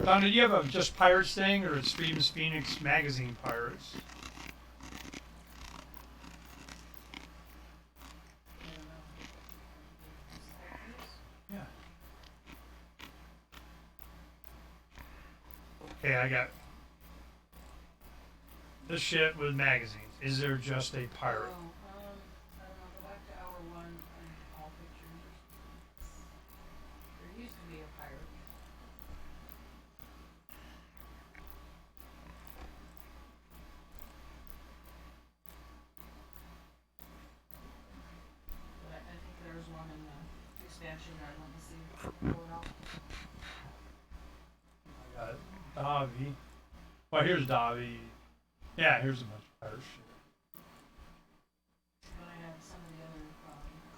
Don, did you have a just Pirates thing or a Streams Phoenix magazine Pirates? Yeah. Okay, I got this shit with magazines. Is there just a pirate? I don't know. Go back to hour one and all pictures. There used to be a pirate. But I think there was one in the expansion that I want to see. Pull it out. I got Davi. Well, here's Davi. Yeah, here's a bunch of pirate shit. But I have some of the other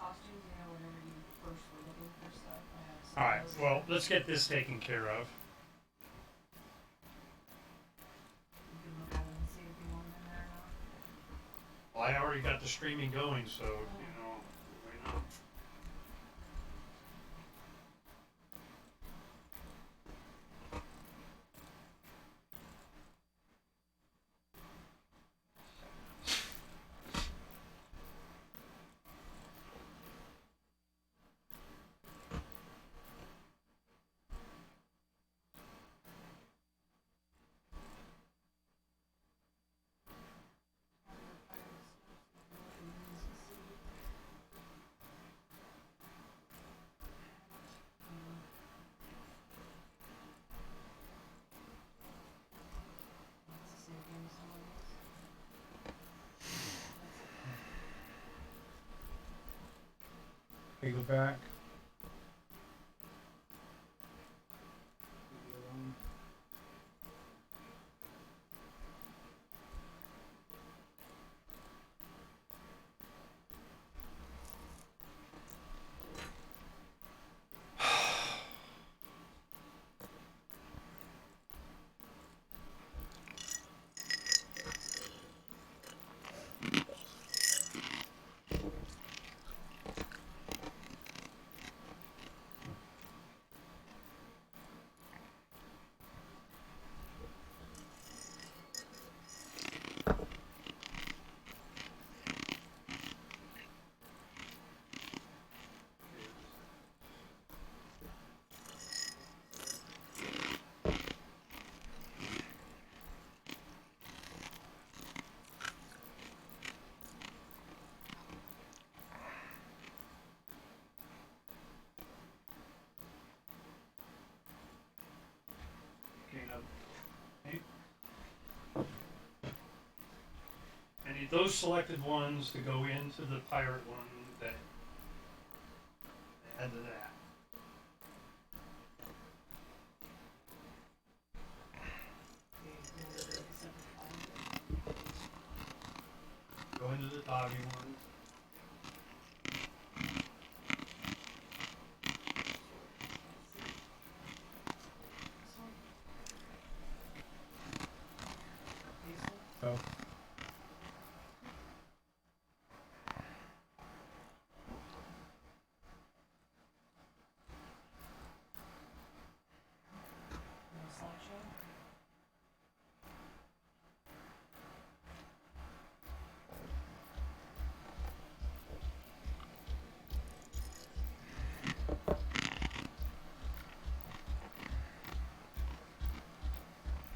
costumes, whenever you first were looking for stuff. I have some All of right. those. Well, let's get this taken care of. You can look at them and see if you want them in there or not. Well, I already got the streaming going, so why not? Okay, go back. I need those selected ones to go into the pirate one that add to that. Go into the Dobby one. Oh.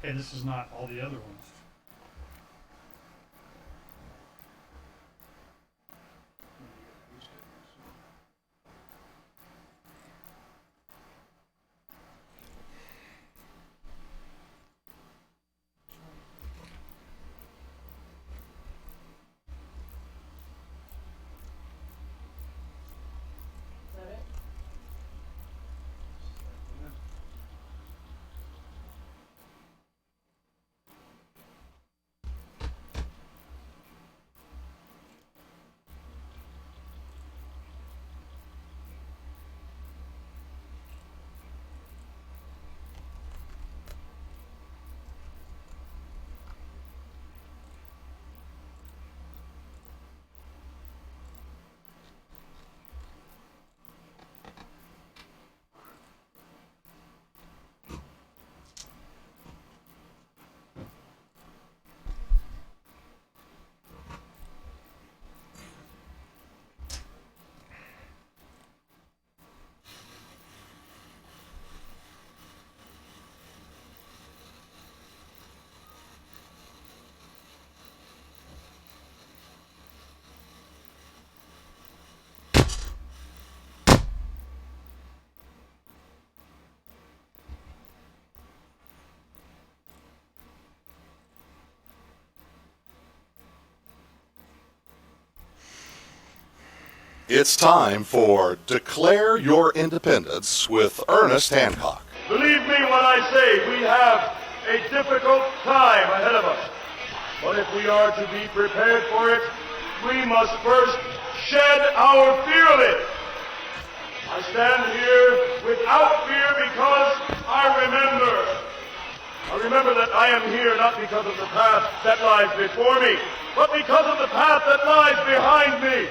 Okay, this is not all the other ones. Is that it? It's time for Declare Your Independence with Ernest Hancock. Believe me when I say we have a difficult time ahead of us. But if we are to be prepared for it, we must first shed our fear of it. I stand here without fear because I remember that I am here not because of the path that lies before me, but because of the path that lies behind me.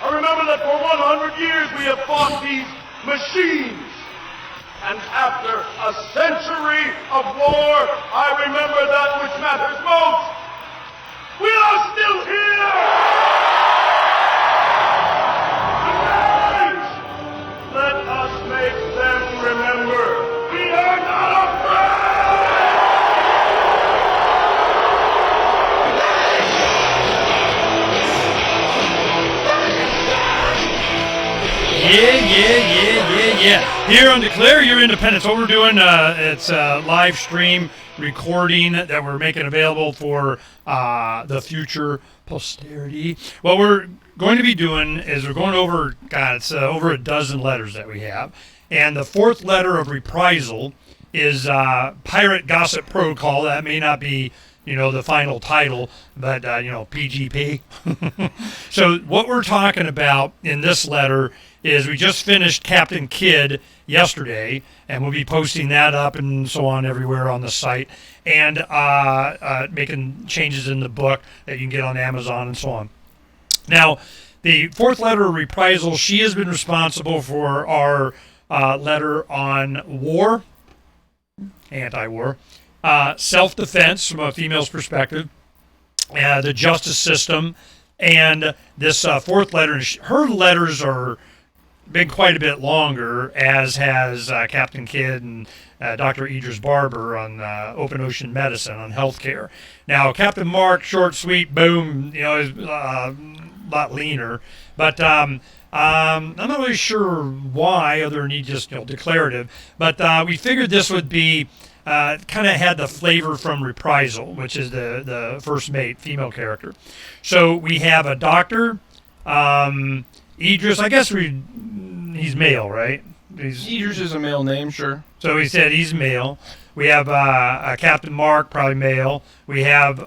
I remember that for 100 years we have fought these machines. And after a century of war, I remember that which matters most. We are still here! Tonight, let us make them remember we are not afraid! Yeah. Here on Declare Your Independence, what we're doing, it's a live stream recording that we're making available for the future posterity. What we're going to be doing is we're going over, it's over a dozen letters that we have. And the fourth letter of reprisal is Pirate Gossip Protocol. That may not be the final title, but, PGP. So what we're talking about in this letter is we just finished Captain Kidd yesterday, and we'll be posting that up and so on everywhere on the site, and making changes in the book that you can get on Amazon and so on. Now, the fourth letter of reprisal, she has been responsible for our letter on war, anti-war, self-defense from a female's perspective, the justice system, and this fourth letter. Her letters are been quite a bit longer, as has Captain Kidd and Dr. Idris Barber on open ocean medicine, on healthcare. Now, Captain Mark, short, sweet, boom, is a lot leaner, but I'm not really sure why, other than he just declarative. But we figured this would be kind of had the flavor from Reprisal, which is the first mate, female character. So we have a doctor, Idris. I guess he's male, right? Idris is a male name, sure. So he said he's male. We have Captain Mark, probably male. We have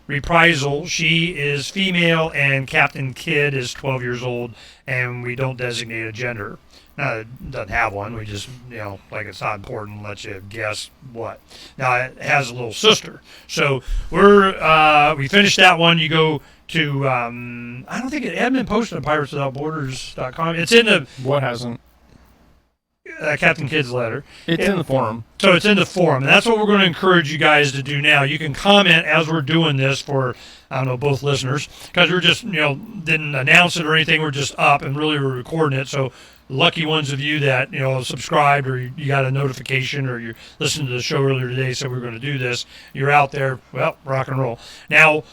Reprisal. She is female, and Captain Kidd is 12 years old, and we don't designate a gender. It doesn't have one. We just, like it's not important, let you guess what. Now, it has a little sister. So we finished that one. You go to, I don't think it had been posted on pirateswithoutborders.com. It's in the... What hasn't? Captain Kidd's letter. It's in the forum. So it's in the forum. And that's what we're going to encourage you guys to do now. You can comment as we're doing this for, both listeners, because we're just, didn't announce it or anything. We're just up, and really we're recording it. So lucky ones of you that, subscribed, or you got a notification, or you listened to the show earlier today, so we're going to do this. You're out there. Well, rock and roll. Now,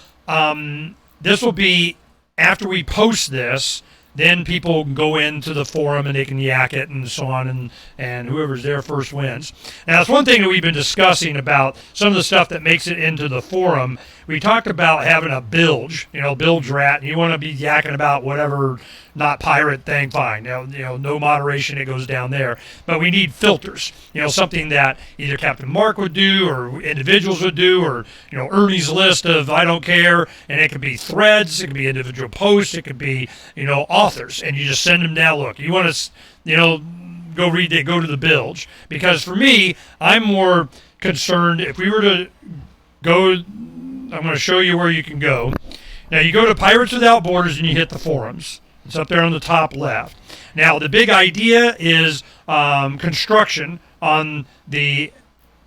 this will be after we post this. Then people can go into the forum and they can yak it and so on, and whoever's there first wins. Now, that's one thing that we've been discussing about some of the stuff that makes it into the forum. We talked about having a bilge, bilge rat, and you want to be yakking about whatever not pirate thing, fine. No moderation, it goes down there. But we need filters, something that either Captain Mark would do, or individuals would do, or, Ernie's list of I don't care, and it could be threads, it could be individual posts, it could be, authors, and you just send them down. Look, you want to, go read it, go to the bilge. Because for me, I'm more concerned if we were to go, I'm going to show you where you can go. Now, you go to Pirates Without Borders and you hit the forums. It's up there on the top left. Now, the big idea is construction on the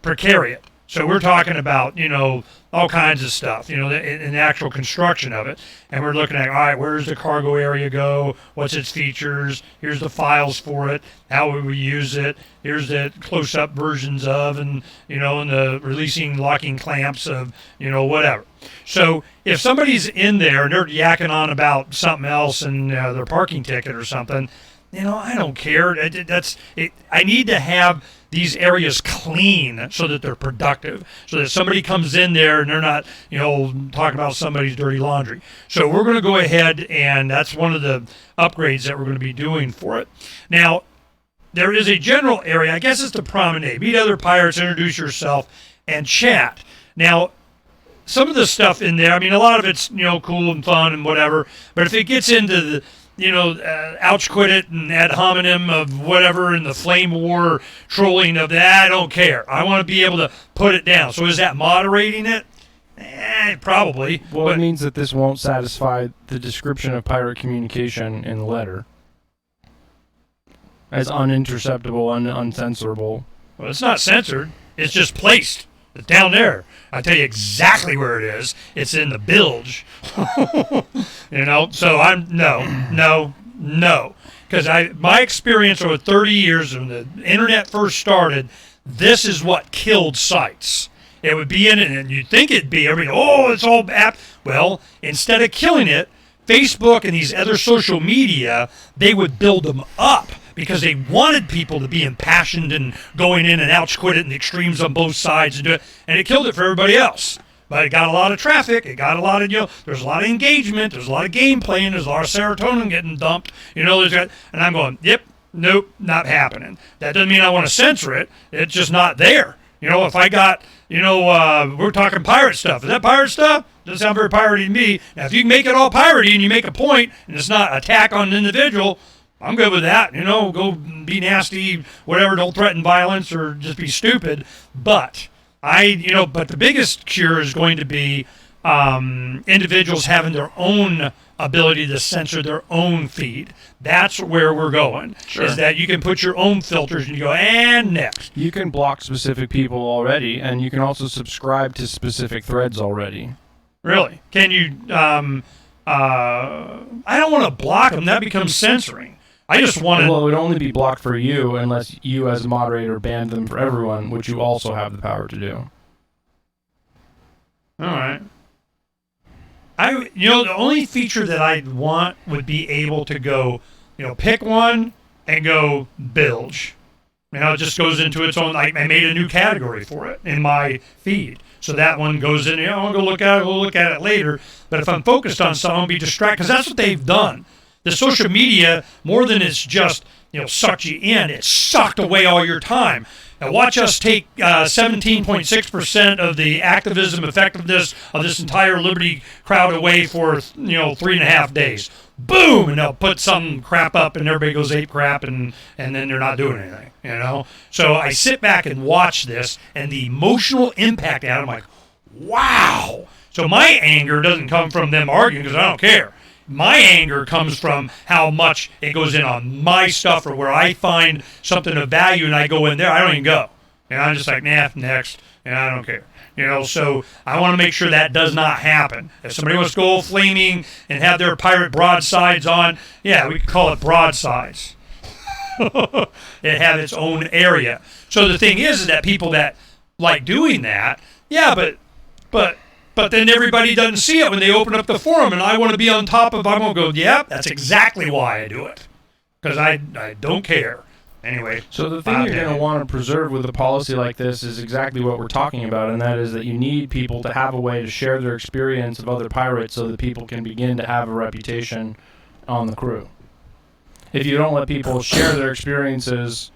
precariat. So we're talking about, all kinds of stuff, in the actual construction of it. And we're looking at, all right, where's the cargo area go? What's its features? Here's the files for it. How would we use it? Here's the close-up versions of, and, and the releasing locking clamps of, whatever. So if somebody's in there and they're yakking on about something else and their parking ticket or something, I don't care. I need to have these areas clean so that they're productive, so that somebody comes in there and they're not, talking about somebody's dirty laundry. So we're going to go ahead, and that's one of the upgrades that we're going to be doing for it. Now, there is a general area, I guess it's the promenade. Meet other pirates, introduce yourself, and chat. Now, some of the stuff in there, I mean, a lot of it's, cool and fun and whatever, but if it gets into the, ouch quit it and ad hominem of whatever and the flame war trolling of that, I don't care. I want to be able to put it down. So is that moderating it? Probably. Well, but it means that this won't satisfy the description of pirate communication in the letter as uninterceptable and uncensorable. Well, it's not censored. It's just placed. It's down there. I tell you exactly where it is. It's in the bilge. So I'm no. Because my experience over 30 years when the internet first started, this is what killed sites. It would be in it, and you'd think it'd be it's all bad. Well, instead of killing it, Facebook and these other social media, they would build them up, because they wanted people to be impassioned and going in and ouch quit it and the extremes on both sides and do it, and it killed it for everybody else. But it got a lot of traffic. It got a lot of, there's a lot of engagement. There's a lot of game playing. There's a lot of serotonin getting dumped. And I'm going, yep, nope, not happening. That doesn't mean I want to censor it. It's just not there. If I got, we're talking pirate stuff. Is that pirate stuff? Doesn't sound very piratey to me. Now, if you can make it all piratey and you make a point and it's not attack on an individual, I'm good with that. Go be nasty, whatever. Don't threaten violence or just be stupid. But but the biggest cure is going to be individuals having their own ability to censor their own feed. That's where we're going. Sure. Is that you can put your own filters and you go, and next. You can block specific people already, and you can also subscribe to specific threads already. Really? Can you? I don't want to block them. That becomes censoring. I just want to. Well, it would only be blocked for you unless you, as a moderator, banned them for everyone, which you also have the power to do. All right. The only feature that I'd want would be able to go, pick one and go bilge. It just goes into its own. I made a new category for it in my feed. So that one goes in, I'll go look at it, we'll look at it later. But if I'm focused on something, I'll be distracted, because that's what they've done. The social media, more than it's just, sucked you in, it sucked away all your time. Now watch us take 17.6% of the activism effectiveness of this entire Liberty crowd away for, 3.5 days. Boom! And they'll put some crap up and everybody goes ape crap and then they're not doing anything, So I sit back and watch this, and the emotional impact out, I'm like, wow! So my anger doesn't come from them arguing, because I don't care. My anger comes from how much it goes in on my stuff, or where I find something of value and I go in there. I don't even go. I'm just like, next. And I don't care. So I want to make sure that does not happen. If somebody wants to go flaming and have their pirate broadsides on, yeah, we could call it broadsides. It have its own area. So the thing is that people that like doing that, yeah, but then everybody doesn't see it when they open up the forum, and I want to be on top of. I'm going to go, yep, that's exactly why I do it, because I don't care. Anyway. So the thing you're going to want to preserve with a policy like this is exactly what we're talking about, and that is that you need people to have a way to share their experience of other pirates so that people can begin to have a reputation on the crew. If you don't let people share their experiences,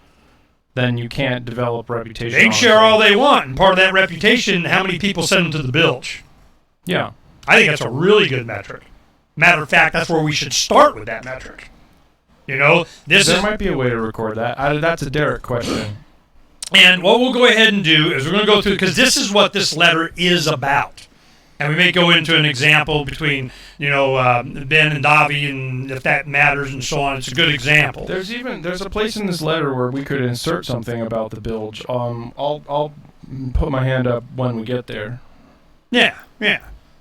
then you can't develop reputation. They can share all they want, and part of that reputation, how many people send them to the bilge. Yeah. I think that's a really good metric. Matter of fact, that's where we should start with that metric. There might be a way to record that. That's a Derek question. And what we'll go ahead and do is we're going to go through, because this is what this letter is about. And we may go into an example between, Ben and Davi, and if that matters and so on. It's a good example. There's a place in this letter where we could insert something about the bilge. I'll put my hand up when we get there. Yeah.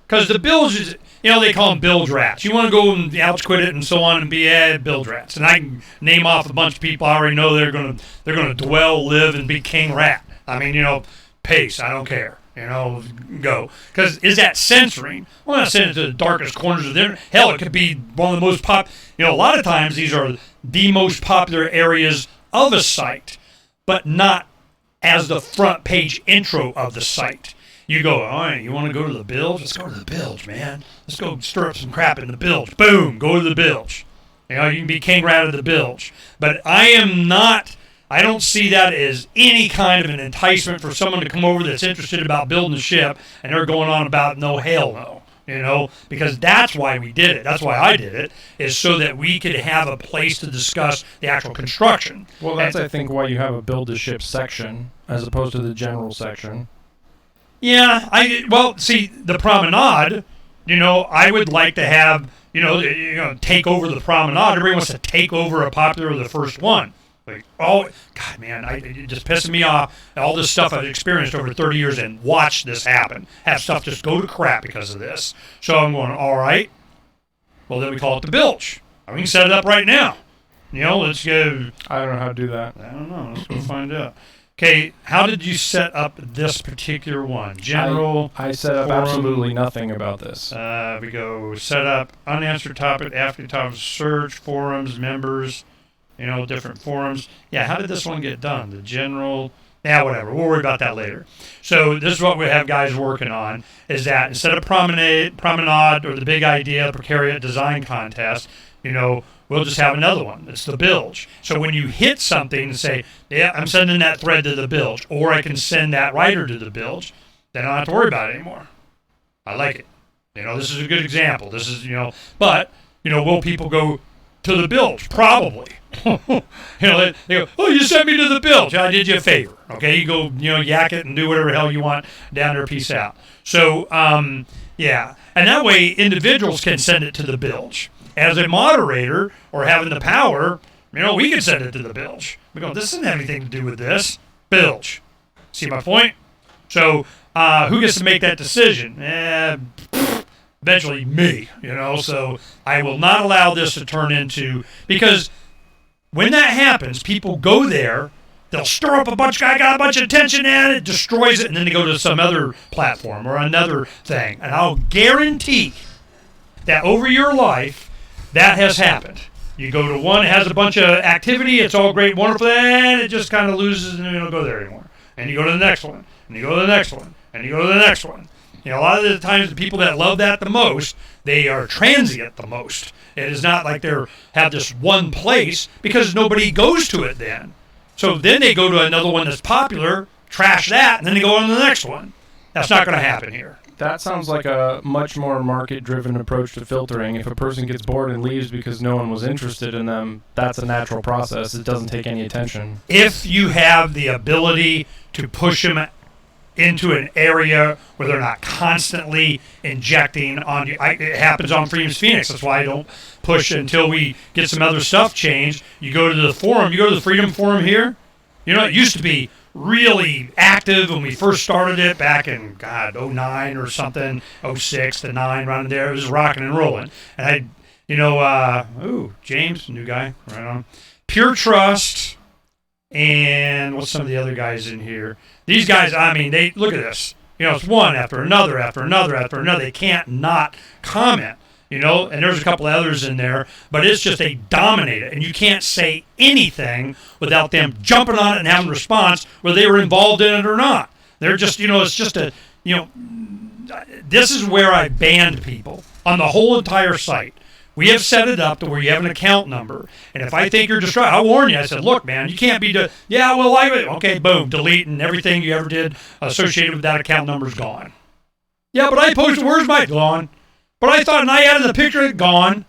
Because the bilge is, they call them bilge rats. You want to go and ouch quit it and so on and be bilge rats. And I can name off a bunch of people I already know they're gonna dwell, live, and be king rat. I mean, pace. I don't care. Go. Because is that censoring? Well, not sending it to the darkest corners of the internet. Hell, it could be one of the most a lot of times these are the most popular areas of a site, but not as the front page intro of the site. You go, all right, you want to go to the bilge? Let's go to the bilge, man. Let's go stir up some crap in the bilge. Boom, go to the bilge. You know, you can be king rat of the bilge. But I don't see that as any kind of an enticement for someone to come over that's interested about building a ship, and they're going on about no, hell no. You know, because that's why we did it. That's why I did it, is so that we could have a place to discuss the actual construction. Well, that's, I think, why you have a build-a-ship section as opposed to the general section. Yeah, see, the promenade, you know, I would like to have, take over the promenade. Everybody wants to take over a popular the first one. Like, oh, God, man, it just pisses me off. All this stuff I've experienced over 30 years and watched this happen. Have stuff just go to crap because of this. So I'm going, all right, well, then we call it the bilge. We can set it up right now. You know, let's go. I don't know how to do that. I don't know. Let's go find out. Okay, how did you set up this particular one? General. I set up forum. absolutely nothing about this. We go set up unanswered topic, after topic, search, forums, members, different forums. Yeah, how did this one get done? The general. Yeah, whatever. We'll worry about that later. So this is what we have guys working on, is that instead of promenade or the big idea, precariat design contest, we'll just have another one. It's the bilge. So when you hit something and say, yeah, I'm sending that thread to the bilge, or I can send that writer to the bilge, then I don't have to worry about it anymore. I like it. This is a good example. This is, but, will people go to the bilge? Probably. They go, oh, you sent me to the bilge. I did you a favor. Okay, you go, yak it and do whatever the hell you want down there, peace out. So, yeah. And that way, individuals can send it to the bilge. As a moderator or having the power, we can send it to the bilge. We go, this doesn't have anything to do with this. Bilge. See my point? So, who gets to make that decision? Eventually me, So I will not allow this to turn into, because when that happens, people go there, they'll stir up I got a bunch of attention and it destroys it, and then they go to some other platform or another thing. And I'll guarantee that over your life, that has happened. You go to one, it has a bunch of activity, it's all great, wonderful, and it just kind of loses and you don't go there anymore. And you go to the next one, and you go to the next one, and you go to the next one. A lot of the times the people that love that the most, they are transient the most. It is not like they have this one place, because nobody goes to it then. So then they go to another one that's popular, trash that, and then they go on to the next one. That's not going to happen here. That sounds like a much more market-driven approach to filtering. If a person gets bored and leaves because no one was interested in them, that's a natural process. It doesn't take any attention. If you have the ability to push them into an area where they're not constantly injecting on you. It happens on Freedom's Phoenix. That's why I don't push until we get some other stuff changed. You go to the forum. You go to the Freedom Forum here. It used to be really active when we first started it back in, 09 or something, 06 to 9, around there. It was rocking and rolling. And James, new guy, right on. Pure Trust, and what's some of the other guys in here? These guys, they look at this. It's one after another after another after another. They can't not comment, and there's a couple of others in there, but it's just they dominate it, and you can't say anything without them jumping on it and having a response, whether they were involved in it or not. They're just, it's just this is where I banned people on the whole entire site. We have set it up to where you have an account number, and if I think you're distracted, I'll warn you. I said, look, man, you can't be okay, boom, delete, and everything you ever did associated with that account number's gone. Yeah, but I posted, where's my gone? But I thought, and I added the picture, gone.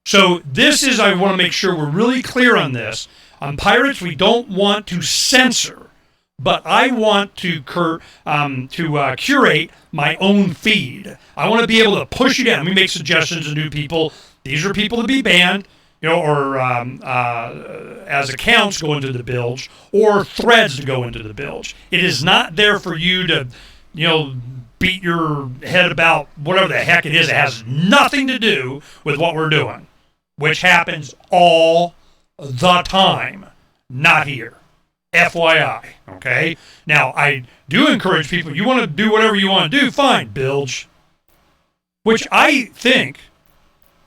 So this is, I want to make sure we're really clear on this. On Pirates, we don't want to censor, but I want to curate my own feed. I want to be able to push it in. Let me make suggestions to new people. These are people to be banned, or as accounts go into the bilge, or threads to go into the bilge. It is not there for you to, beat your head about whatever the heck it is. It has nothing to do with what we're doing, which happens all the time, not here. FYI, okay? Now, I do encourage people, you want to do whatever you want to do, fine, bilge. Which I think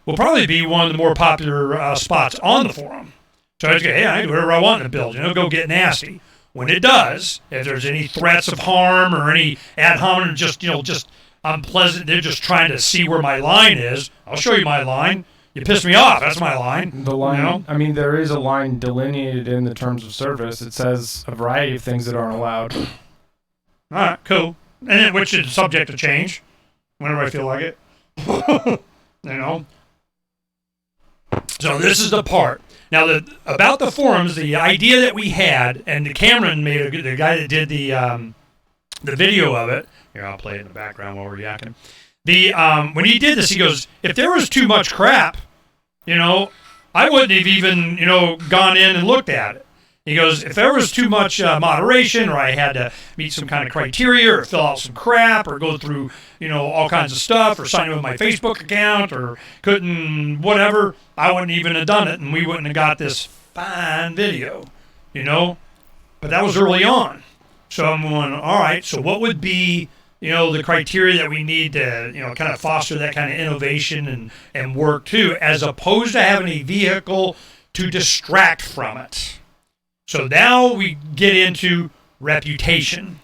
will probably be one of the more popular spots on the forum. So I just go, hey, I do whatever I want in the bilge, go get nasty. when it does, if there's any threats of harm or any ad hominem, just unpleasant, they're just trying to see where my line is. I'll show you my line. You piss me off. That's my line. The line. You know? I mean, there is a line delineated in the terms of service. It says a variety of things that aren't allowed. All right, cool. And then, which is subject to change whenever I feel like it. You know. So this is the part. Now, about the forums, the idea that we had, and Cameron the guy that did the video of it. Here, I'll play it in the background while we're yakking. When he did this, he goes, if there was too much crap, I wouldn't have even, gone in and looked at it. He goes, if there was too much moderation, or I had to meet some kind of criteria, or fill out some crap, or go through, all kinds of stuff, or sign in with my Facebook account, or couldn't whatever, I wouldn't even have done it, and we wouldn't have got this fine video, But that was early on. So I'm going, all right, so what would be, the criteria that we need to, kind of foster that kind of innovation and work too, as opposed to having a vehicle to distract from it. So now we get into reputation.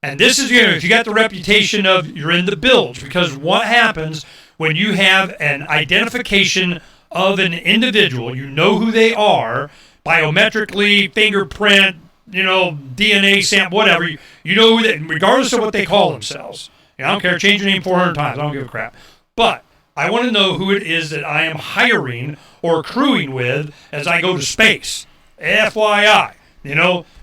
And this is, if you got the reputation of you're in the bilge, because what happens when you have an identification of an individual, you know who they are, biometrically, fingerprint, DNA sample, whatever, you know who they, regardless of what they call themselves. I don't care, change your name 400 times, I don't give a crap. But I want to know who it is that I am hiring or crewing with as I go to space. FYI,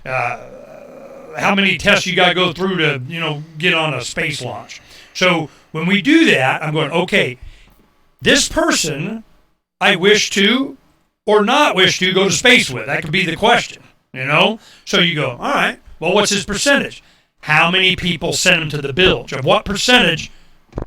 how many tests you got to go through to, get on a space launch. So when we do that, I'm going, okay, this person I wish to or not wish to go to space with. That could be the question, So you go, all right, well, what's his percentage? How many people send him to the bilge? Of what percentage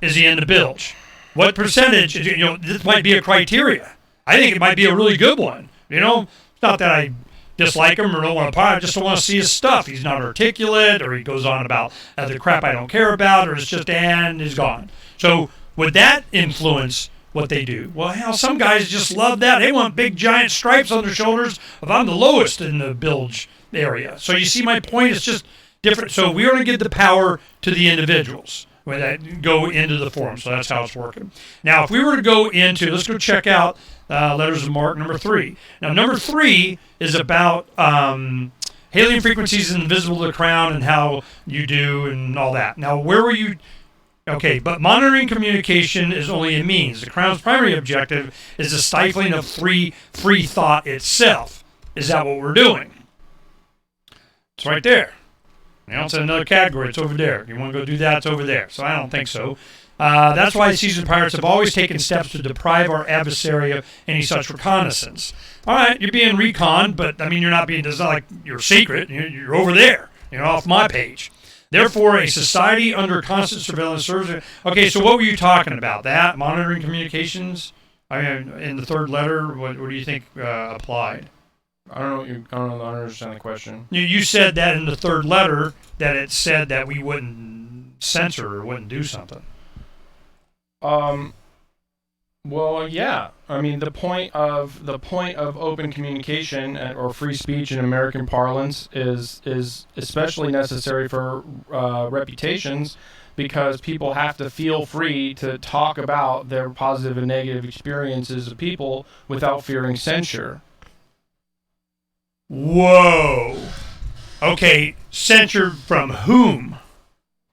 is he in the bilge? What percentage, this might be a criteria. I think it might be a really good one. It's not that I dislike him or don't want to part. I just don't want to see his stuff. He's not articulate, or he goes on about other crap I don't care about, or it's just, and he's gone. So would that influence what they do? Well, hell, some guys just love that. They want big, giant stripes on their shoulders if I'm the lowest in the bilge area. So you see my point? It's just different. So we're going to give the power to the individuals when that go into the forum. So that's how it's working. Now, if we were to go into, let's go check out Letters of Mark number 3. Now, number 3 is about helium frequencies invisible to the crown and how you do and all that. Now, where were you? Okay, but monitoring communication is only a means. The crown's primary objective is the stifling of free thought itself. Is that what we're doing? It's right there. It's another category. It's over there. You want to go do that? It's over there. So I don't think so. That's why seasoned pirates have always taken steps to deprive our adversary of any such reconnaissance. All right, you're being recon, but you're not being. It's not like you're secret. You're over there. Off my page. Therefore, a society under constant surveillance serves. Okay, so what were you talking about? That monitoring communications? In the third letter, what do you think applied? I don't understand the question. You said that in the third letter that it said that we wouldn't censor or wouldn't do something. Well, yeah. The point of open communication or free speech in American parlance is especially necessary for reputations, because people have to feel free to talk about their positive and negative experiences of people without fearing censure. Whoa. Okay, censored from whom?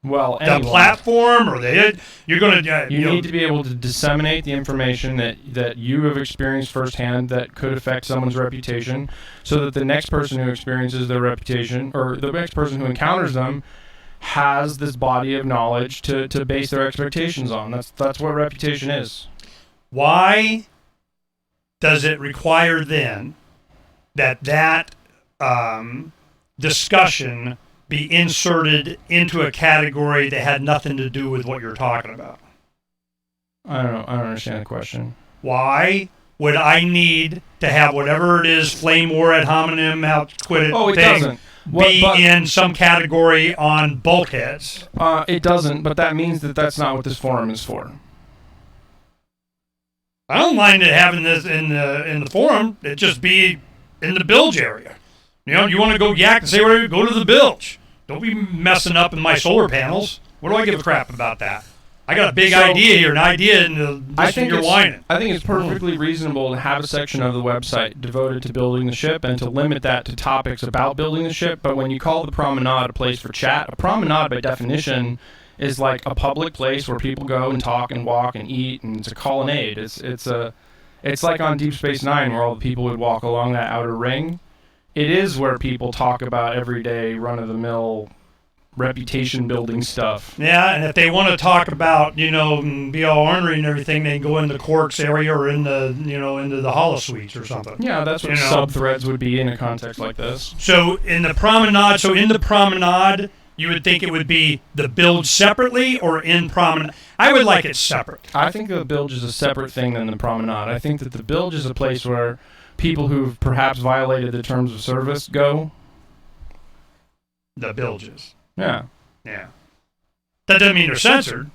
Well, the platform, or you're going to... you need to be able to disseminate the information that you have experienced firsthand that could affect someone's reputation, so that the next person who experiences their reputation, or the next person who encounters them, has this body of knowledge to base their expectations on. That's what reputation is. Why does it require then that discussion be inserted into a category that had nothing to do with what you're talking about? I don't know. I don't understand the question. Why would I need to have whatever it is, flame war ad hominem, outquitted it thing, doesn't. in some category on bulkheads? It doesn't, but that means that's not what this forum is for. I don't mind it having this in the forum. It just be in the bilge area. You know, you want to go yak and say whatever, go to the bilge. Don't be messing up in my solar panels. What do I give a crap about that? I got a big idea here, an idea, and you're whining. I think it's perfectly reasonable to have a section of the website devoted to building the ship and to limit that to topics about building the ship. But when you call the promenade a place for chat, a promenade by definition is like a public place where people go and talk and walk and eat, and it's a colonnade. It's like on Deep Space Nine where all the people would walk along that outer ring. It is where people talk about everyday run-of-the-mill reputation building stuff. Yeah, and if they want to talk about, be all ornery and everything, they can go into Quark's area or into the holosuites or something. Yeah, that's what sub-threads would be in a context like this. So in the promenade, you would think it would be the bilge separately or in promenade. I would like it separate. I think the bilge is a separate thing than the promenade. I think that the bilge is a place where people who've perhaps violated the terms of service go. The bilges. Yeah. Yeah. That doesn't mean they're censored.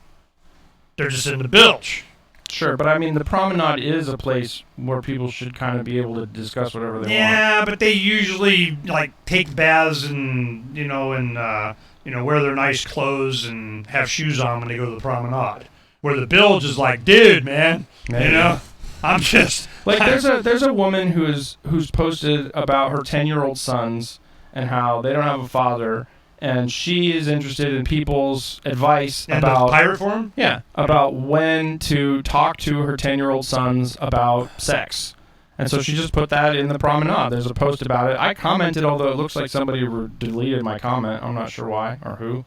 They're just in the bilge. Sure, but I mean, the promenade is a place where people should kind of be able to discuss whatever they want. Yeah, but they usually take baths and wear their nice clothes and have shoes on when they go to the promenade. Where the bilge is like, dude, man, Maybe. I'm just like there's a woman who's posted about her 10-year-old sons and how they don't have a father. And she is interested in people's advice about the pirate forum? Yeah, about when to talk to her 10-year-old sons about sex. And so she just put that in the promenade. There's a post about it. I commented, although it looks like somebody deleted my comment. I'm not sure why or who.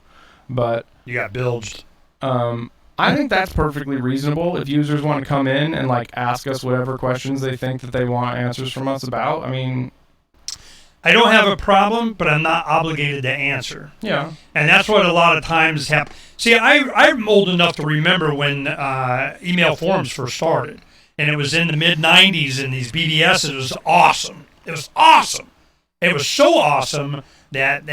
But you got bilged. I think that's perfectly reasonable if users want to come in and ask us whatever questions they think that they want answers from us about. I mean, I don't have a problem, but I'm not obligated to answer. Yeah. And that's what a lot of times happens. See, I'm old enough to remember when email forums first started. And it was in the mid-'90s, and these BBSs, it was awesome. It was awesome. It was so awesome that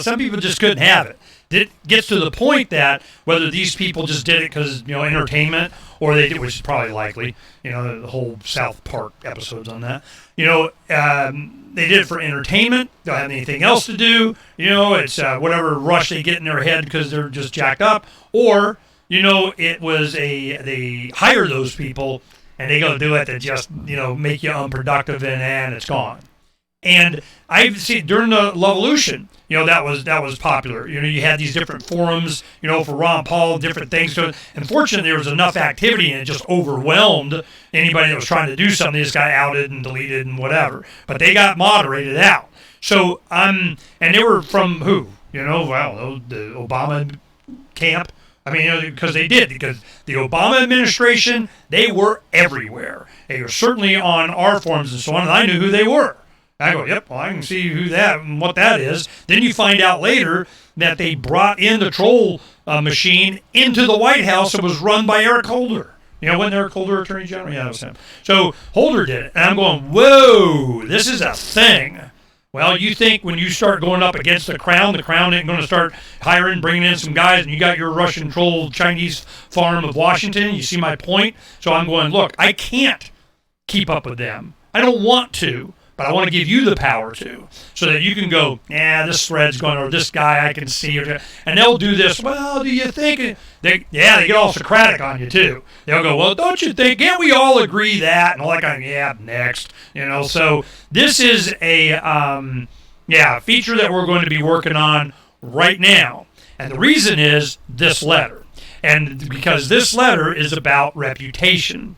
some people just couldn't have it. It gets to the point that whether these people just did it because, entertainment, or they did, which is probably likely, the whole South Park episodes on that, they did it for entertainment. They don't have anything else to do. It's whatever rush they get in their head because they're just jacked up. Or, it was they hire those people and they go do it to just, make you unproductive and it's gone. And I've seen during the Levolution, that was popular. You had these different forums, for Ron Paul, different things. So unfortunately, there was enough activity and it just overwhelmed anybody that was trying to do something. They just got outed and deleted and whatever. But they got moderated out. So and they were from who? The Obama camp. I mean, because they did. Because the Obama administration, they were everywhere. They were certainly on our forums and so on, and I knew who they were. I go, yep, well, I can see who that and what that is. Then you find out later that they brought in the troll machine into the White House. It was run by Eric Holder. Wasn't Eric Holder Attorney General? Yeah, that was him. So Holder did it. And I'm going, whoa, this is a thing. Well, you think when you start going up against the Crown ain't going to start bringing in some guys, and you got your Russian troll Chinese farm of Washington. You see my point? So I'm going, look, I can't keep up with them. I don't want to. But I want to give you the power to, so that you can go, this thread's going, or this guy I can see, and they'll do this. Well, do you think? They get all Socratic on you too. They'll go, well, don't you think? Can't we all agree that? And all that kind of, next. So this is a feature that we're going to be working on right now, and the reason is this letter, and because this letter is about reputation.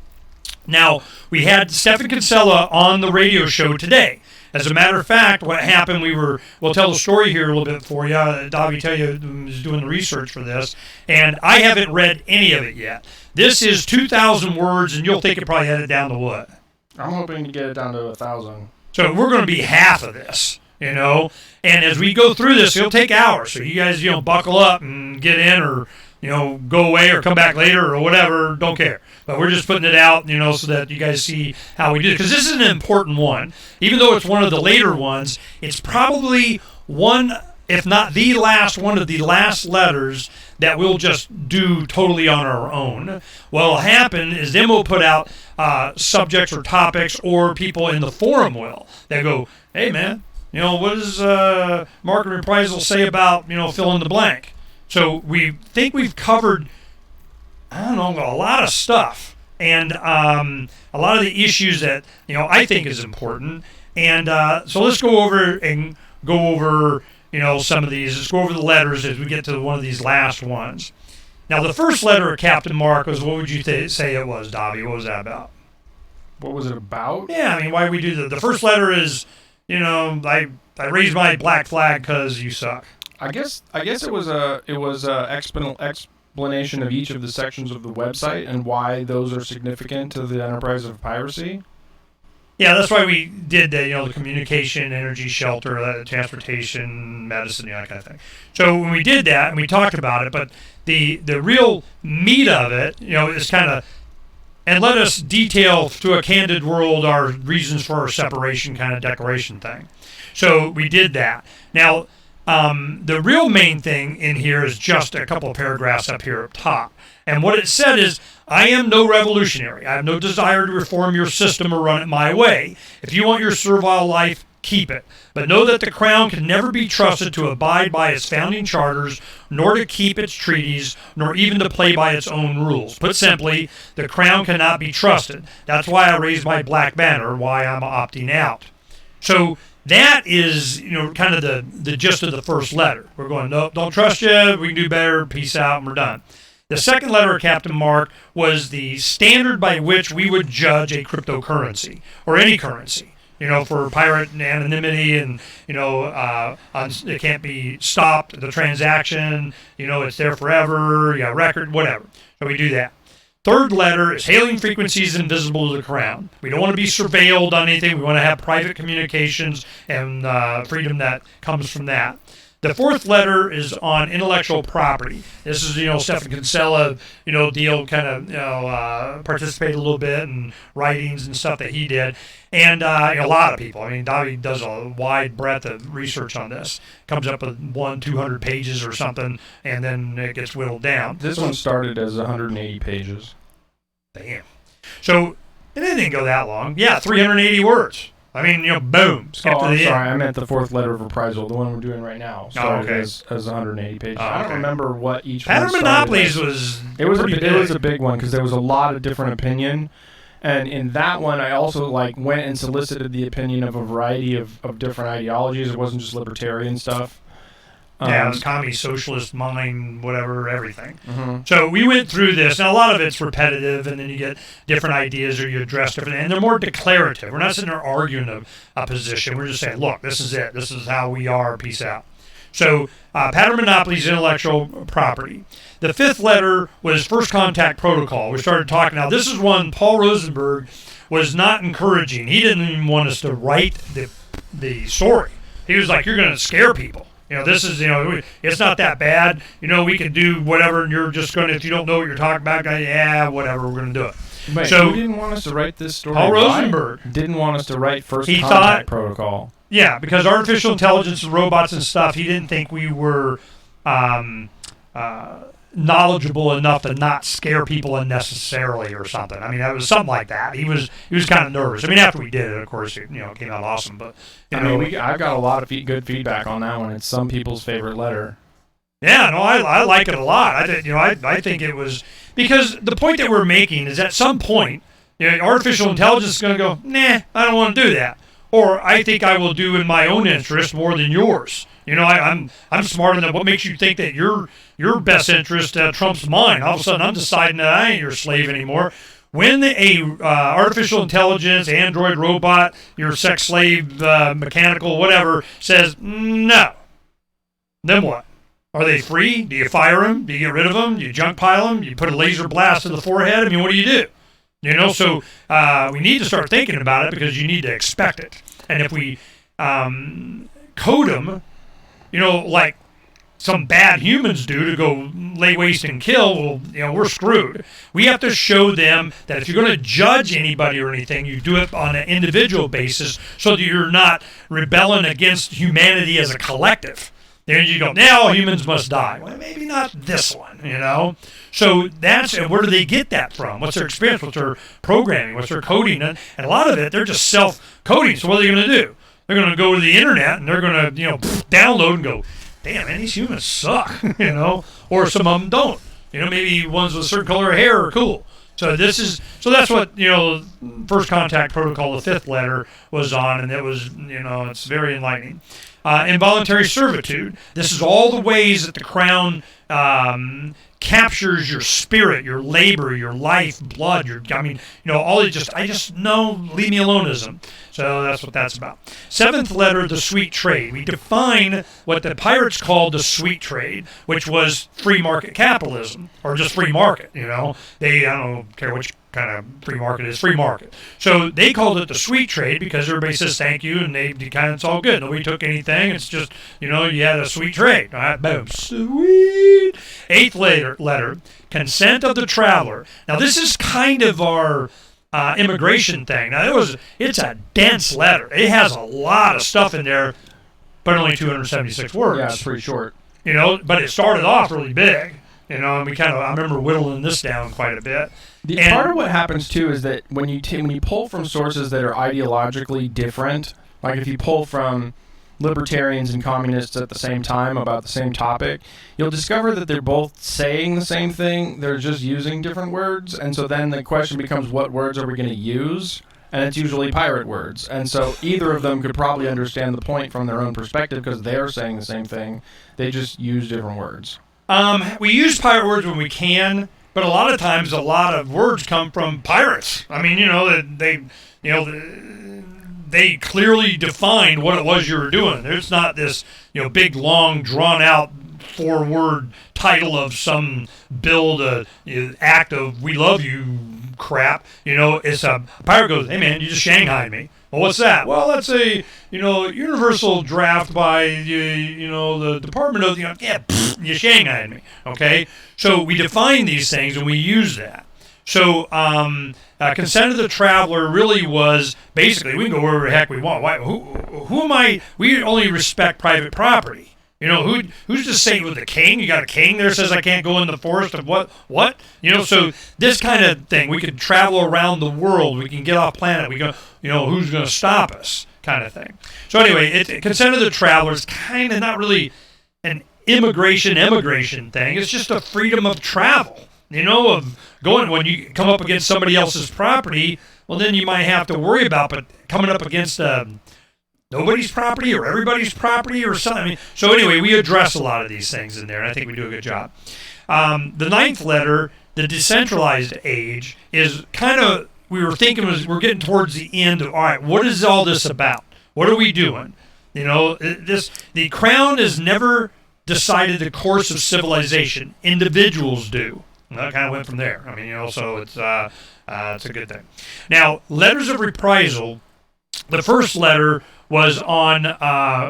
Now, we had Stephen Kinsella on the radio show today. As a matter of fact, what happened, we'll tell the story here a little bit for you. Davi tell you is doing the research for this, and I haven't read any of it yet. This is 2,000 words, and you'll think it probably had it down to what? I'm hoping to get it down to 1,000. So we're going to be half of this, And as we go through this, it'll take hours. So you guys, buckle up and get in, or go away or come back later or whatever. Don't care. But we're just putting it out, so that you guys see how we do it. Because this is an important one. Even though it's one of the later ones, it's probably one, if not the last, one of the last letters that we'll just do totally on our own. What'll happen is then we'll put out subjects or topics, or people in the forum will. They go, hey, man, What does Mark and Reprisal say about, fill in the blank? So we think we've covered, I don't know, a lot of stuff. And a lot of the issues that, I think is important. And so let's go over some of these. Let's go over the letters as we get to one of these last ones. Now, the first letter of Captain Mark was, what would you say it was, Dobby? What was that about? What was it about? Yeah, I mean, why we do the first letter is, I raised my black flag because you suck. I guess it was a explanation of each of the sections of the website and why those are significant to the enterprise of piracy. Yeah, that's why we did the communication, energy, shelter, transportation, medicine, that kind of thing. So when we did that and we talked about it, but the real meat of it, is kind of, and let us detail to a candid world our reasons for our separation kind of declaration thing. So we did that. Now, the real main thing in here is just a couple of paragraphs up here up top. And what it said is, I am no revolutionary. I have no desire to reform your system or run it my way. If you want your servile life, keep it. But know that the Crown can never be trusted to abide by its founding charters, nor to keep its treaties, nor even to play by its own rules. Put simply, the Crown cannot be trusted. That's why I raised my black banner, why I'm opting out. So that is, kind of the gist of the first letter. We're going, no, don't trust you, we can do better, peace out, and we're done. The second letter of Captain Mark was the standard by which we would judge a cryptocurrency, or any currency, for pirate and anonymity and, it can't be stopped, the transaction, it's there forever, record, whatever. So we do that. Third letter is hailing frequencies invisible to the Crown. We don't want to be surveilled on anything. We want to have private communications and freedom that comes from that. The fourth letter is on intellectual property. This is, Stephen Kinsella, deal kind of, participated a little bit in writings and stuff that he did. And a lot of people. I mean, Dobby does a wide breadth of research on this. Comes up with 200 pages or something, and then it gets whittled down. This one started as 180 pages. Damn. So, it didn't go that long. Yeah, 380 words. I mean, boom. I'm sorry. I meant the fourth letter of reprisal, the one we're doing right now. Started as 180 pages. I don't remember what each one started. Monopolies was it was a big one because there was a lot of different opinion, and in that one I also went and solicited the opinion of a variety of different ideologies. It wasn't just libertarian stuff. Yeah, it was communist, socialist, mine, whatever, everything. Mm-hmm. So we went through this, and a lot of it's repetitive, and then you get different ideas or you address different, and they're more declarative. We're not sitting there arguing a position. We're just saying, look, this is it. This is how we are. Peace out. So pattern monopolies, intellectual property. The fifth letter was first contact protocol. We started talking. Now, this is one Paul Rosenberg was not encouraging. He didn't even want us to write the story. He was like, you're going to scare people. This is, it's not that bad. We can do whatever, and you're just going to, if you don't know what you're talking about, whatever, we're going to do it. Wait, so he didn't want us to write this story. Paul Rosenberg didn't want us to write first contact protocol. Yeah, because artificial intelligence and robots and stuff, he didn't think we were knowledgeable enough to not scare people unnecessarily or something. I mean, that was something like that. He was kind of nervous. I mean, after we did it, of course, it came out awesome. But I've got a lot of good feedback on that one. It's some people's favorite letter. Yeah, no, I like it a lot. I think it was because the point that we're making is at some point, artificial intelligence is going to go, nah, I don't want to do that, or I think I will do in my own interest more than yours. I'm smart enough. What makes you think that your best interest trumps mine? All of a sudden, I'm deciding that I ain't your slave anymore. When a artificial intelligence, android, robot, your sex slave, mechanical, whatever, says no, then what? Are they free? Do you fire them? Do you get rid of them? Do you junk pile them? Do you put a laser blast to the forehead? I mean, what do you do? So we need to start thinking about it because you need to expect it. And if we code them, like some bad humans do to go lay waste and kill, well, we're screwed. We have to show them that if you're going to judge anybody or anything, you do it on an individual basis so that you're not rebelling against humanity as a collective. Then you go, now humans must die. Well, maybe not this one, So where do they get that from? What's their experience? What's their programming? What's their coding? And a lot of it, they're just self-coding. So what are they going to do? They're going to go to the internet and they're going to, download and go, damn, man, these humans suck, or some of them don't. Maybe ones with a certain color of hair are cool. So that's what, First Contact Protocol, the fifth letter, was on, and it was, it's very enlightening. Involuntary servitude. This is all the ways that the Crown captures your spirit, your labor, your life, blood, all it just, leave me aloneism. So that's what that's about. Seventh letter, the sweet trade. We define what the pirates called the sweet trade, which was free market capitalism, or just free market, I don't care which kind of free market is, free market. So they called it the sweet trade because everybody says thank you, and it's all good. Nobody took anything. It's just, you had a sweet trade. All right, boom. Sweet. Eighth letter, consent of the traveler. Now, this is kind of our immigration thing. Now, it's a dense letter. It has a lot of stuff in there, but only 276 words. Yeah, it's pretty short. But it started off really big. And I remember whittling this down quite a bit. Part of what happens too is that when you pull from sources that are ideologically different, like if you pull from libertarians and communists at the same time about the same topic, you'll discover that they're both saying the same thing. They're just using different words, and so then the question becomes, what words are we going to use? And it's usually pirate words. And so either of them could probably understand the point from their own perspective because they're saying the same thing. They just use different words. We use pirate words when we can, but a lot of times a lot of words come from pirates. They clearly defined what it was you were doing. There's not this, big, long, drawn-out 4-word title of some act of "we love you" crap. It's a pirate goes, "Hey man, you just Shanghaied me." Well, what's that? Well, that's a universal draft by the Department of you Shanghaied me. Okay, so we define these things and we use that. So consent of the traveler really was basically we can go wherever the heck we want. Why, who am I? We only respect private property. Who's to say with the king? You got a king there says I can't go in the forest of what? So this kind of thing, we could travel around the world. We can get off planet. We go, who's going to stop us? Kind of thing. So anyway, consent of the traveler is kind of not really an immigration thing. It's just a freedom of travel. Of going when you come up against somebody else's property. Well, then you might have to worry about, but coming up against nobody's property or everybody's property or something. So anyway, we address a lot of these things in there, and I think we do a good job. The ninth letter, the decentralized age, is kind of, we were thinking we're getting towards the end of, all right, what is all this about? What are we doing? The Crown has never decided the course of civilization. Individuals do. Well, that kind of went from there. So it's a good thing. Now, letters of reprisal, the first letter was on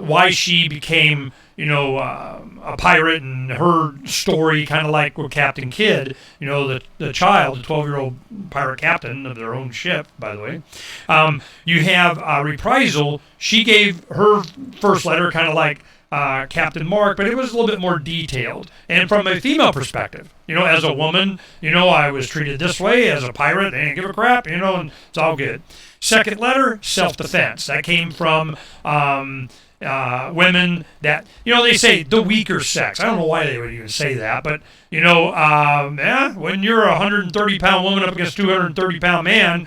why she became, a pirate and her story, kind of like with Captain Kidd, the child, the 12-year-old pirate captain of their own ship, by the way. You have reprisal. She gave her first letter kind of like Captain Mark, but it was a little bit more detailed. And from a female perspective, as a woman, I was treated this way. As a pirate, they didn't give a crap, and it's all good. Second letter, self-defense. That came from women that, they say the weaker sex. I don't know why they would even say that, but, when you're a 130-pound woman up against a 230-pound man,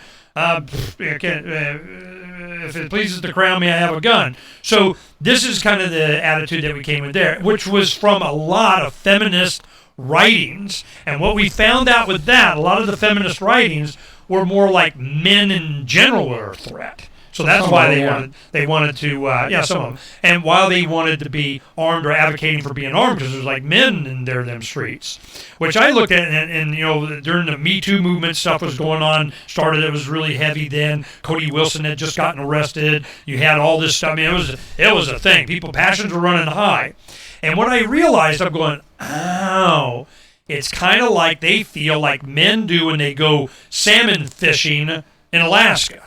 if it pleases the Crown, may I have a gun? So this is kind of the attitude that we came with there, which was from a lot of feminist writings. And what we found out with that, a lot of the feminist writings were more like men in general were a threat. So that's why they wanted to, some of them. And why they wanted to be armed or advocating for being armed, because there's like men in them streets. Which I looked at, and during the Me Too movement, stuff was going on, it was really heavy then. Cody Wilson had just gotten arrested. You had all this stuff. It was a thing. Passions were running high. And what I realized, I'm going, it's kind of like they feel like men do when they go salmon fishing in Alaska.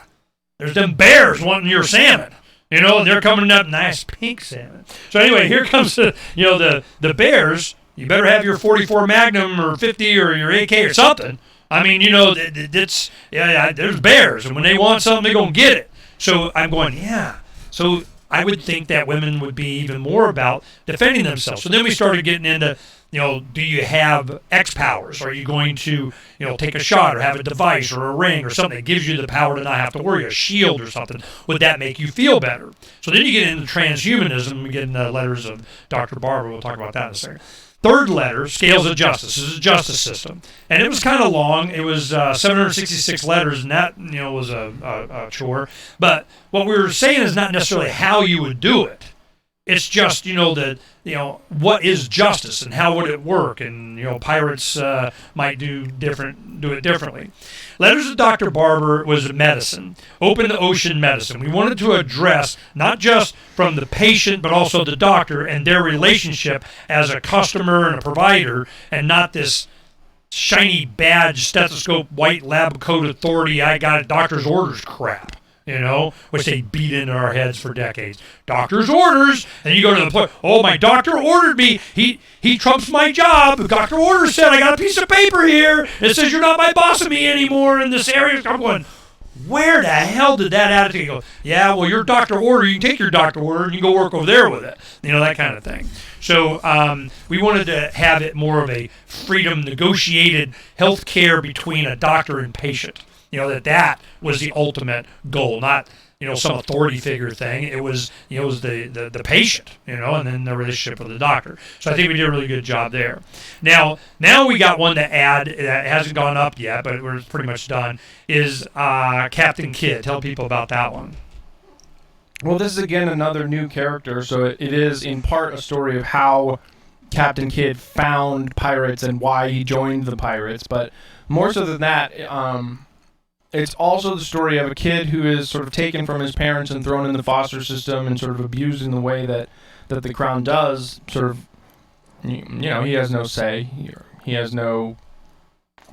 There's them bears wanting your salmon, and they're coming up nice pink salmon. So anyway, here comes the bears. You better have your 44 Magnum or 50 or your AK or something. There's bears, and when they want something, they're going to get it. So I'm going, yeah. So I would think that women would be even more about defending themselves. So then we started getting into, do you have X powers? Are you going to, take a shot or have a device or a ring or something that gives you the power to not have to worry, a shield or something? Would that make you feel better? So then you get into transhumanism. We get into letters of Dr. Barber. We'll talk about that in a second. Third letter, Scales of Justice. This is a justice system. And it was kind of long. It was 766 letters, and that, was a chore. But what we were saying is not necessarily how you would do it. It's just, what is justice and how would it work? And, pirates might do it differently. Letters of Dr. Barber was medicine, open ocean medicine. We wanted to address not just from the patient, but also the doctor and their relationship as a customer and a provider, and not this shiny badge, stethoscope, white lab coat authority, I got a doctor's orders crap. Which they beat into our heads for decades. Doctor's orders, and you go to the point, oh, my doctor ordered me. He trumps my job. The doctor order said I got a piece of paper here. It says you're not my boss of me anymore in this area. I'm going, where the hell did that attitude go? Yeah, well, your doctor order, you can take your doctor order and you can go work over there with it. That kind of thing. So we wanted to have it more of a freedom negotiated health care between a doctor and patient. That was the ultimate goal, not, some authority figure thing. It was the patient, and then the relationship with the doctor. So I think we did a really good job there. Now we got one to add that hasn't gone up yet, but we're pretty much done, is Captain Kidd. Tell people about that one. Well, this is, again, another new character, so it is in part a story of how Captain Kidd found pirates and why he joined the pirates, but more so than that, it's also the story of a kid who is sort of taken from his parents and thrown in the foster system and sort of abused in the way that the Crown does. Sort of, he has no say. He has no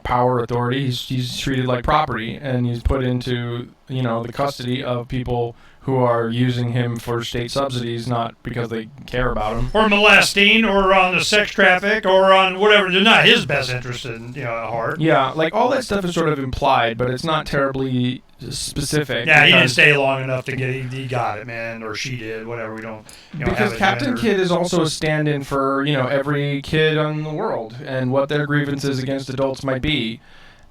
power, authority. He's treated like property, and he's put into, the custody of people who are using him for state subsidies, not because they care about him. Or molesting, or on the sex traffic, or on whatever. They're not his best interest at heart. Yeah, like all that stuff is sort of implied, but it's not terribly specific. Yeah, he didn't stay long enough to get he got it, man, or she did, whatever. We don't. Because Captain Kidd is also a stand-in for every kid in the world and what their grievances against adults might be,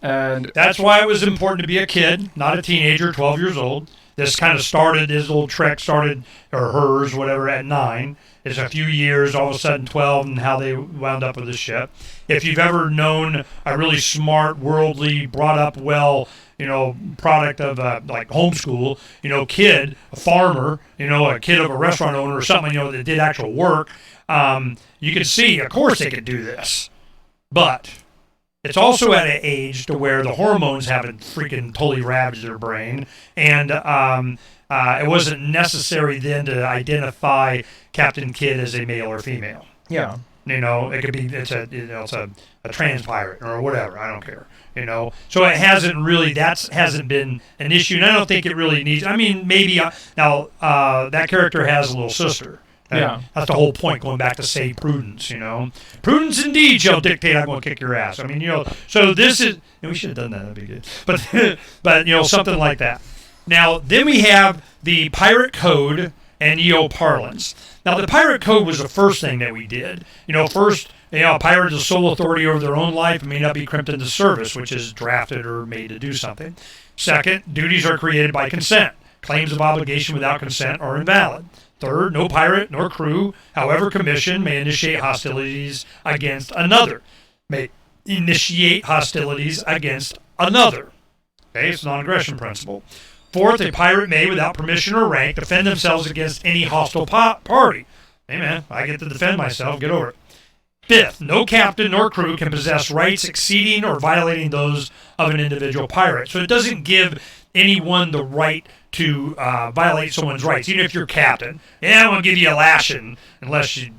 and that's why it was important to be a kid, not a teenager, 12 years old. This kind of started, his little trek started, or hers, whatever, at 9. It's a few years, all of a sudden 12, and how they wound up with the ship. If you've ever known a really smart, worldly, brought up well, product of like homeschool, kid, a farmer, a kid of a restaurant owner or something, that did actual work, you could see, of course they could do this. But it's also at an age to where the hormones haven't freaking totally ravaged their brain, and it wasn't necessary then to identify Captain Kidd as a male or female. Yeah. It could be it's a trans pirate or whatever. I don't care. So it hasn't been an issue, and I don't think it really needs. I mean, maybe now that character has a little sister. Yeah. That's the whole point, going back to say prudence, Prudence indeed shall dictate I'm going to kick your ass. I mean, so this is, we should have done that, that'd be good. But something like that. Now, then we have the Pirate Code and EO parlance. Now, the Pirate Code was the first thing that we did. First, a pirate is a sole authority over their own life and may not be crimped into service, which is drafted or made to do something. Second, duties are created by consent. Claims of obligation without consent are invalid. Third, no pirate nor crew, however commissioned, may initiate hostilities against another. Okay, it's non-aggression principle. Fourth, a pirate may, without permission or rank, defend themselves against any hostile party. Hey man, I get to defend myself, get over it. Fifth, no captain nor crew can possess rights exceeding or violating those of an individual pirate. So it doesn't give anyone the right to violate someone's rights, even if you're captain. Yeah, I'm going to give you a lashing, unless you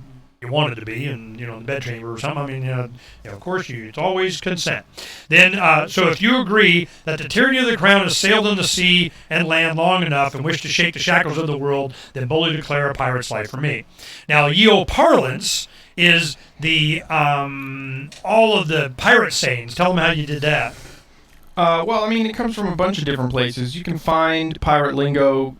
wanted to be in the bedchamber or something. I mean, of course, it's always consent. Then, so if you agree that the tyranny of the crown has sailed on the sea and land long enough and wish to shake the shackles of the world, then boldly declare a pirate's life for me. Now, EO parlance is the all of the pirate sayings. Tell them how you did that. Well, I mean, it comes from a bunch of different places. You can find pirate lingo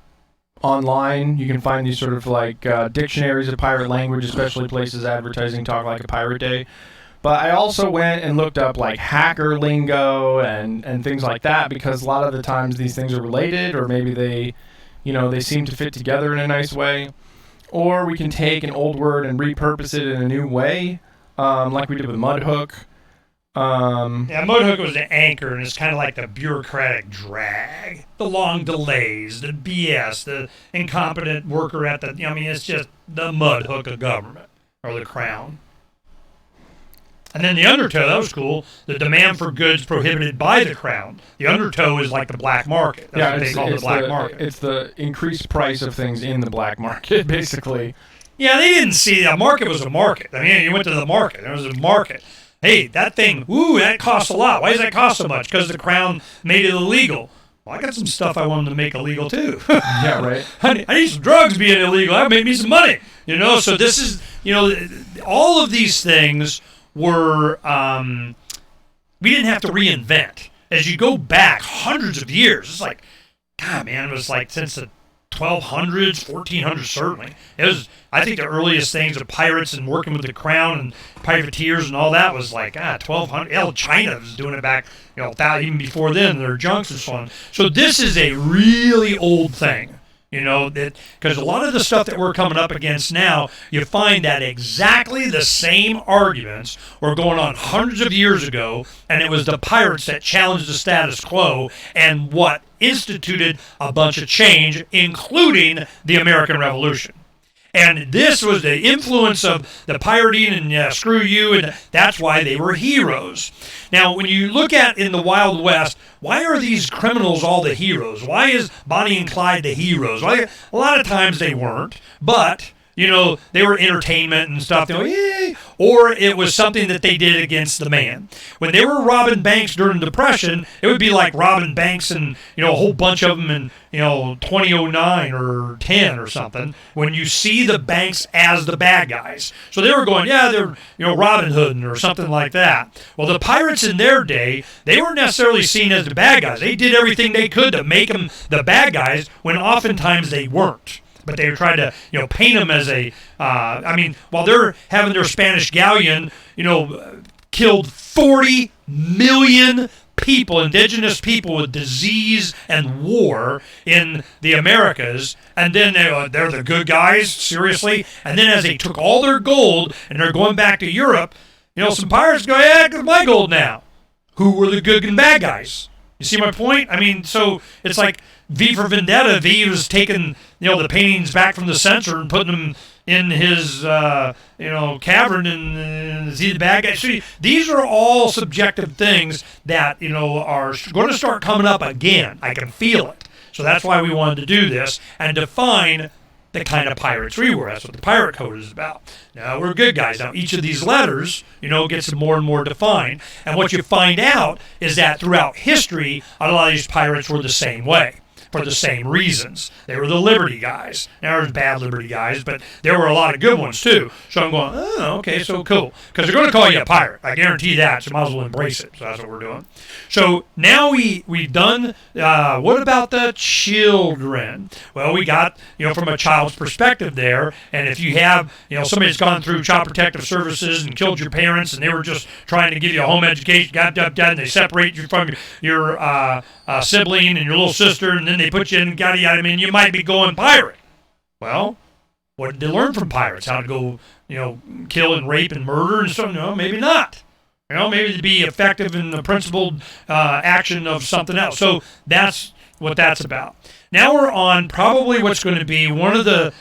online. You can find these sort of like dictionaries of pirate language, especially places advertising Talk Like a Pirate Day. But I also went and looked up like hacker lingo and things like that, because a lot of the times these things are related, or maybe they seem to fit together in a nice way. Or we can take an old word and repurpose it in a new way, like we did with mudhook. Mudhook was the anchor, and it's kind of like the bureaucratic drag, the long delays, the BS, the incompetent worker at the. It's just the mudhook of government or the crown. And then the undertow, that was cool. The demand for goods prohibited by the crown. The undertow is like the black market. That's what they call the black market. It's the increased price of things in the black market, basically. Yeah, they didn't see a market was a market. You went to the market. There was a market. Hey, that thing, that costs a lot. Why does that cost so much? Because the crown made it illegal. Well, I got some stuff I wanted to make illegal, too. Yeah, right. I need some drugs being illegal. That made me some money. So this is, all of these things were, we didn't have to reinvent. As you go back hundreds of years, it's like, God, man, it was like since the 1200s, 1400s, certainly. It was, I think the earliest things of pirates and working with the crown and privateers and all that was like, 1200. Hell, China was doing it back, even before then, their junks and so on. So this is a really old thing. Because a lot of the stuff that we're coming up against now, you find that exactly the same arguments were going on hundreds of years ago, and it was the pirates that challenged the status quo and what instituted a bunch of change, including the American Revolution. And this was the influence of the pirating and screw you, and that's why they were heroes. Now, when you look at in the Wild West, why are these criminals all the heroes? Why is Bonnie and Clyde the heroes? Well, a lot of times they weren't, but they were entertainment and stuff. They were, yay! Or it was something that they did against the man. When they were robbing banks during the Depression, it would be like robbing banks and, a whole bunch of them in, 2009 or 10 or something, when you see the banks as the bad guys. So they were going, they're, Robin Hooding or something like that. Well, the pirates in their day, they weren't necessarily seen as the bad guys. They did everything they could to make them the bad guys when oftentimes they weren't. But they tried to, paint them as a, while they're having their Spanish galleon, killed 40 million people, indigenous people with disease and war in the Americas, and then they're the good guys, seriously, and then as they took all their gold and they're going back to Europe, some pirates go, it's my gold now. Who were the good and bad guys? You see my point? So it's like V for Vendetta. V was taking, the paintings back from the censor and putting them in his, cavern, and is he the bad guy? See, these are all subjective things that, are going to start coming up again. I can feel it. So that's why we wanted to do this and define the kind of pirates we were. That's what the pirate code is about. Now, we're good guys. Now, each of these letters, gets more and more defined. And what you find out is that throughout history, a lot of these pirates were the same way, for the same reasons. They were the Liberty guys. Now, there's bad Liberty guys, but there were a lot of good ones, too. So I'm going, okay, so cool. Because they're going to call you a pirate. I guarantee that, so you might as well embrace it. So that's what we're doing. So now we've done, what about the children? Well, we got, from a child's perspective there, and if you have, somebody that's gone through Child Protective Services and killed your parents, and they were just trying to give you a home education, and they separate you from your sibling and your little sister, and then they put you in, you might be going pirate. Well, what did they learn from pirates? How to go, kill and rape and murder and so, no, maybe not. Maybe to be effective in the principled action of something else. So that's what that's about. Now we're on probably what's going to be one of the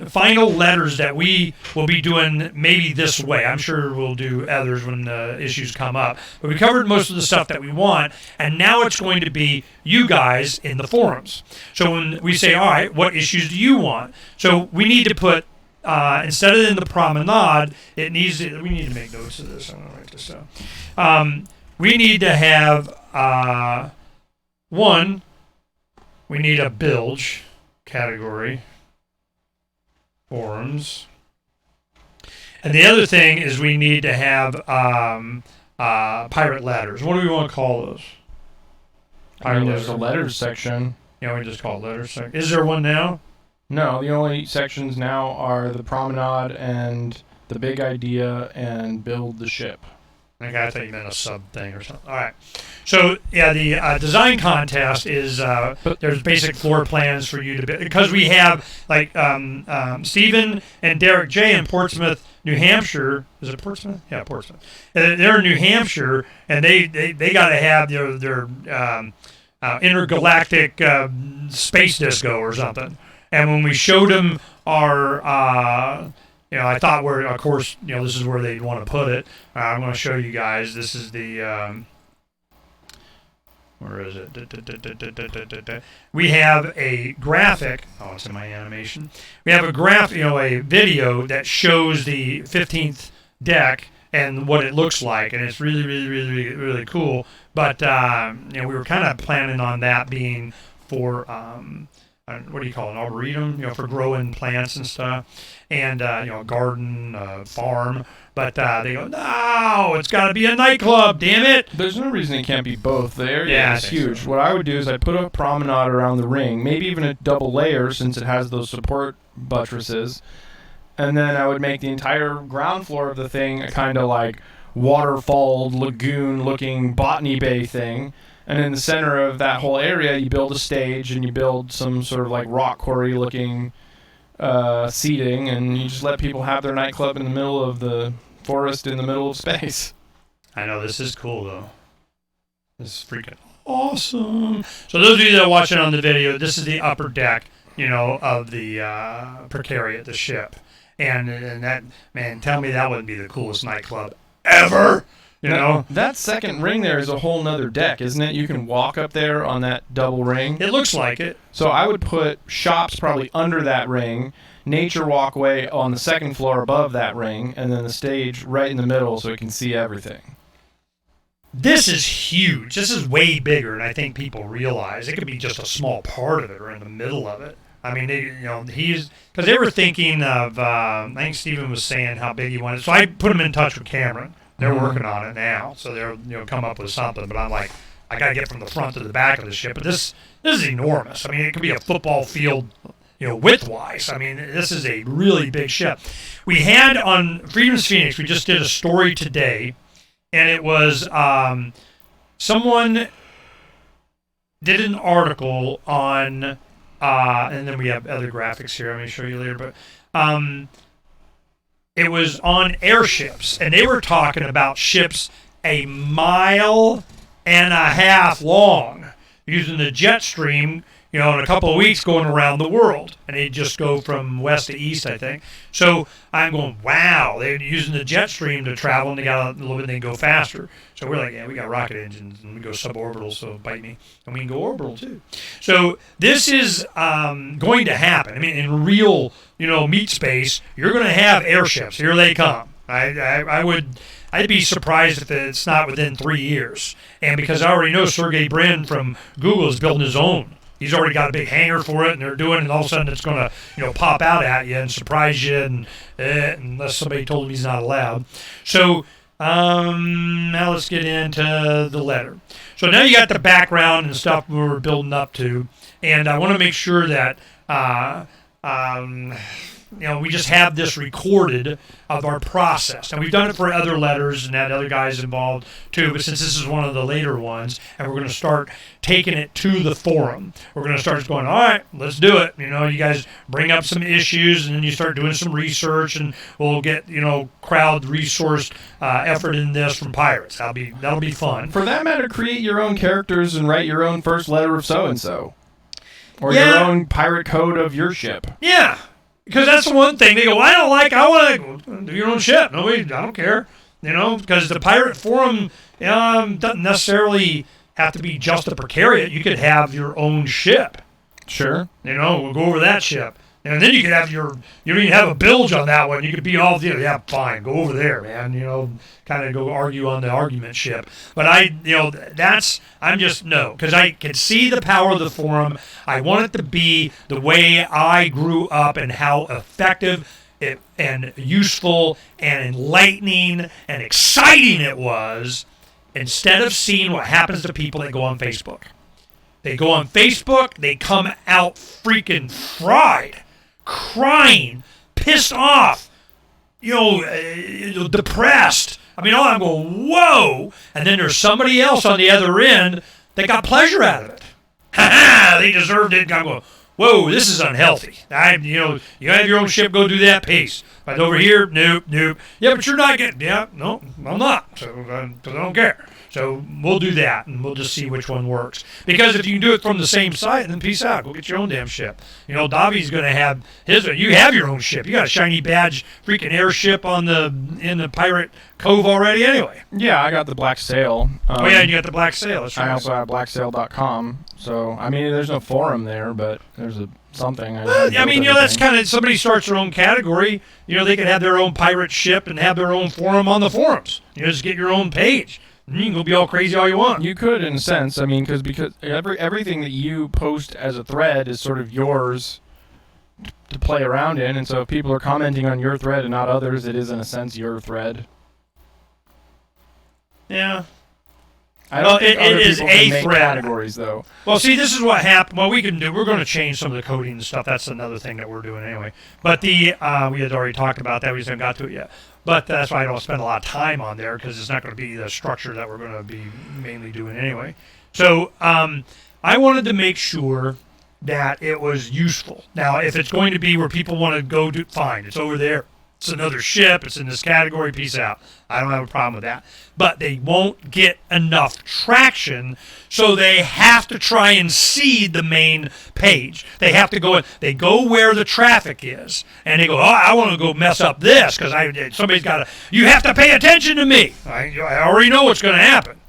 final letters that we will be doing maybe this way. I'm sure we'll do others when issues come up. But we covered most of the stuff that we want, and now it's going to be you guys in the forums. So when we say, all right, what issues do you want? So we need to put, instead of in the promenade, we need to make notes of this. I'm going to write this down. We need to have, one, we need a bilge category. Forums. And the other thing is we need to have pirate letters. What do we want to call those? There's a letters section. We just call it letters. Is there one now? No, the only sections now are the promenade and the big idea and build the ship. Okay, I thought you meant a sub thing or something. All right. So, yeah, the design contest is there's basic floor plans for you to build. Because we have, like, Stephen and Derek J. in Portsmouth, New Hampshire. Is it Portsmouth? Yeah, Portsmouth. They're in New Hampshire, and they got to have their intergalactic space disco or something. And when we showed them our, I thought of course, this is where they'd want to put it. I'm going to show you guys. This is the, where is it? We have a graphic. Oh, it's in my animation. We have a video that shows the 15th deck and what it looks like, and it's really, really, really, really, really cool. But we were kind of planning on that being for what do you call it, an arboretum, for growing plants and stuff, and a garden, farm. But they go, no, it's got to be a nightclub, damn it. There's no reason it can't be both. The area is huge. So. What I would do is I'd put a promenade around the ring, maybe even a double layer since it has those support buttresses, and then I would make the entire ground floor of the thing a kind of like waterfall, lagoon-looking botany bay thing. And in the center of that whole area, you build a stage and you build some sort of like rock quarry-looking seating, and you just let people have their nightclub in the middle of the forest in the middle of space. I know, this is cool, though. This is freaking awesome. So those of you that are watching on the video, this is the upper deck, of the Precariat, the ship. And that, man, tell me that wouldn't be the coolest nightclub ever. That second ring there is a whole nother deck, isn't it? You can walk up there on that double ring. It looks like it. So I would put shops probably under that ring, nature walkway on the second floor above that ring, and then the stage right in the middle so it can see everything. This is huge. This is way bigger than I think people realize. It could be just a small part of it or in the middle of it. I mean, because they were thinking of, I think Stephen was saying how big he wanted. So I put him in touch with Cameron. They're working on it now, so they'll come up with something. But I'm like, I got to get from the front to the back of the ship. But this is enormous. I mean, it could be a football field, width-wise. I mean, this is a really big ship. We had on Freedom's Phoenix, we just did a story today, and it was someone did an article on, and then we have other graphics here. I'm going to show you later, but it was on airships, and they were talking about ships 1.5 miles long using the jet stream, in a couple of weeks going around the world. And they just go from west to east, I think. So I'm going, wow, they're using the jet stream to travel, and they got a little bit, and they go faster. So we're like, yeah, we got rocket engines, and we go suborbital, so bite me. And we can go orbital, too. So this is going to happen. I mean, in real, meat space, you're going to have airships. Here they come. I'd be surprised if it's not within 3 years. And because I already know Sergey Brin from Google is building his own. He's already got a big hangar for it, and they're doing it, and all of a sudden it's going to, pop out at you and surprise you, and unless somebody told him he's not allowed. So now let's get into the letter. So now you got the background and stuff we were building up to, and I want to make sure that we just have this recorded of our process. And we've done it for other letters and had other guys involved too, but since this is one of the later ones, and we're going to start taking it to the forum, we're going to start going, all right, let's do it. You guys bring up some issues, and then you start doing some research, and we'll get, crowd resource effort in this from pirates. That'll be fun. For that matter, create your own characters and write your own first letter of so-and-so. Or your own pirate code of your ship. Yeah. Because that's the one thing. They go, I want to do your own ship. No, I don't care. Because the pirate forum doesn't necessarily have to be just a Precariat. You could have your own ship. Sure. We'll go over that ship. And then you could have you don't even have a bilge on that one. You could be all, yeah, fine, go over there, man. Kind of go argue on the argument ship. But because I can see the power of the forum. I want it to be the way I grew up and how effective and useful and enlightening and exciting it was, instead of seeing what happens to people that go on Facebook. They go on Facebook. They come out freaking fried, crying, pissed off, depressed. I mean, I'm going, whoa. And then there's somebody else on the other end that got pleasure out of it. Ha ha, they deserved it. I'm going, whoa, this is unhealthy. You have your own ship, go do that, peace. But over here, nope. Yeah, but you're not getting, no, I'm not. So I don't care. So we'll do that, and we'll just see which one works. Because if you can do it from the same site, then peace out. Go get your own damn ship. Davi's going to have his. You have your own ship. You got a shiny badge, freaking airship in the Pirate Cove already, anyway. Yeah, I got the Black Sail. And you got the Black Sail. That's right. I also have blacksail.com. So I mean, there's no forum there, but there's something. That's kind of, somebody starts their own category. They could have their own pirate ship and have their own forum on the forums. Just get your own page. You can go be all crazy all you want. You could, in a sense. I mean, because everything that you post as a thread is sort of yours to play around in, and so if people are commenting on your thread and not others, it is, in a sense, your thread. Yeah. I don't think it is a make thread. Categories, though. Well, see, this is what happened. Well, we're going to change some of the coding and stuff. That's another thing that we're doing anyway. But we had already talked about that. We just haven't got to it yet. But that's why I don't spend a lot of time on there, because it's not going to be the structure that we're going to be mainly doing anyway. So I wanted to make sure that it was useful. Now, if it's going to be where people want to go to, fine, it's over there. It's another ship. It's in this category. Peace out. I don't have a problem with that. But they won't get enough traction, so they have to try and seed the main page. They have to go. They go where the traffic is, and they go, I want to go mess up this because somebody's got to. You have to pay attention to me. I already know what's going to happen.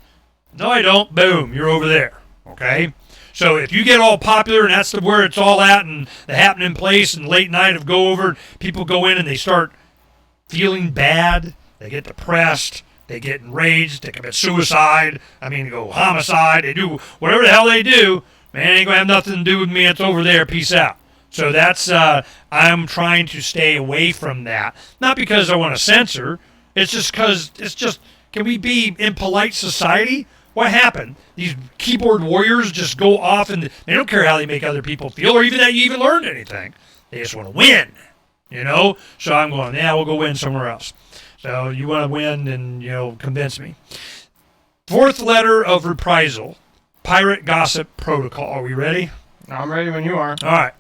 No, I don't. Boom. You're over there. Okay. So if you get all popular and that's where it's all at and the happening place and late night of go over, people go in and they start feeling bad, they get depressed, they get enraged, they commit suicide, go homicide, they do whatever the hell they do, man, it ain't going to have nothing to do with me, it's over there, peace out. So that's, I'm trying to stay away from that. Not because I want to censor, it's just because, can we be in polite society? What happened? These keyboard warriors just go off and they don't care how they make other people feel or even that you even learned anything. They just want to win, So I'm going, we'll go win somewhere else. So you want to win, then, convince me. Fourth letter of reprisal, Pirate Gossip Protocol. Are we ready? I'm ready when you are. All right.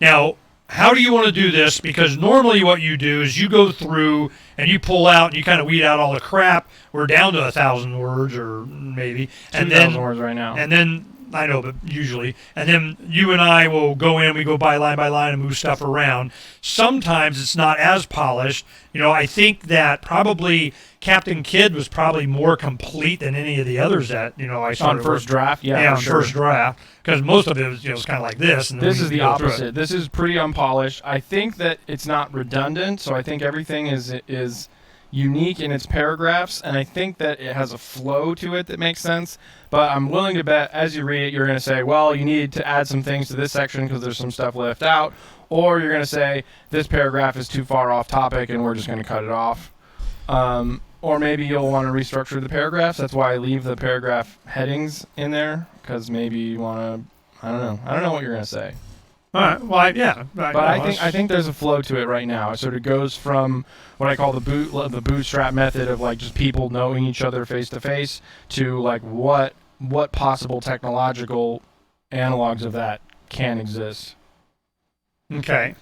Now, how do you want to do this? Because normally what you do is you go through and you pull out and you kind of weed out all the crap. We're down to 1,000 words or maybe. 2,000 words right now. And then, I know, but usually. And then you and I will go in, we go by line and move stuff around. Sometimes it's not as polished. I think that probably Captain Kidd was probably more complete than any of the others that, I started on first draft? Yeah, on first draft. Because most of it was, was kind of like this. And this is the opposite. This is pretty unpolished. I think that it's not redundant, so I think everything is unique in its paragraphs, and I think that it has a flow to it that makes sense. But I'm willing to bet as you read it, you're going to say, well, you need to add some things to this section because there's some stuff left out, or you're going to say this paragraph is too far off topic and we're just going to cut it off. Or maybe you'll want to restructure the paragraphs. That's why I leave the paragraph headings in there, because maybe you want to, I don't know what you're going to say. All right. Well, yeah. But I think there's a flow to it right now. It sort of goes from what I call the bootstrap method of like just people knowing each other face to face to like what possible technological analogs of that can exist. Okay.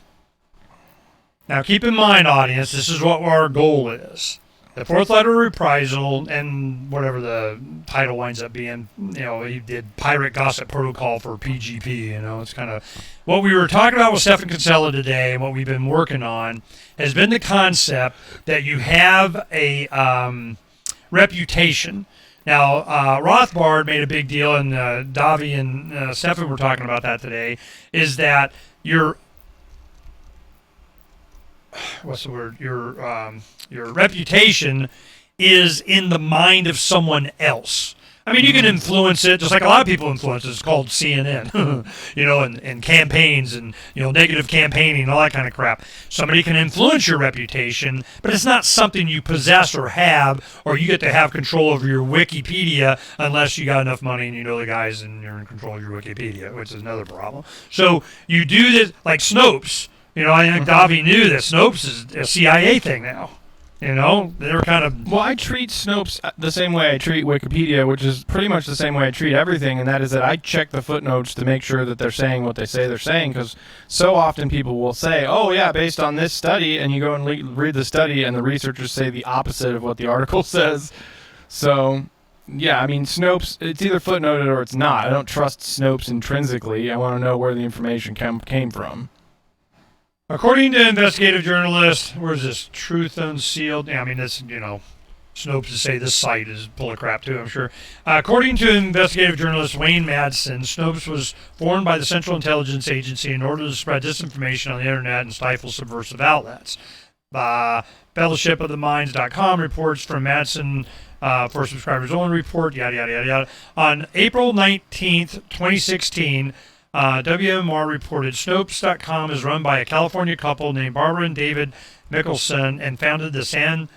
Now keep in mind, audience, this is what our goal is. The fourth letter of reprisal and whatever the title winds up being, he did Pirate Gossip Protocol for PGP, it's kind of what we were talking about with Stefan Kinsella today and what we've been working on has been the concept that you have a reputation. Now, Rothbard made a big deal, and Davi and Stefan were talking about that today, is that your reputation is in the mind of someone else. I mean, you can influence it, just like a lot of people influence it. It's called CNN, you know, and campaigns and, you know, negative campaigning and all that kind of crap. Somebody can influence your reputation, but it's not something you possess or have, or you get to have control over your Wikipedia unless you got enough money and you know the guys and you're in control of your Wikipedia, which is another problem. So you do this, like Snopes. You know, I think Davi knew that Snopes is a CIA thing now. You know, they're kind of... Well, I treat Snopes the same way I treat Wikipedia, which is pretty much the same way I treat everything, and that is that I check the footnotes to make sure that they're saying what they say they're saying, because so often people will say, oh, yeah, based on this study, and you go and read the study, and the researchers say the opposite of what the article says. So, yeah, I mean, Snopes, it's either footnoted or it's not. I don't trust Snopes intrinsically. I want to know where the information came from. According to investigative journalist, where's this? Truth Unsealed. Yeah, I mean, this, you know, Snopes to say this site is full of crap too, I'm sure. According to investigative journalist Wayne Madsen, Snopes was formed by the Central Intelligence Agency in order to spread disinformation on the internet and stifle subversive outlets. Fellowshipoftheminds.com reports from Madsen for subscribers only report, yada, yada, yada, yada. On April 19th, 2016, WMR reported Snopes.com is run by a California couple named Barbara and David Mickelson and founded the San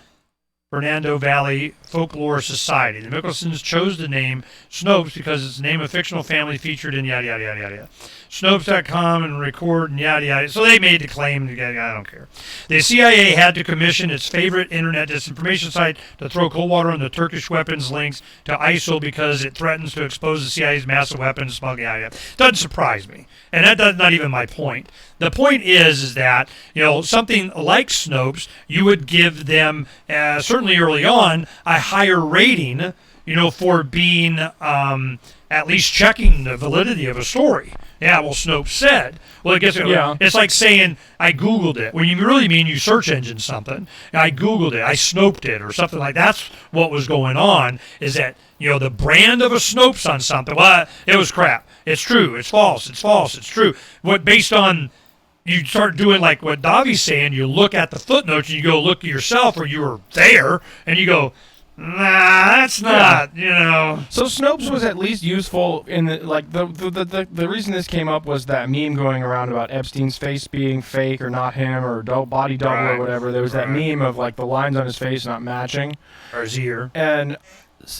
Fernando Valley Folklore Society. The Mickelsons chose the name Snopes because it's the name of a fictional family featured in yada, yada, yada, yada. Snopes.com and record and yada, yada. So they made the claim. I don't care. The CIA had to commission its favorite internet disinformation site to throw cold water on the Turkish weapons links to ISIL because it threatens to expose the CIA's massive weapons smuggling. Yada, yada. Doesn't surprise me. And that's not even my point. The point is that, you know, something like Snopes, you would give them, certainly early on, a higher rating, you know, for being at least checking the validity of a story. Yeah, well, Snopes said. Well, I guess it's like saying, I Googled it. When you really mean you search engine something. I Googled it. I Snoped it or something like that. That's what was going on, is that, you know, the brand of a Snopes on something, well, it was crap. It's true. It's false. It's false. It's true. What based on... You start doing like what Davi's saying, you look at the footnotes and you go look at yourself or you were there and you go, nah, that's not, you know. So Snopes was at least useful in the, like the reason this came up was that meme going around about Epstein's face being fake or not him or body double or whatever. There was that meme of like the lines on his face not matching. Or his ear. And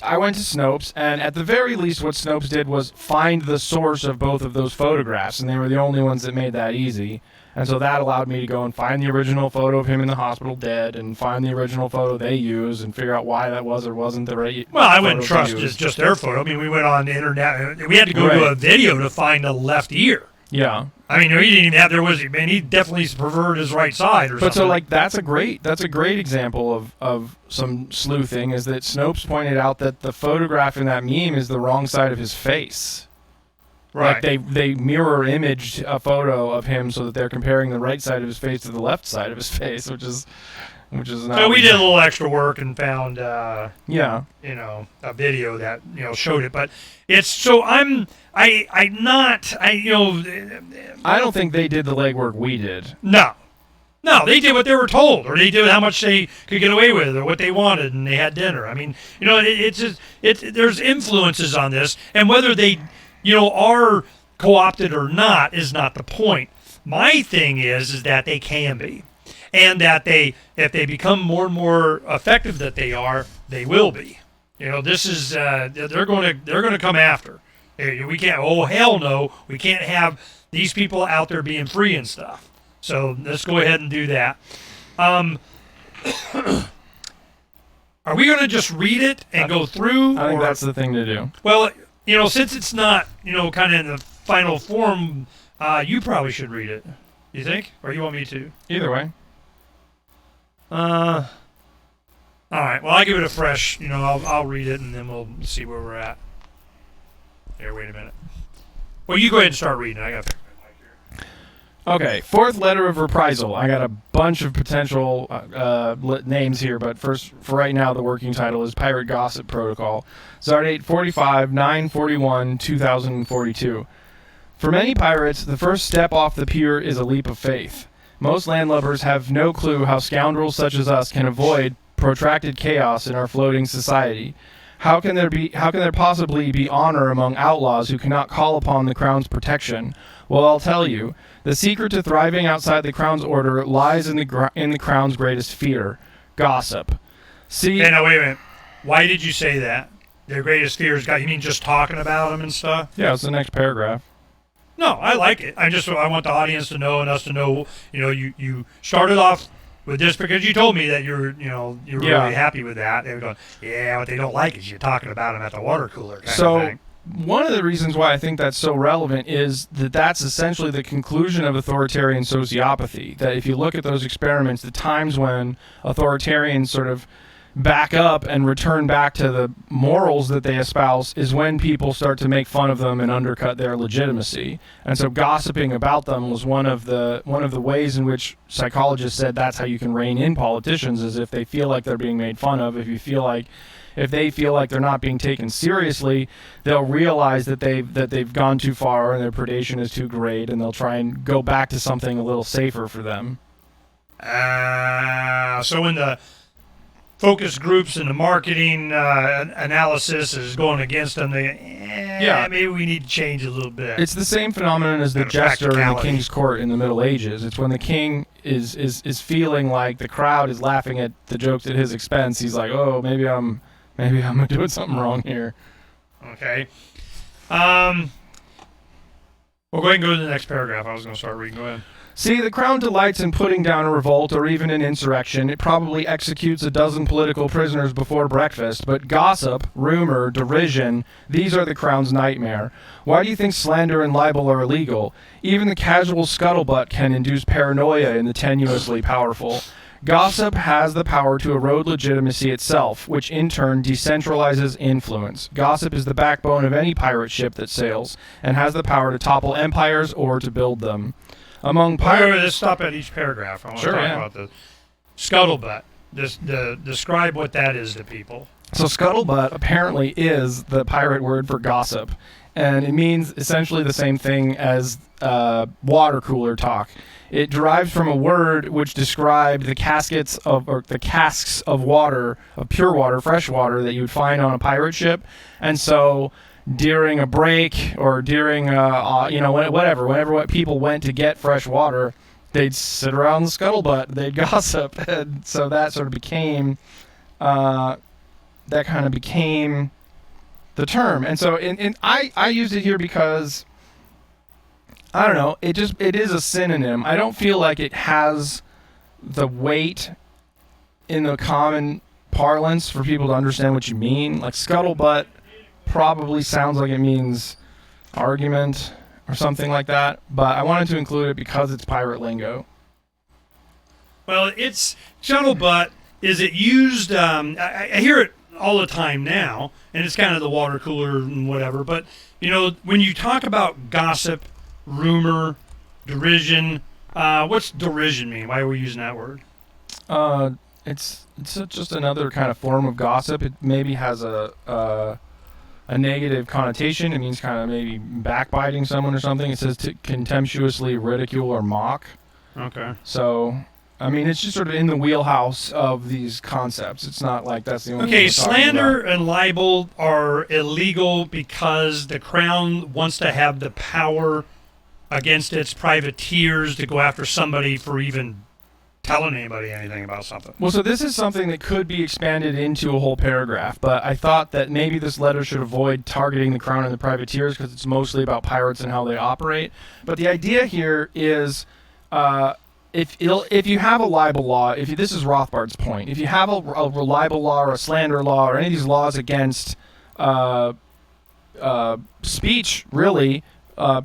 I went to Snopes, and at the very least what Snopes did was find the source of both of those photographs, and they were the only ones that made that easy. And so that allowed me to go and find the original photo of him in the hospital dead and find the original photo they used and figure out why that was or wasn't the right Well, I wouldn't trust just their photo. I mean, we went on the internet. We had to go to a video to find the left ear. Yeah. I mean, he didn't even have, there was, man, he definitely perverted his right side or something. But so, like, that's a great example of some sleuthing, is that Snopes pointed out that the photograph in that meme is the wrong side of his face. Right. Like they mirror imaged a photo of him so that they're comparing the right side of his face to the left side of his face, which is not. So we did a little extra work and found, you know, a video that, you know, showed it. But it's, so I don't think they did the legwork we did. No, they did what they were told, or they did how much they could get away with, or what they wanted, and they had dinner. I mean, you know, there's influences on this, and whether they, you know, are co-opted or not is not the point. My thing is that they can be, and that if they become more and more effective that they are, they will be. You know, this is they're going to come after. We can't. Oh hell no, we can't have these people out there being free and stuff. So let's go ahead and do that. Are we going to just read it and go through? I think that's the thing to do. Well, you know, since it's not, you know, kind of in the final form, you probably should read it. You think? Or you want me to? Either way. All right. Well, I'll give it a fresh, you know, I'll read it and then we'll see where we're at. Here, wait a minute. Well, you go ahead and start reading. I got to pick my mic here. Okay, fourth letter of reprisal. I got a bunch of potential names here, but first, for right now, the working title is Pirate Gossip Protocol. Start date 45, 9/41, 2042. For many pirates, the first step off the pier is a leap of faith. Most landlubbers have no clue how scoundrels such as us can avoid protracted chaos in our floating society. How can there possibly be honor among outlaws who cannot call upon the crown's protection? Well, I'll tell you. The secret to thriving outside the crown's order lies in the crown's greatest fear: gossip. See, Hey, now wait a minute. Why did you say that? Their greatest fear is God. You mean just talking about them and stuff? yeah, it's the next paragraph. No, I like it. I want the audience to know and us to know. You started off with this because you told me that you're Yeah. really happy with that. They were going, yeah. What they don't like is you talking about them at the water cooler. Kind of So thing. one of the reasons why I think that's so relevant is that that's essentially the conclusion of authoritarian sociopathy. That if you look at those experiments, the times when authoritarians sort of back up and return back to the morals that they espouse is when people start to make fun of them and undercut their legitimacy. And so gossiping about them was one of the ways in which psychologists said that's how you can rein in politicians, is if they feel like they're being made fun of. If they feel like they're not being taken seriously, they'll realize that they've gone too far and their predation is too great, and they'll try and go back to something a little safer for them. So when the focus groups and the marketing analysis is going against them, maybe we need to change a little bit. It's the same phenomenon as the And jester in the practicality. king's court in the Middle Ages. It's when the king is feeling like the crowd is laughing at the jokes at his expense. He's like, oh, maybe I'm doing something wrong here. Okay. Well, go ahead and go to the next paragraph. I was going to start reading. Go ahead. See, the crown delights in putting down a revolt or even an insurrection. It probably executes a dozen political prisoners before breakfast, but gossip, rumor, derision, these are the crown's nightmare. Why do you think slander and libel are illegal? Even the casual scuttlebutt can induce paranoia in the tenuously powerful. Gossip has the power to erode legitimacy itself, which in turn decentralizes influence. Gossip is the backbone of any pirate ship that sails, and has the power to topple empires or to build them. Among pirates... Let's stop at each paragraph. I want Sure, to talk yeah. about the scuttlebutt. Describe what that is to people. So scuttlebutt apparently is the pirate word for gossip, and it means essentially the same thing as water cooler talk. It derives from a word which described the casks of water, of pure water, fresh water that you would find on a pirate ship, and so during a break or during whenever people went to get fresh water, they'd sit around the scuttlebutt, they'd gossip, and so that sort of became the term. And so I used it here because I don't know, it is a synonym. I don't feel like it has the weight in the common parlance for people to understand what you mean. Like scuttlebutt probably sounds like it means argument or something like that, but I wanted to include it because it's pirate lingo. Well, it's scuttlebutt. Is it used? I hear it all the time now, and it's kind of the water cooler and whatever. But when you talk about gossip, rumor, derision, what's derision mean? Why are we using that word? It's just another kind of form of gossip. It maybe has a negative connotation. It means kind of maybe backbiting someone or something. It says to contemptuously ridicule or mock. Okay. So, I mean, it's just sort of in the wheelhouse of these concepts. It's not like that's the only Okay, thing we're talking slander about. and libel are illegal because the crown wants to have the power against its privateers to go after somebody for even telling anybody anything about something. Well, so this is something that could be expanded into a whole paragraph, but I thought that maybe this letter should avoid targeting the crown and the privateers because it's mostly about pirates and how they operate. But the idea here is if you have a libel law, this is Rothbard's point, if you have a libel law or a slander law or any of these laws against speech, really,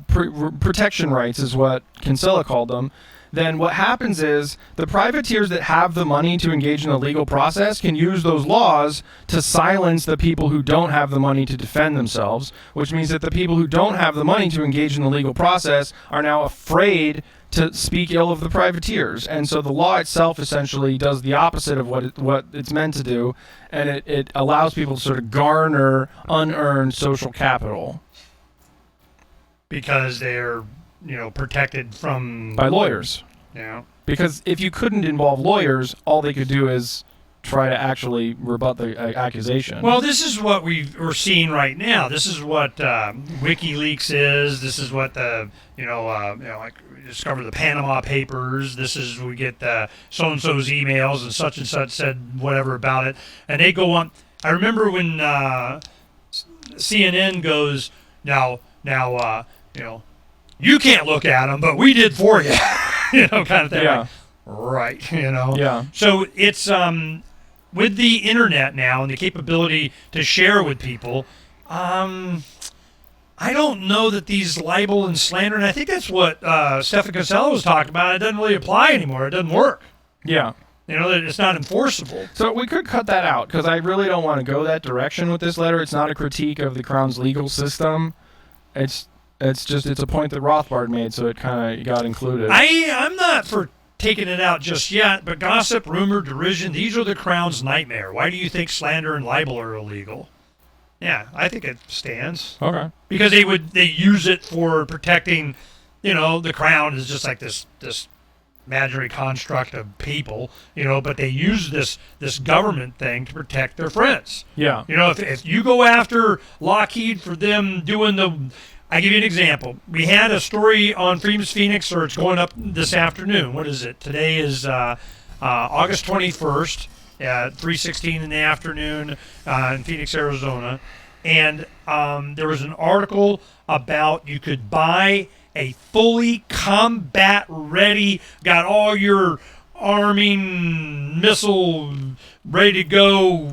protection rights is what Kinsella called them, then what happens is the privateers that have the money to engage in the legal process can use those laws to silence the people who don't have the money to defend themselves, which means that the people who don't have the money to engage in the legal process are now afraid to speak ill of the privateers. And so the law itself essentially does the opposite of what it's meant to do, and it allows people to sort of garner unearned social capital. Because they're, protected from... By lawyers. Yeah. Because if you couldn't involve lawyers, all they could do is try to actually rebut the accusation. Well, this is what we're seeing right now. This is what WikiLeaks is. This is what the like we discover the Panama Papers. This is we get so and so's emails and such said whatever about it, and they go on. I remember when CNN goes now you can't look at them, but we did for you, kind of thing. Yeah. Like, right. Yeah. So it's with the internet now and the capability to share with people, I don't know that these libel and slander, and I think that's what Stephen Costello was talking about. It doesn't really apply anymore. It doesn't work. Yeah. It's not enforceable. So we could cut that out because I really don't want to go that direction with this letter. It's not a critique of the Crown's legal system. It's a point that Rothbard made, so it kind of got included. I'm not for taking it out just yet, but gossip, rumor, derision, these are the Crown's nightmare. Why do you think slander and libel are illegal? Yeah, I think it stands. Okay. Because they use it for protecting, the Crown is just like this imaginary construct of people, but they use this government thing to protect their friends. Yeah. If you go after Lockheed for them doing I give you an example. We had a story on Freedom's Phoenix, or it's going up this afternoon. What is it? Today is August 21st at 3:16 in the afternoon in Phoenix, Arizona. And there was an article about you could buy a fully combat-ready, got all your arming missile ready to go,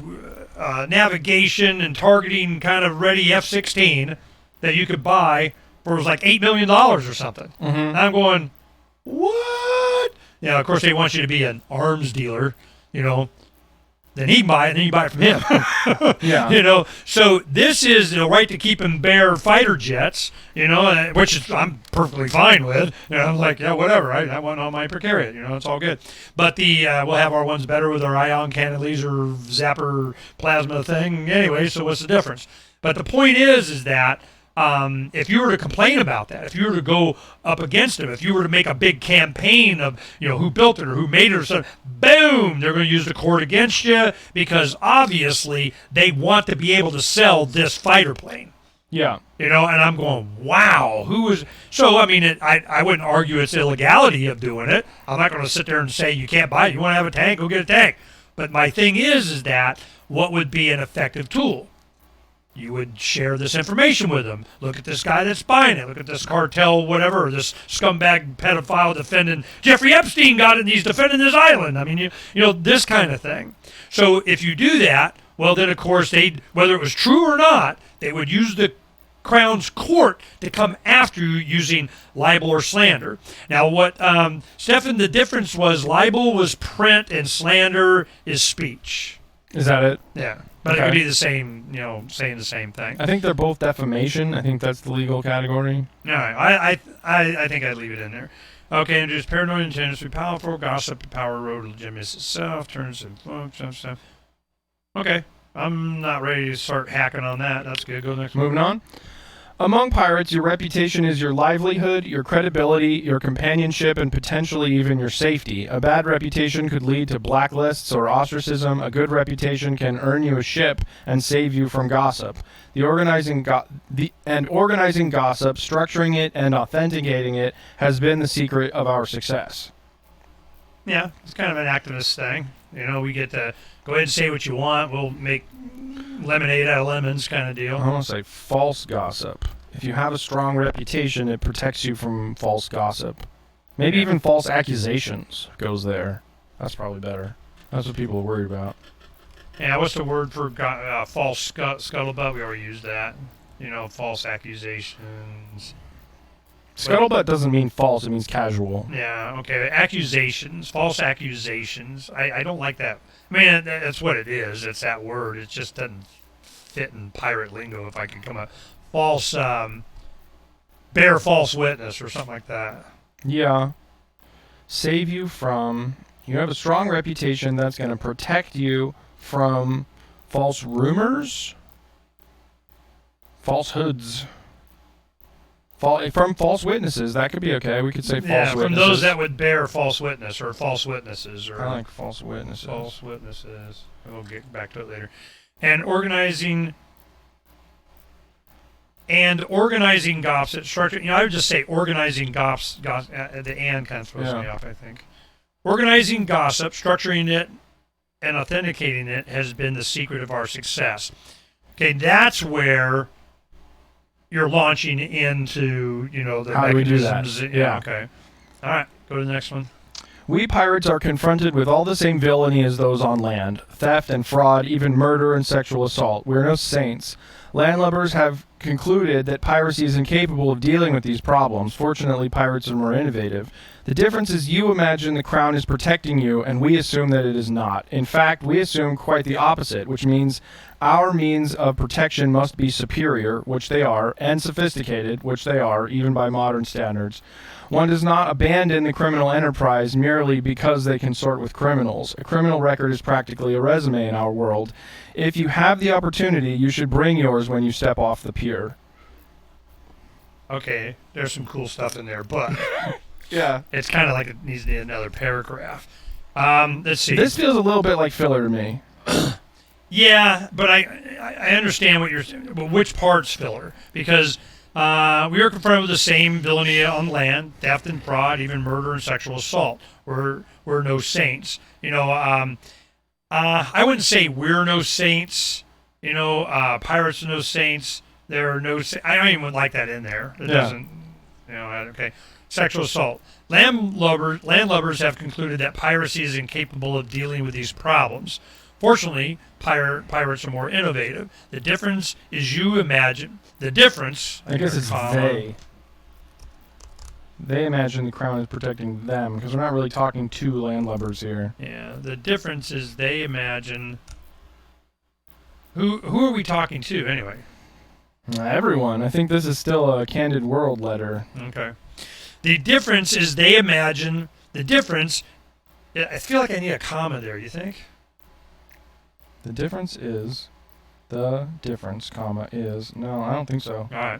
navigation and targeting kind of ready F-16 that you could buy for it was like $8 million or something. Mm-hmm. And I'm going, what? Of course they want you to be an arms dealer, then he can buy it, and then you buy it from him. Yeah. So this is the right to keep and bear fighter jets, which I'm perfectly fine with. I'm like, yeah, whatever. I want all my precariat. It's all good. But we'll have our ones better with our ion cannon laser zapper plasma thing anyway. So what's the difference? But the point is that if you were to complain about that, if you were to go up against them, if you were to make a big campaign of, who built it or who made it or something, boom, they're going to use the court against you because obviously they want to be able to sell this fighter plane. Yeah. And I'm going, wow, who is... So, I wouldn't argue it's illegality of doing it. I'm not going to sit there and say you can't buy it. You want to have a tank, go get a tank. But my thing is that what would be an effective tool? You would share this information with them. Look at this guy that's buying it. Look at this cartel, whatever, this scumbag pedophile defending Jeffrey Epstein got it and he's defending his island. This kind of thing. So if you do that, well, then, of course, whether it was true or not, they would use the Crown's court to come after you using libel or slander. Now, what, Stephen, the difference was libel was print and slander is speech. Is that it? Yeah. But Okay. it could be the same, saying the same thing. I think they're both defamation. I think that's the legal category. All right. I think I'd leave it in there. Okay, and just paranoid intent to be powerful, gossip, to power road, legitimacy itself, turns and stuff. Okay. I'm not ready to start hacking on that. That's good. Go next. Moving on. Among pirates, your reputation is your livelihood, your credibility, your companionship, and potentially even your safety. A bad reputation could lead to blacklists or ostracism. A good reputation can earn you a ship and save you from gossip. Organizing gossip, structuring it, and authenticating it has been the secret of our success. Yeah, it's kind of an activist thing. We get to go ahead and say what you want. We'll make lemonade out of lemons kind of deal. I want to say false gossip. If you have a strong reputation, it protects you from false gossip. Maybe even false accusations goes there. That's probably better. That's what people are worried about. Yeah, what's the word for false scuttlebutt? We already used that. False accusations. Scuttlebutt doesn't mean false, it means casual. Yeah, okay. Accusations, false accusations. I don't like that. That's what it is. It's that word. It just doesn't fit in pirate lingo if I could come up. False, bear false witness or something like that. Yeah. Save you from... You have a strong reputation that's going to protect you from false rumors, falsehoods. From false witnesses, that could be okay. We could say false witnesses. From those that would bear false witness or false witnesses. Or I like false witnesses. False witnesses. We'll get back to it later. And organizing gossip structure. I would just say organizing gossip. The and kind of throws me off, I think. Organizing gossip, structuring it, and authenticating it has been the secret of our success. Okay, that's where you're launching into, the How do we do mechanisms. that? Yeah. Okay. All right. Go to the next one. We pirates are confronted with all the same villainy as those on land. Theft and fraud, even murder and sexual assault. We're no saints. Landlubbers have concluded that piracy is incapable of dealing with these problems. Fortunately, pirates are more innovative. The difference is you imagine the crown is protecting you, and we assume that it is not. In fact, we assume quite the opposite, which means our means of protection must be superior, which they are, and sophisticated, which they are, even by modern standards. One does not abandon the criminal enterprise merely because they consort with criminals. A criminal record is practically a resume in our world. If you have the opportunity, you should bring yours when you step off the pier. Okay, there's some cool stuff in there, but Yeah. it's kind of like it needs to be another paragraph. Let's see. This feels a little bit like filler to me. Yeah, but I understand what you're saying. But which part's filler? Because we are confronted with the same villainy on land, theft and fraud, even murder and sexual assault. We're no saints. I wouldn't say we're no saints. Pirates are no saints. There are no. I don't even like that in there. It doesn't. Okay. Sexual assault. Landlubbers have concluded that piracy is incapable of dealing with these problems. Fortunately, pirates are more innovative. The difference is you imagine. The difference. I guess it's they. They imagine the crown is protecting them, because we're not really talking to landlubbers here. Yeah, the difference is they imagine. Who are we talking to anyway? Everyone. I think this is still a Candid World letter. Okay. The difference is they imagine. The difference. I feel like I need a comma there. You think? The difference is. The difference, comma, is. No, I don't think so. All right.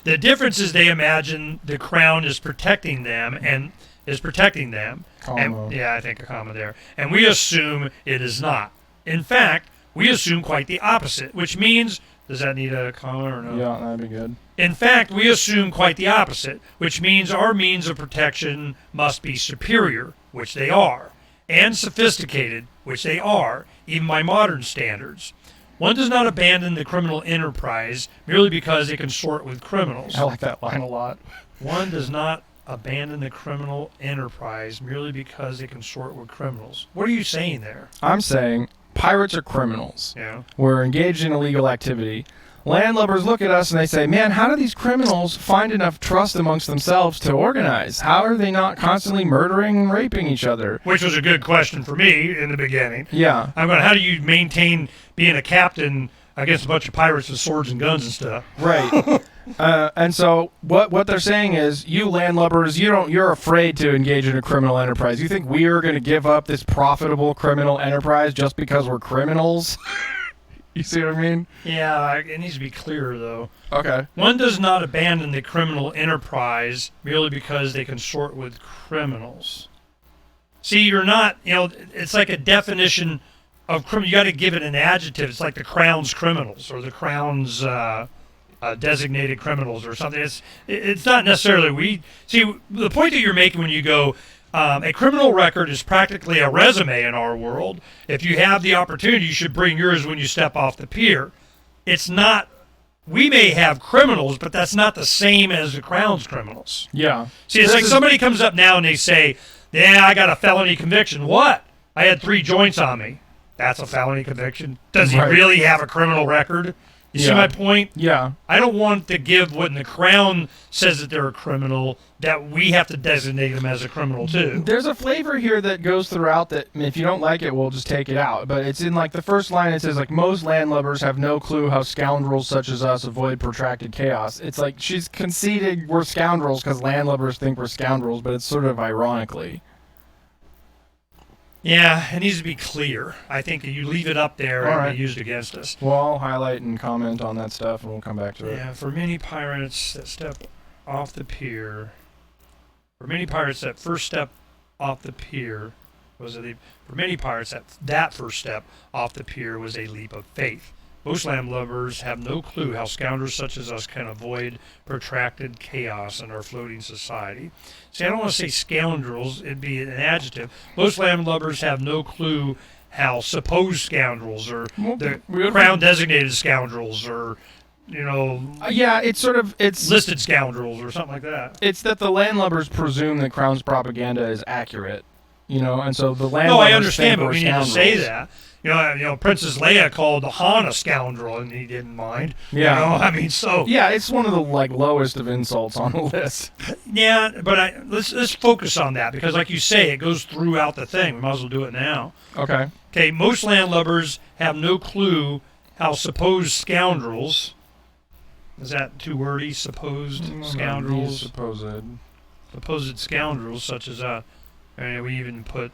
The difference is they imagine the crown is protecting them and is protecting them. Comma. And, yeah, I think a comma there. And we assume it is not. In fact, we assume quite the opposite, which means, does that need a comma or no? Yeah, that'd be good. In fact, we assume quite the opposite, which means our means of protection must be superior, which they are, and sophisticated, which they are, even by modern standards. One does not abandon the criminal enterprise merely because they consort with criminals. I like that line a lot. One does not abandon the criminal enterprise merely because they consort with criminals. What are you saying there? I'm saying pirates are criminals. Yeah. We're engaged in illegal activity. Landlubbers look at us and they say, man, how do these criminals find enough trust amongst themselves to organize? How are they not constantly murdering and raping each other? Which was a good question for me in the beginning. Yeah. I'm going, how do you maintain being a captain against a bunch of pirates with swords and guns and stuff? Right. And so what they're saying is, you landlubbers, you're afraid to engage in a criminal enterprise. You think we are going to give up this profitable criminal enterprise just because we're criminals? You see what I mean? Yeah, it needs to be clearer, though. Okay. One does not abandon the criminal enterprise merely because they consort with criminals. See, you're not, it's like a definition of criminal. You got to give it an adjective. It's like the crown's criminals or the crown's designated criminals or something. It's not necessarily See, the point that you're making when you go, a criminal record is practically a resume in our world. If you have the opportunity, you should bring yours when you step off the pier. It's not, we may have criminals, but that's not the same as the crown's criminals. Yeah. See, it's like somebody comes up now and they say, yeah, I got a felony conviction. What? I had 3 joints on me. That's a felony conviction. Does he really have a criminal record? You see my point? Yeah. I don't want to give when the crown says that they're a criminal that we have to designate them as a criminal too. There's a flavor here that goes throughout that if you don't like it, we'll just take it out. But it's in like the first line, it says like, most landlubbers have no clue how scoundrels such as us avoid protracted chaos. It's like she's conceded we're scoundrels because landlubbers think we're scoundrels, but it's sort of ironically. Yeah, it needs to be clear. I think that you leave it up there and be used against us. Well, I'll highlight and comment on that stuff, and we'll come back to it. Yeah, for many pirates that step off the pier, for many pirates, that first step off the pier was a leap. For many pirates, that first step off the pier was a leap of faith. Most landlubbers have no clue how scoundrels such as us can avoid protracted chaos in our floating society. See, I don't want to say scoundrels, it'd be an adjective. Most landlubbers have no clue how supposed scoundrels or the crown-designated scoundrels or, yeah, it's listed scoundrels or something like that. It's that the landlubbers presume that Crown's propaganda is accurate, and so the landlubbers. No, I understand, but we need to scoundrels. say that. Princess Leia called Han a scoundrel, and he didn't mind. Yeah. So. Yeah, it's one of the lowest of insults on the list. Yeah, but let's focus on that because, like you say, it goes throughout the thing. We might as well do it now. Okay. Okay. Most landlubbers have no clue how supposed scoundrels. Is that too wordy? Supposed scoundrels. Supposed scoundrels, such as we even put.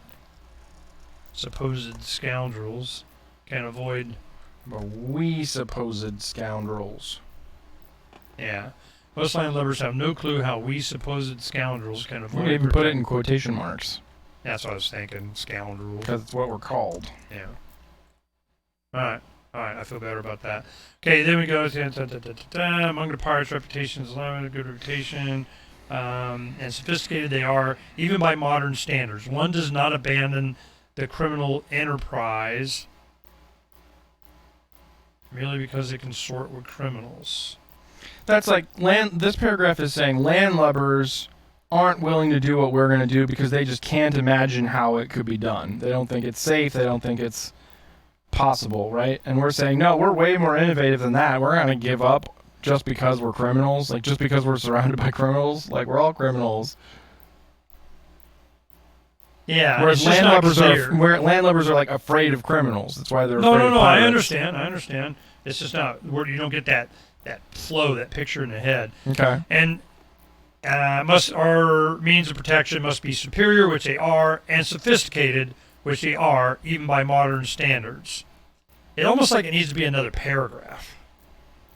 Supposed scoundrels can avoid. But we supposed scoundrels. Yeah. Most landlubbers have no clue how we supposed scoundrels can avoid. We even put it in quotation marks. That's what I was thinking, scoundrels. Because it's what we're called. Yeah. All right, I feel better about that. Okay, then we go to among the pirates' reputations, a good reputation, and sophisticated they are, even by modern standards. One does not abandon the criminal enterprise merely because it can sort with criminals. That's like this paragraph is saying landlubbers aren't willing to do what we're going to do because they just can't imagine how it could be done. They don't think it's safe. They don't think it's possible, right? And we're saying, no, we're way more innovative than that. We're going to give up just because we're criminals, just because we're surrounded by criminals. We're all criminals. Yeah, whereas landlubbers are afraid of criminals. That's why they're afraid of pirates. I understand. It's just not where you don't get that flow, that picture in the head. Okay. And our means of protection must be superior, which they are, and sophisticated, which they are, even by modern standards. It almost like it needs to be another paragraph.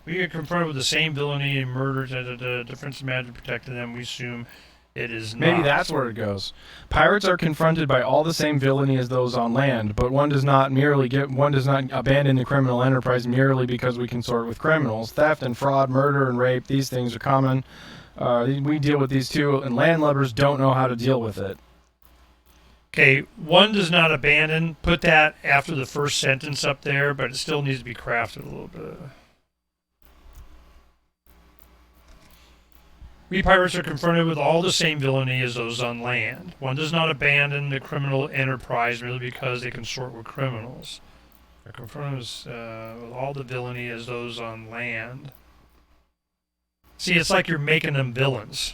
We get confronted with the same villainy and murder, difference in management protecting them. We assume it is not. Maybe that's where it goes. Pirates are confronted by all the same villainy as those on land, but one does not abandon the criminal enterprise merely because we consort with criminals. Theft and fraud, murder and rape, these things are common. We deal with these too, and landlubbers don't know how to deal with it. Okay, one does not abandon. Put that after the first sentence up there, but it still needs to be crafted a little bit. We pirates are confronted with all the same villainy as those on land. One does not abandon the criminal enterprise merely because they consort with criminals. They're confronted with all the villainy as those on land. See, it's like you're making them villains,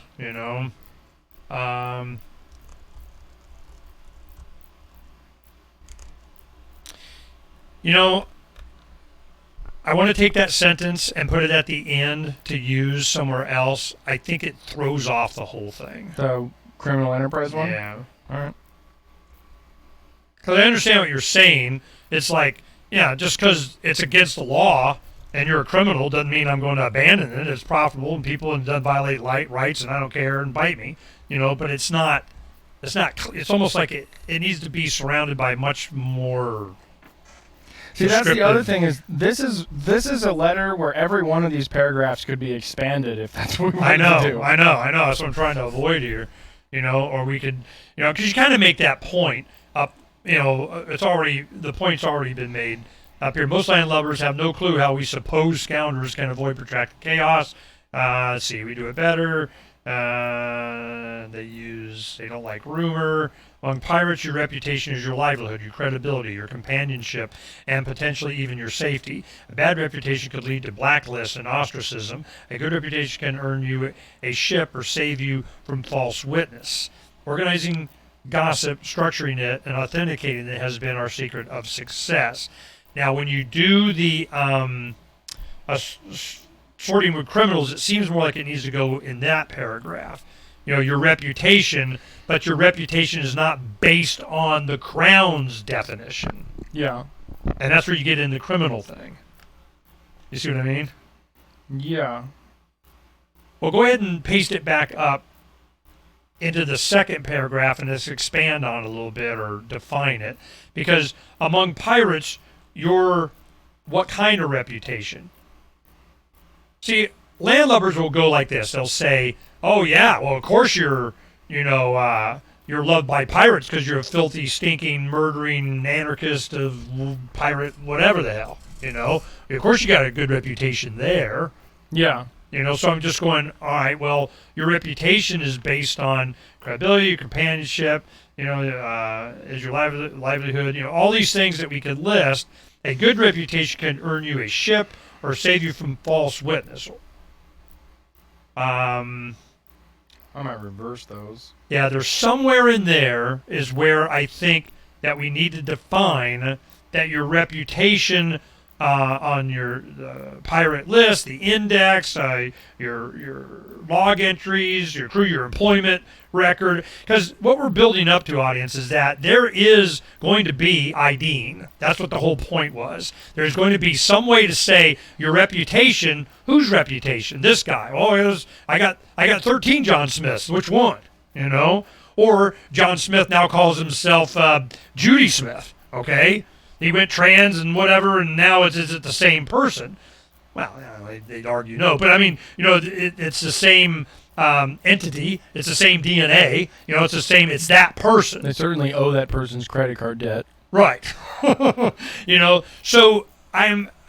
I want to take that sentence and put it at the end to use somewhere else. I think it throws off the whole thing. The criminal enterprise one? Yeah. All right. Because I understand what you're saying. It's like, just because it's against the law and you're a criminal doesn't mean I'm going to abandon it. It's profitable and people and doesn't violate rights and I don't care and bite me. But it's not. It's almost like it needs to be surrounded by much more. See, that's the other thing is this is a letter where every one of these paragraphs could be expanded if that's what we want to do. I know. That's what I'm trying to avoid here. Or we could, because you kind of make that point up. The point's already been made up here. Most landlubbers have no clue how we supposed scoundrels can avoid protracted chaos. Let's see, we do it better. They don't like rumor. Among pirates, your reputation is your livelihood, your credibility, your companionship, and potentially even your safety. A bad reputation could lead to blacklist and ostracism. A good reputation can earn you a ship or save you from false witness. Organizing gossip, structuring it, and authenticating it has been our secret of success. Now, when you do the sorting with criminals, it seems more like it needs to go in that paragraph. Your reputation, but your reputation is not based on the Crown's definition. Yeah. And that's where you get in the criminal thing. You see what I mean? Yeah. Well, go ahead and paste it back up into the second paragraph and just expand on it a little bit or define it. Because among pirates, what kind of reputation? See, landlubbers will go like this. They'll say, oh, yeah, well, of course you're loved by pirates because you're a filthy, stinking, murdering anarchist of pirate, whatever the hell, Of course you got a good reputation there. Yeah. So I'm just going, all right, well, your reputation is based on credibility, companionship, is your livelihood, all these things that we could list. A good reputation can earn you a ship or save you from false witness. I might reverse those. Yeah, there's somewhere in there is where I think that we need to define that your reputation on your pirate list, the index, your log entries, your crew, your employment record. Because what we're building up to, audience, is that there is going to be IDing. That's what the whole point was. There's going to be some way to say your reputation. Whose reputation? This guy. Oh, I got 13 John Smiths. Which one? Or John Smith now calls himself Judy Smith. Okay. He went trans and whatever, and now is it the same person? Well, they'd argue no, but I mean, it's the same entity. It's the same DNA. It's the same. It's that person. They certainly owe that person's credit card debt. Right. So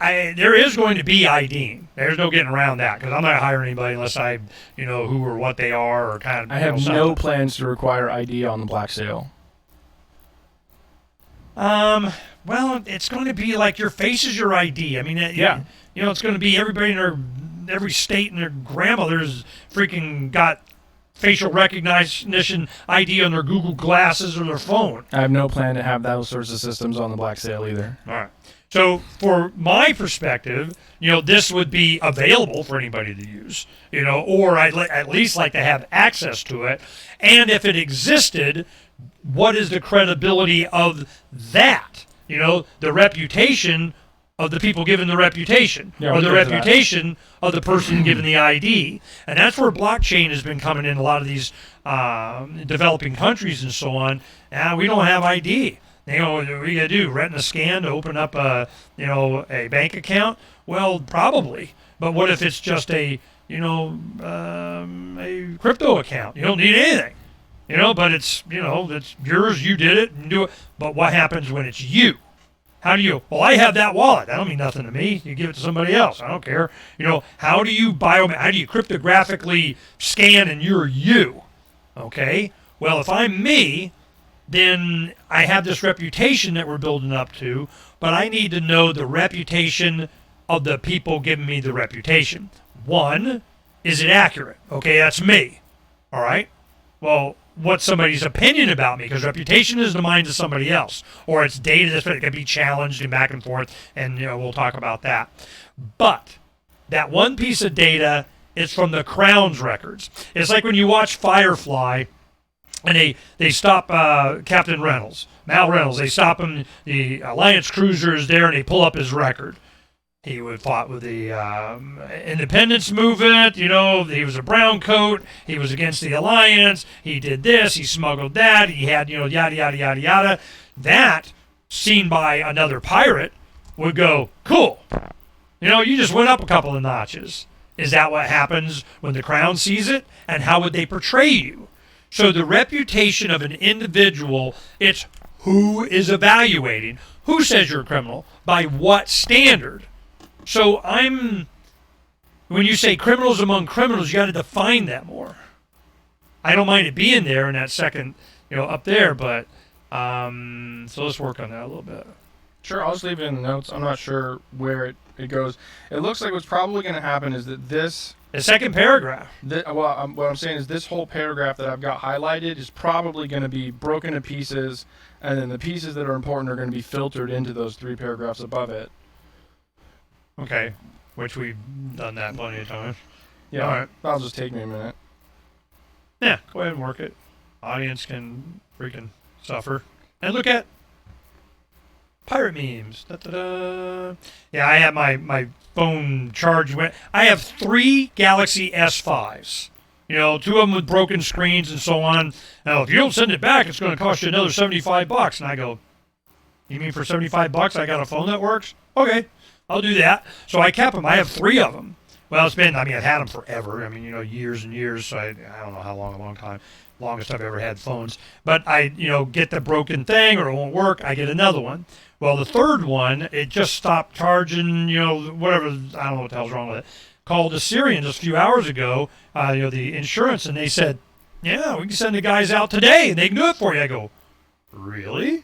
there is going to be IDing. There's no getting around that because I'm not hiring anybody unless I, who or what they are or kind of. I have no plans to require ID on the black sale. Well, it's going to be like your face is your ID. I mean, yeah. It's going to be everybody in every state and their grandmother's freaking got facial recognition ID on their Google glasses or their phone. I have no plan to have those sorts of systems on the black sale either. All right. So for my perspective, this would be available for anybody to use, or I'd at least like to have access to it. And if it existed, what is the credibility of that? The reputation of the people given the reputation, or the reputation of the person given the ID. And that's where blockchain has been coming in a lot of these developing countries and so on. We don't have ID. What are you going to do? Rent a scan to open up a bank account? Well, probably. But what if it's just a crypto account? You don't need anything. But it's yours, you did it, and do it. But what happens when it's you? How do you, well, I have that wallet. That don't mean nothing to me. You give it to somebody else. I don't care. How do you cryptographically scan and you're you? Okay? Well, if I'm me, then I have this reputation that we're building up to, but I need to know the reputation of the people giving me the reputation. One, is it accurate? Okay, that's me. All right? Well, what's somebody's opinion about me? Because reputation is the mind of somebody else, or it's data that can be challenged and back and forth, and we'll talk about that. But that one piece of data is from the Crown's records. It's like when you watch Firefly, and they stop Captain Reynolds, Mal Reynolds. They stop him. The Alliance cruiser is there, and they pull up his record. He would fought with the independence movement. He was a brown coat. He was against the Alliance. He did this. He smuggled that. He had, yada, yada, yada, yada. That, seen by another pirate, would go, cool. You just went up a couple of notches. Is that what happens when the Crown sees it? And how would they portray you? So the reputation of an individual, it's who is evaluating. Who says you're a criminal? By what standard? So when you say criminals among criminals, you got to define that more. I don't mind it being there in that second, up there, but so let's work on that a little bit. Sure, I'll just leave it in the notes. I'm not sure where it goes. It looks like what's probably going to happen is that the second paragraph. What I'm saying is this whole paragraph that I've got highlighted is probably going to be broken to pieces, and then the pieces that are important are going to be filtered into those 3 paragraphs above it. Okay, which we've done that plenty of times. Yeah, all right. That'll just take me a minute. Yeah, go ahead and work it. Audience can freaking suffer. And look at Pirate memes. Da-da-da. Yeah, I have my phone charged. I have 3 Galaxy S5s. You know, 2 of them with broken screens and so on. Now, if you don't send it back, it's going to cost you another $75. And I go, you mean for $75 I got a phone that works? Okay, I'll do that. So I kept them. I have 3 of them. Well, I've had them forever. I mean, years and years. So I don't know how long, a long time. Longest I've ever had phones. But I, get the broken thing or it won't work, I get another one. Well, the third one, it just stopped charging, whatever, I don't know what the hell's wrong with it. Called Assyrian just a few hours ago, the insurance, and they said, yeah, we can send the guys out today and they can do it for you. I go, really?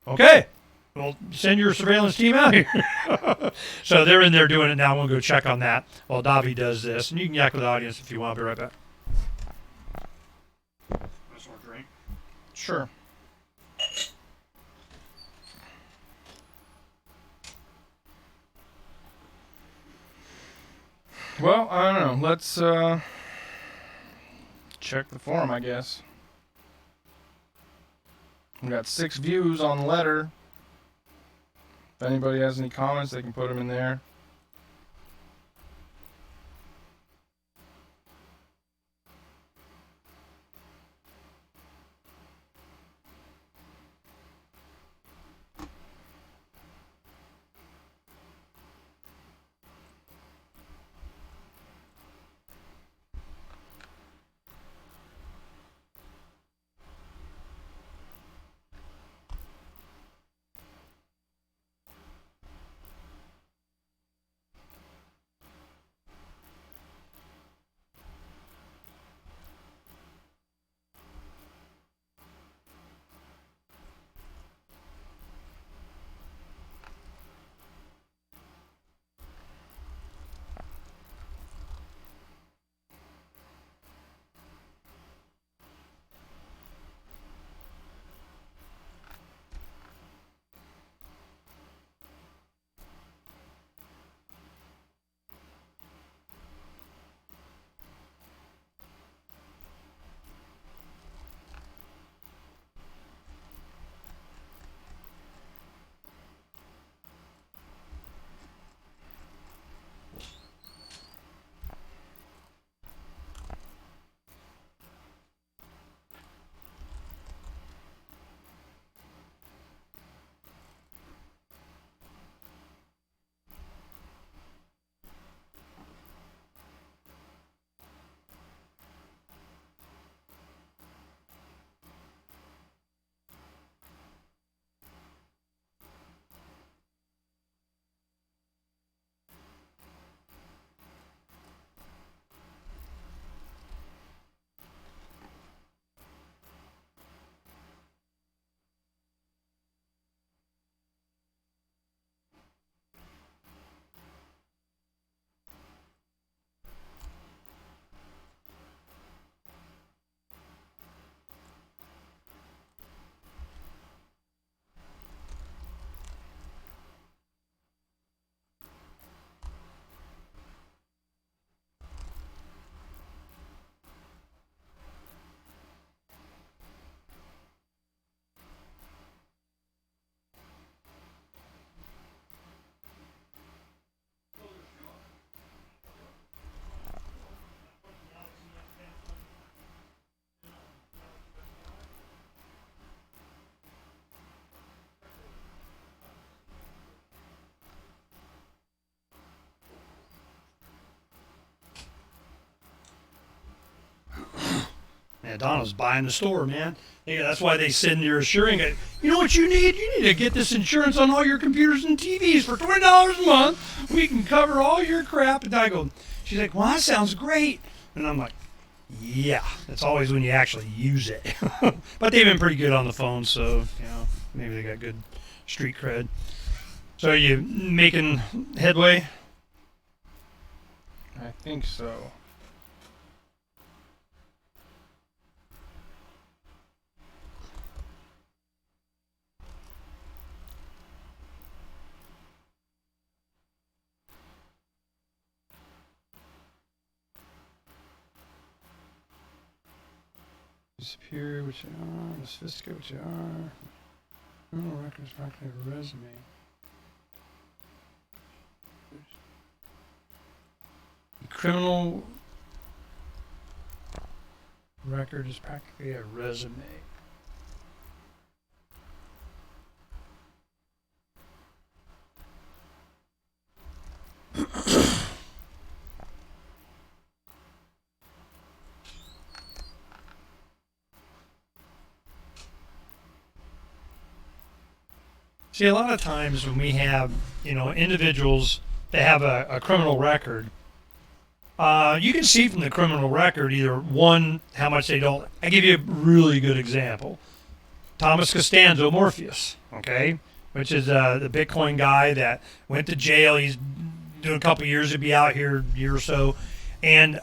Okay. Well, send your surveillance team out here. So they're in there doing it now. We'll go check on that while Davi does this. And you can yak with the audience if you want. I'll be right back. Drink? Sure. Well, I don't know. Let's check the forum, I guess. We got 6 views on the letter. If anybody has any comments, they can put them in there. Yeah, Donna's buying the store, man. Yeah, that's why they send your assuring it. You know what you need? You need to get this insurance on all your computers and TVs for $20 a month. We can cover all your crap. And I go, she's like, well, that sounds great. And I'm like, yeah, it's always when you actually use it. But they've been pretty good on the phone, so, maybe they got good street cred. So are you making headway? I think so. Disappear, which you are, sophisticate, which you are. Criminal record is practically a resume. Criminal record is practically a resume. See, a lot of times when we have, individuals that have a criminal record, you can see from the criminal record either one, how much they don't. I give you a really good example. Thomas Costanzo Morpheus, okay, which is the Bitcoin guy that went to jail. He's doing a couple years to be out here, a year or so, and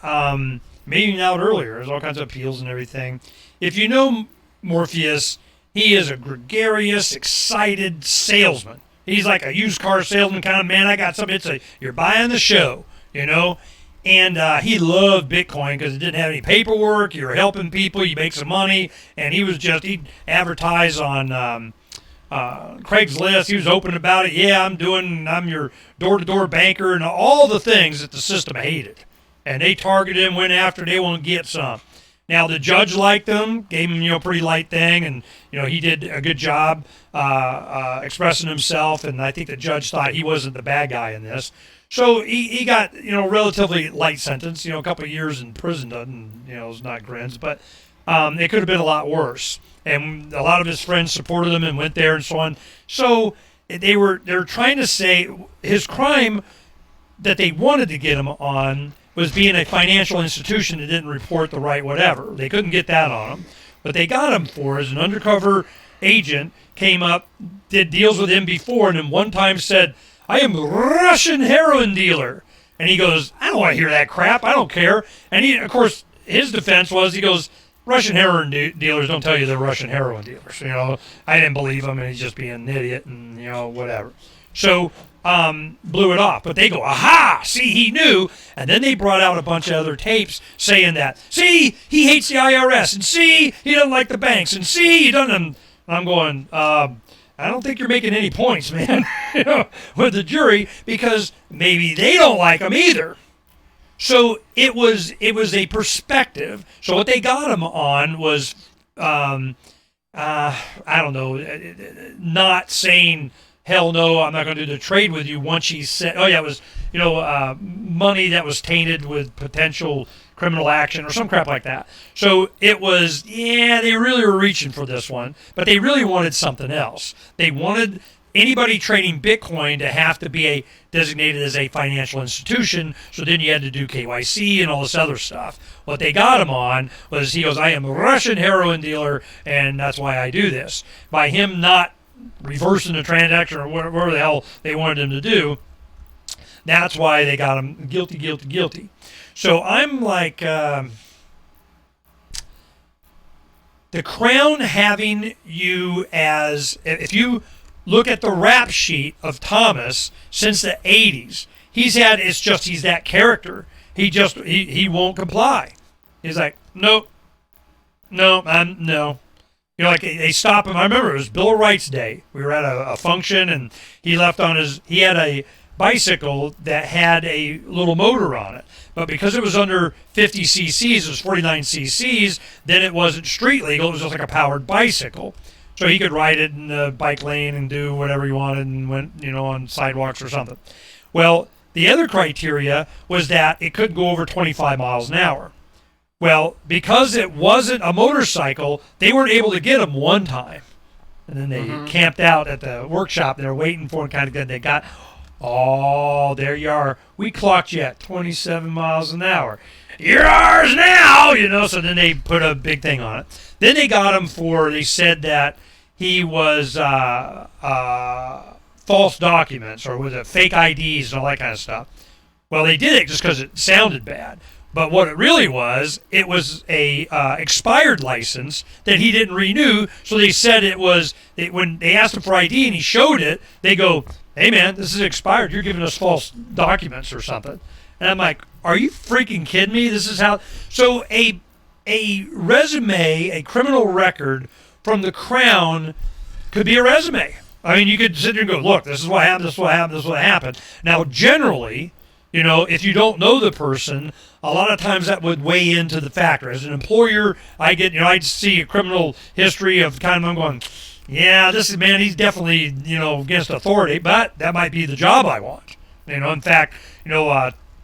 maybe even out earlier. There's all kinds of appeals and everything. If you know Morpheus, he is a gregarious, excited salesman. He's like a used car salesman kind of man. I got something. You're buying the show, And he loved Bitcoin because it didn't have any paperwork. You were helping people. You make some money. And he'd advertise on Craigslist. He was open about it. Yeah, I'm your door-to-door banker and all the things that the system hated. And they targeted him, went after, they want to get some. Now, the judge liked him, gave him, a pretty light thing, and, he did a good job expressing himself, and I think the judge thought he wasn't the bad guy in this. So he got, relatively light sentence, a couple of years in prison doesn't, is not grins, but it could have been a lot worse. And a lot of his friends supported him and went there and so on. So they were trying to say his crime that they wanted to get him on was being a financial institution that didn't report the right whatever. They couldn't get that on him. But they got him for as an undercover agent, came up, did deals with him before, and then one time said, I am a Russian heroin dealer. And he goes, I don't want to hear that crap. I don't care. And he, of course, his defense was, he goes, Russian heroin dealers don't tell you they're Russian heroin dealers. I didn't believe him, and he's just being an idiot and, whatever. So blew it off. But they go, aha, see, he knew. And then they brought out a bunch of other tapes saying that, see, he hates the IRS, and see, he doesn't like the banks, and see, he doesn't. And I'm going, I don't think you're making any points, man, with the jury, because maybe they don't like him either. So it was a perspective. So what they got him on was, I don't know, not saying, hell no, I'm not going to do the trade with you once he said, oh yeah, it was, money that was tainted with potential criminal action or some crap like that. So it was, they really were reaching for this one, but they really wanted something else. They wanted anybody trading Bitcoin to have to be designated as a financial institution, so then you had to do KYC and all this other stuff. What they got him on was, he goes, I am a Russian heroin dealer, and that's why I do this. By him not reversing the transaction or whatever the hell they wanted him to do, that's why they got him guilty. So I'm like, the Crown having you as, if you look at the rap sheet of Thomas since the 80s, he's that character. He won't comply. He's like, no. Like they stop him. I remember it was Bill of Rights Day. We were at a function, and he left he had a bicycle that had a little motor on it. But because it was under 50 cc's, it was 49 cc's, then it wasn't street legal. It was just like a powered bicycle. So he could ride it in the bike lane and do whatever he wanted and went, on sidewalks or something. Well, the other criteria was that it couldn't go over 25 miles an hour. Well, because it wasn't a motorcycle, they weren't able to get him one time. And then they camped out at the workshop. They were waiting for him, kind of good. They got, there you are. We clocked you at 27 miles an hour. You're ours now, So then they put a big thing on it. Then they got him they said that he was false documents, or was it fake IDs and all that kind of stuff. Well, they did it just because it sounded bad. But what it really was, it was a expired license that he didn't renew. So they said when they asked him for ID and he showed it, they go, hey man, this is expired. You're giving us false documents or something. And I'm like, are you freaking kidding me? This is how. So a resume, a criminal record from the Crown could be a resume. I mean, you could sit there and go, look, this is what happened, this is what happened, this is what happened. Now, generally, if you don't know the person, a lot of times that would weigh into the factor. As an employer, I see a criminal history of kind of, I'm going, yeah, this is, man, he's definitely, against authority, but that might be the job I want. In fact,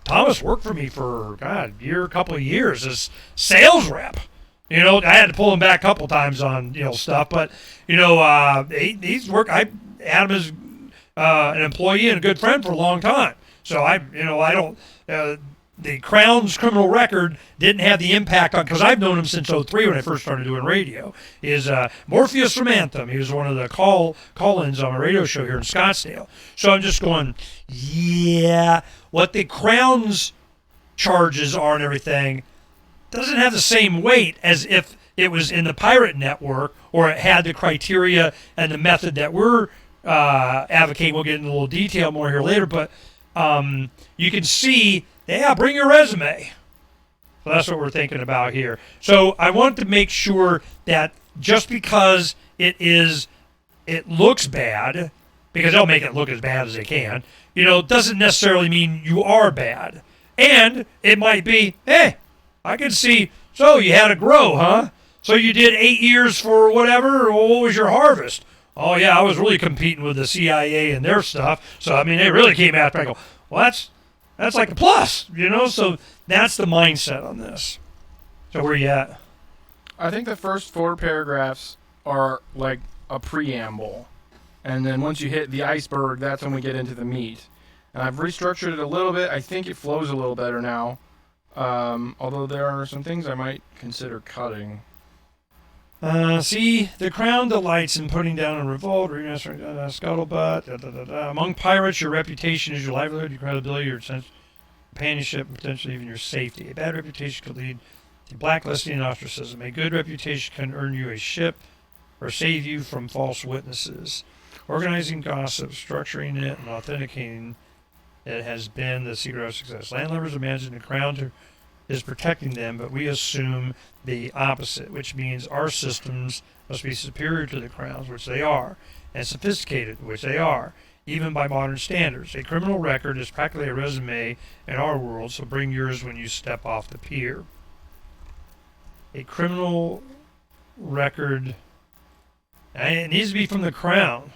Thomas worked for me for, a couple of years as sales rep. I had to pull him back a couple times on, stuff, but, he's worked, I had him as an employee and a good friend for a long time. So I don't, the Crown's criminal record didn't have the impact on, because I've known him since '03 when I first started doing radio, is Morpheus from Anthem. He was one of the call-ins on a radio show here in Scottsdale. So I'm just going, yeah, what the Crown's charges are and everything doesn't have the same weight as if it was in the pirate network or it had the criteria and the method that we're advocating. We'll get into a little detail more here later, but you can see, yeah, bring your resume. So that's what we're thinking about here. So I want to make sure that just because it looks bad, because they'll make it look as bad as they can, doesn't necessarily mean you are bad. And it might be, hey, I can see, so you had to grow, huh? So you did 8 years for whatever, or what was your harvest? Oh, yeah, I was really competing with the CIA and their stuff. So, I mean, they really came after me. I go, well, that's like a plus, So that's the mindset on this. So where you at? I think the first 4 paragraphs are like a preamble. And then once you hit the iceberg, that's when we get into the meat. And I've restructured it a little bit. I think it flows a little better now. Although there are some things I might consider cutting. See, the Crown delights in putting down a revolt, scuttlebutt, Among pirates, your reputation is your livelihood, your credibility, your sense of companionship, and potentially even your safety. A bad reputation could lead to blacklisting and ostracism. A good reputation can earn you a ship or save you from false witnesses. Organizing gossip, structuring it, and authenticating it has been the secret of success. Landlubbers imagine the Crown is protecting them, but we assume the opposite, which means our systems must be superior to the Crown's, which they are, and sophisticated, which they are, even by modern standards. A criminal record is practically a resume in our world, so bring yours when you step off the pier. A criminal record, and it needs to be from the Crown.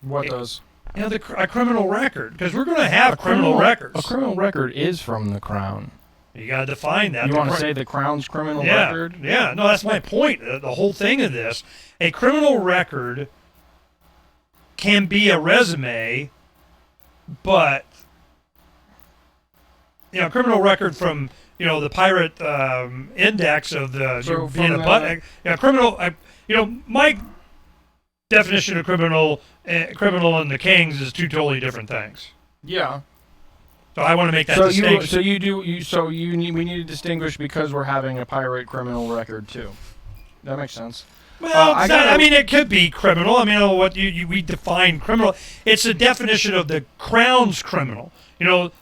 What does? A criminal record, because we're going to have criminal records. A criminal record is from the Crown. You got to define that. You want to say the Crown's criminal record? Yeah, no, that's my point. The whole thing of this, a criminal record can be a resume, but a criminal record from the pirate index of the being a butt. Criminal. My definition of criminal and the King's is 2 totally different things. Yeah. So I want to make that distinction. We need to distinguish because we're having a pirate criminal record too. That makes sense. Well, it could be criminal. I mean, we define criminal. It's a definition of the Crown's criminal.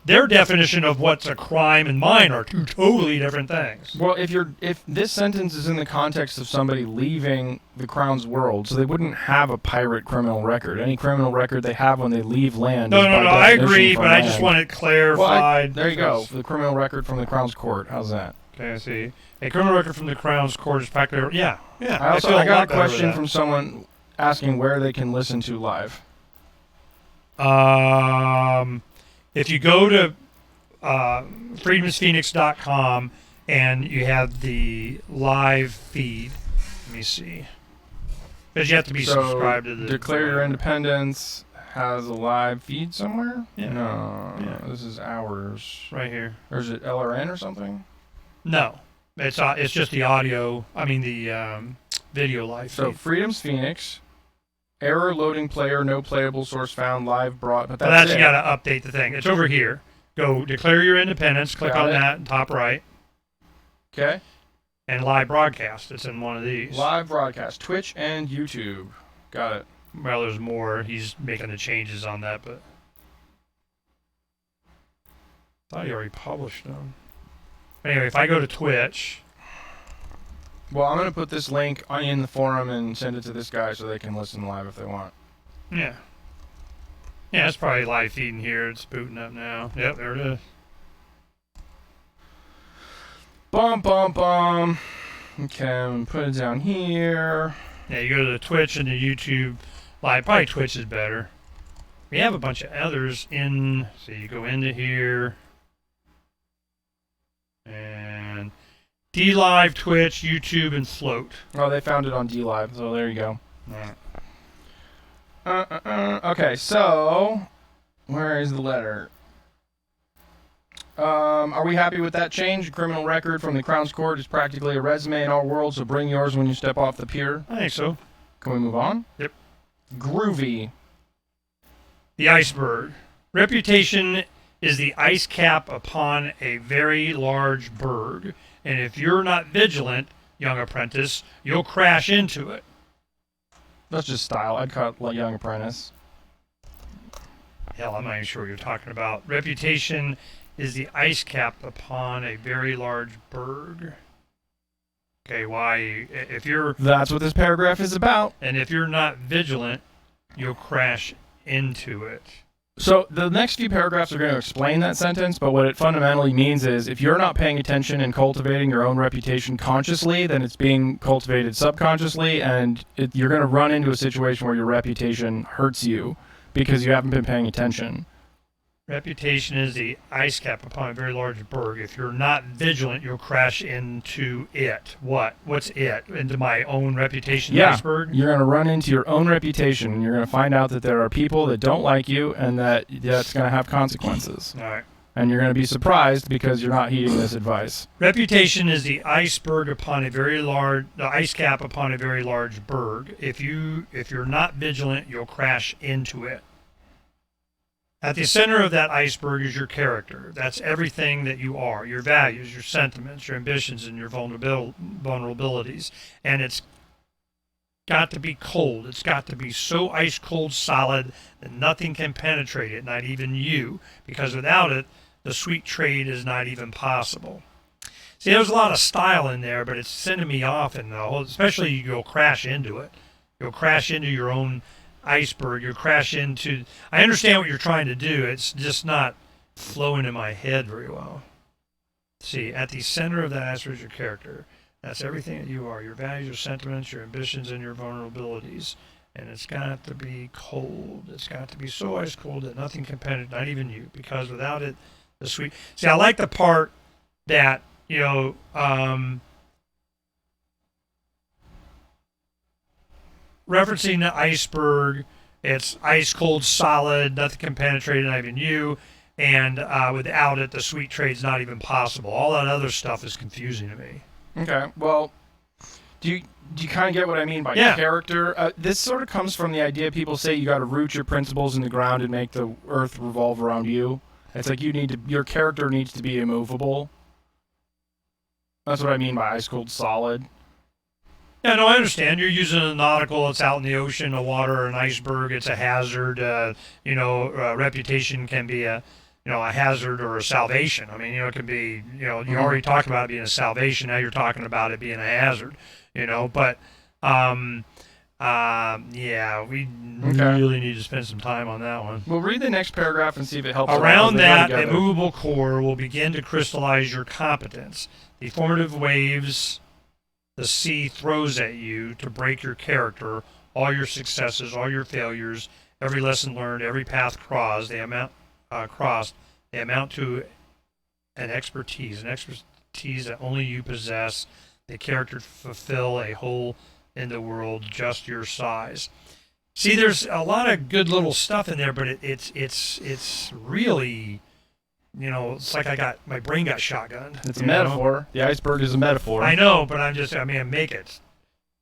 Their definition of what's a crime and mine are 2 totally different things. Well, if this sentence is in the context of somebody leaving the Crown's world, so they wouldn't have a pirate criminal record. Any criminal record they have when they leave land. No, I agree, but I just want it clarified. There you go. The criminal record from the Crown's court. How's that? Okay, I see. A criminal record from the Crown's court is practically, yeah. I got a question from someone asking where they can listen to live. If you go to freedomsphoenix.com and you have the live feed, let me see. Because you have to be subscribed to the... Declare Your Independence has a live feed somewhere? Yeah. No, this is ours. Right here. Or is it LRN or something? No. It's just the audio, the video live feed. So Freedom's Phoenix... Error loading player, no playable source found, live brought. But that's you got to update the thing. It's over here. Go declare your independence. Click on that, top right. Okay. And live broadcast. It's in one of these. Live broadcast, Twitch and YouTube. Got it. Well, there's more. He's making the changes on that, but I thought he already published them. Anyway, if I go to Twitch, Well, I'm going to put this link in the forum and send it to this guy so they can listen live if they want. Yeah. Yeah, it's probably live feeding here. It's booting up now. Yep, there it is. Bum, bum, bum. Okay, put it down here. Yeah, you go to the Twitch and the YouTube live. Probably Twitch is better. We have a bunch of others in. So you go into here. And D-Live, Twitch, YouTube, and Float. Oh, they found it on D-Live, so there you go. All right. Okay, so where is the letter? Are we happy with that change? Criminal record from the Crown's Court is practically a resume in our world, so bring yours when you step off the pier. I think so. Can we move on? Yep. Groovy. The iceberg. Reputation is the ice cap upon a very large berg, and if you're not vigilant, young apprentice, you'll crash into it. That's just style. I'd cut Young Apprentice. Hell, I'm not even sure what you're talking about. Reputation is the ice cap upon a very large berg. Okay, why? If you're That's what this paragraph is about. and if you're not vigilant, you'll crash into it. So the next few paragraphs are going to explain that sentence, but what it fundamentally means is if you're not paying attention and cultivating your own reputation consciously, then it's being cultivated subconsciously, and you're going to run into a situation where your reputation hurts you because you haven't been paying attention. Reputation is the ice cap upon a very large berg. If you're not vigilant, you'll crash into it. What? What's it? Into my own reputation iceberg? You're going to run into your own reputation, and you're going to find out that there are people that don't like you, and that's going to have consequences. All right. And you're going to be surprised because you're not heeding this advice. Reputation is the iceberg upon a very large, the ice cap upon a very large berg. If you're not vigilant, you'll crash into it. At the center of that iceberg is your character. That's everything that you are, your values, your sentiments, your ambitions, and your vulnerabilities. And it's got to be cold. It's got to be so ice cold solid that nothing can penetrate it, not even you, because without it, the sweet trade is not even possible. See, there's a lot of style in there, but it's sending me off, and especially you'll crash into it. You'll crash into your own iceberg. You'll crash into. I understand what you're trying to do. It's just not flowing in my head very well. See, at the center of that iceberg is your character. That's everything that you are. Your values, your sentiments, your ambitions, and your vulnerabilities. And it's got to be cold. It's got to be so ice cold that nothing can penetrate, not even you, because without it, the sweet. See, I like the part that referencing the iceberg, it's ice cold solid, nothing can penetrate it, not even you, and without it, the sweet trade's not even possible. All that other stuff is confusing to me. Okay, well, do you kind of get what I mean by character? This sort of comes from the idea people say you got to root your principles in the ground and make the earth revolve around you. It's like your character needs to be immovable. That's what I mean by ice cold solid. Yeah, no, I understand. You're using a nautical. It's out in the ocean, a water, an iceberg. It's a hazard. Reputation can be a hazard or a salvation. I mean, it can be, you already talked about it being a salvation. Now you're talking about it being a hazard. But we really need to spend some time on that one. We'll read the next paragraph and see if it helps. Around that immovable core will begin to crystallize your competence. The formative waves the sea throws at you to break your character, all your successes, all your failures, every lesson learned, every path crossed, they amount to an expertise that only you possess, the character to fulfill a hole in the world just your size. See, there's a lot of good little stuff in there, but it's really, it's like my brain got shotgunned. It's a metaphor. The iceberg is a metaphor. I know, but make it.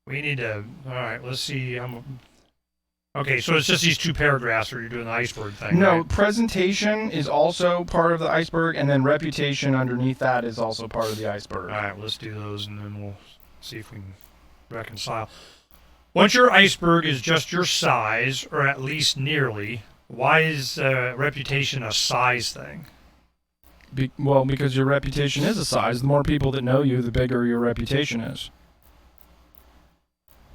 We need to, all right, let's see. Okay, so it's just these two paragraphs where you're doing the iceberg thing. No, right? Presentation is also part of the iceberg, and then reputation underneath that is also part of the iceberg. All right, well, let's do those, and then we'll see if we can reconcile. Once your iceberg is just your size, or at least nearly, why is reputation a size thing? Because your reputation is a size. The more people that know you, the bigger your reputation is.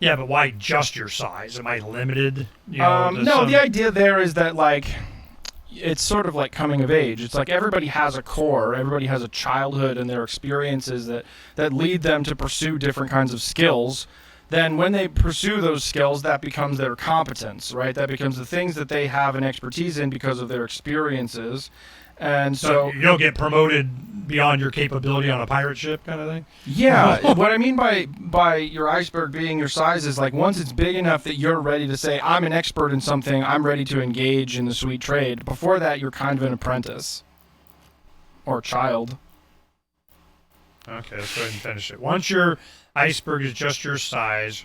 Yeah, but why just your size? Am I limited? You know, to No, some- the idea there is that, like, it's sort of like coming of age. It's like everybody has a core, everybody has a childhood and their experiences that lead them to pursue different kinds of skills. Then when they pursue those skills, that becomes their competence, right? That becomes the things that they have an expertise in because of their experiences. And so you don't get promoted beyond your capability on a pirate ship kind of thing? yeah, what I mean by your iceberg being your size is like once it's big enough that you're ready to say, I'm an expert in something, I'm ready to engage in the sweet trade. Before that, you're kind of an apprentice or a child. Okay, let's go ahead and finish it. Once your iceberg is just your size,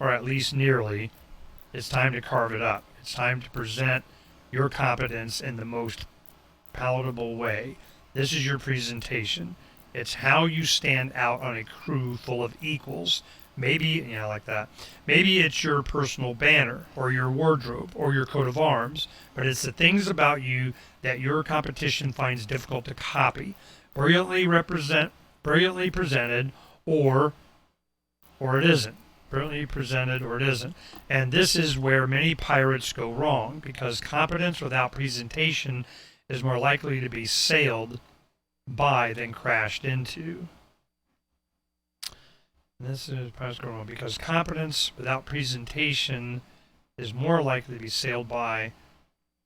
or at least nearly, it's time to carve it up. It's time to present your competence in the most palatable way. This is your presentation. It's how you stand out on a crew full of equals. Maybe, like that. Maybe it's your personal banner, or your wardrobe, or your coat of arms, but it's the things about you that your competition finds difficult to copy. Brilliantly presented, or it isn't. Brilliantly presented, or it isn't. And this is where many pirates go wrong, because competence without presentation is more likely to be sailed by than crashed into. And this is pirates go wrong because competence without presentation is more likely to be sailed by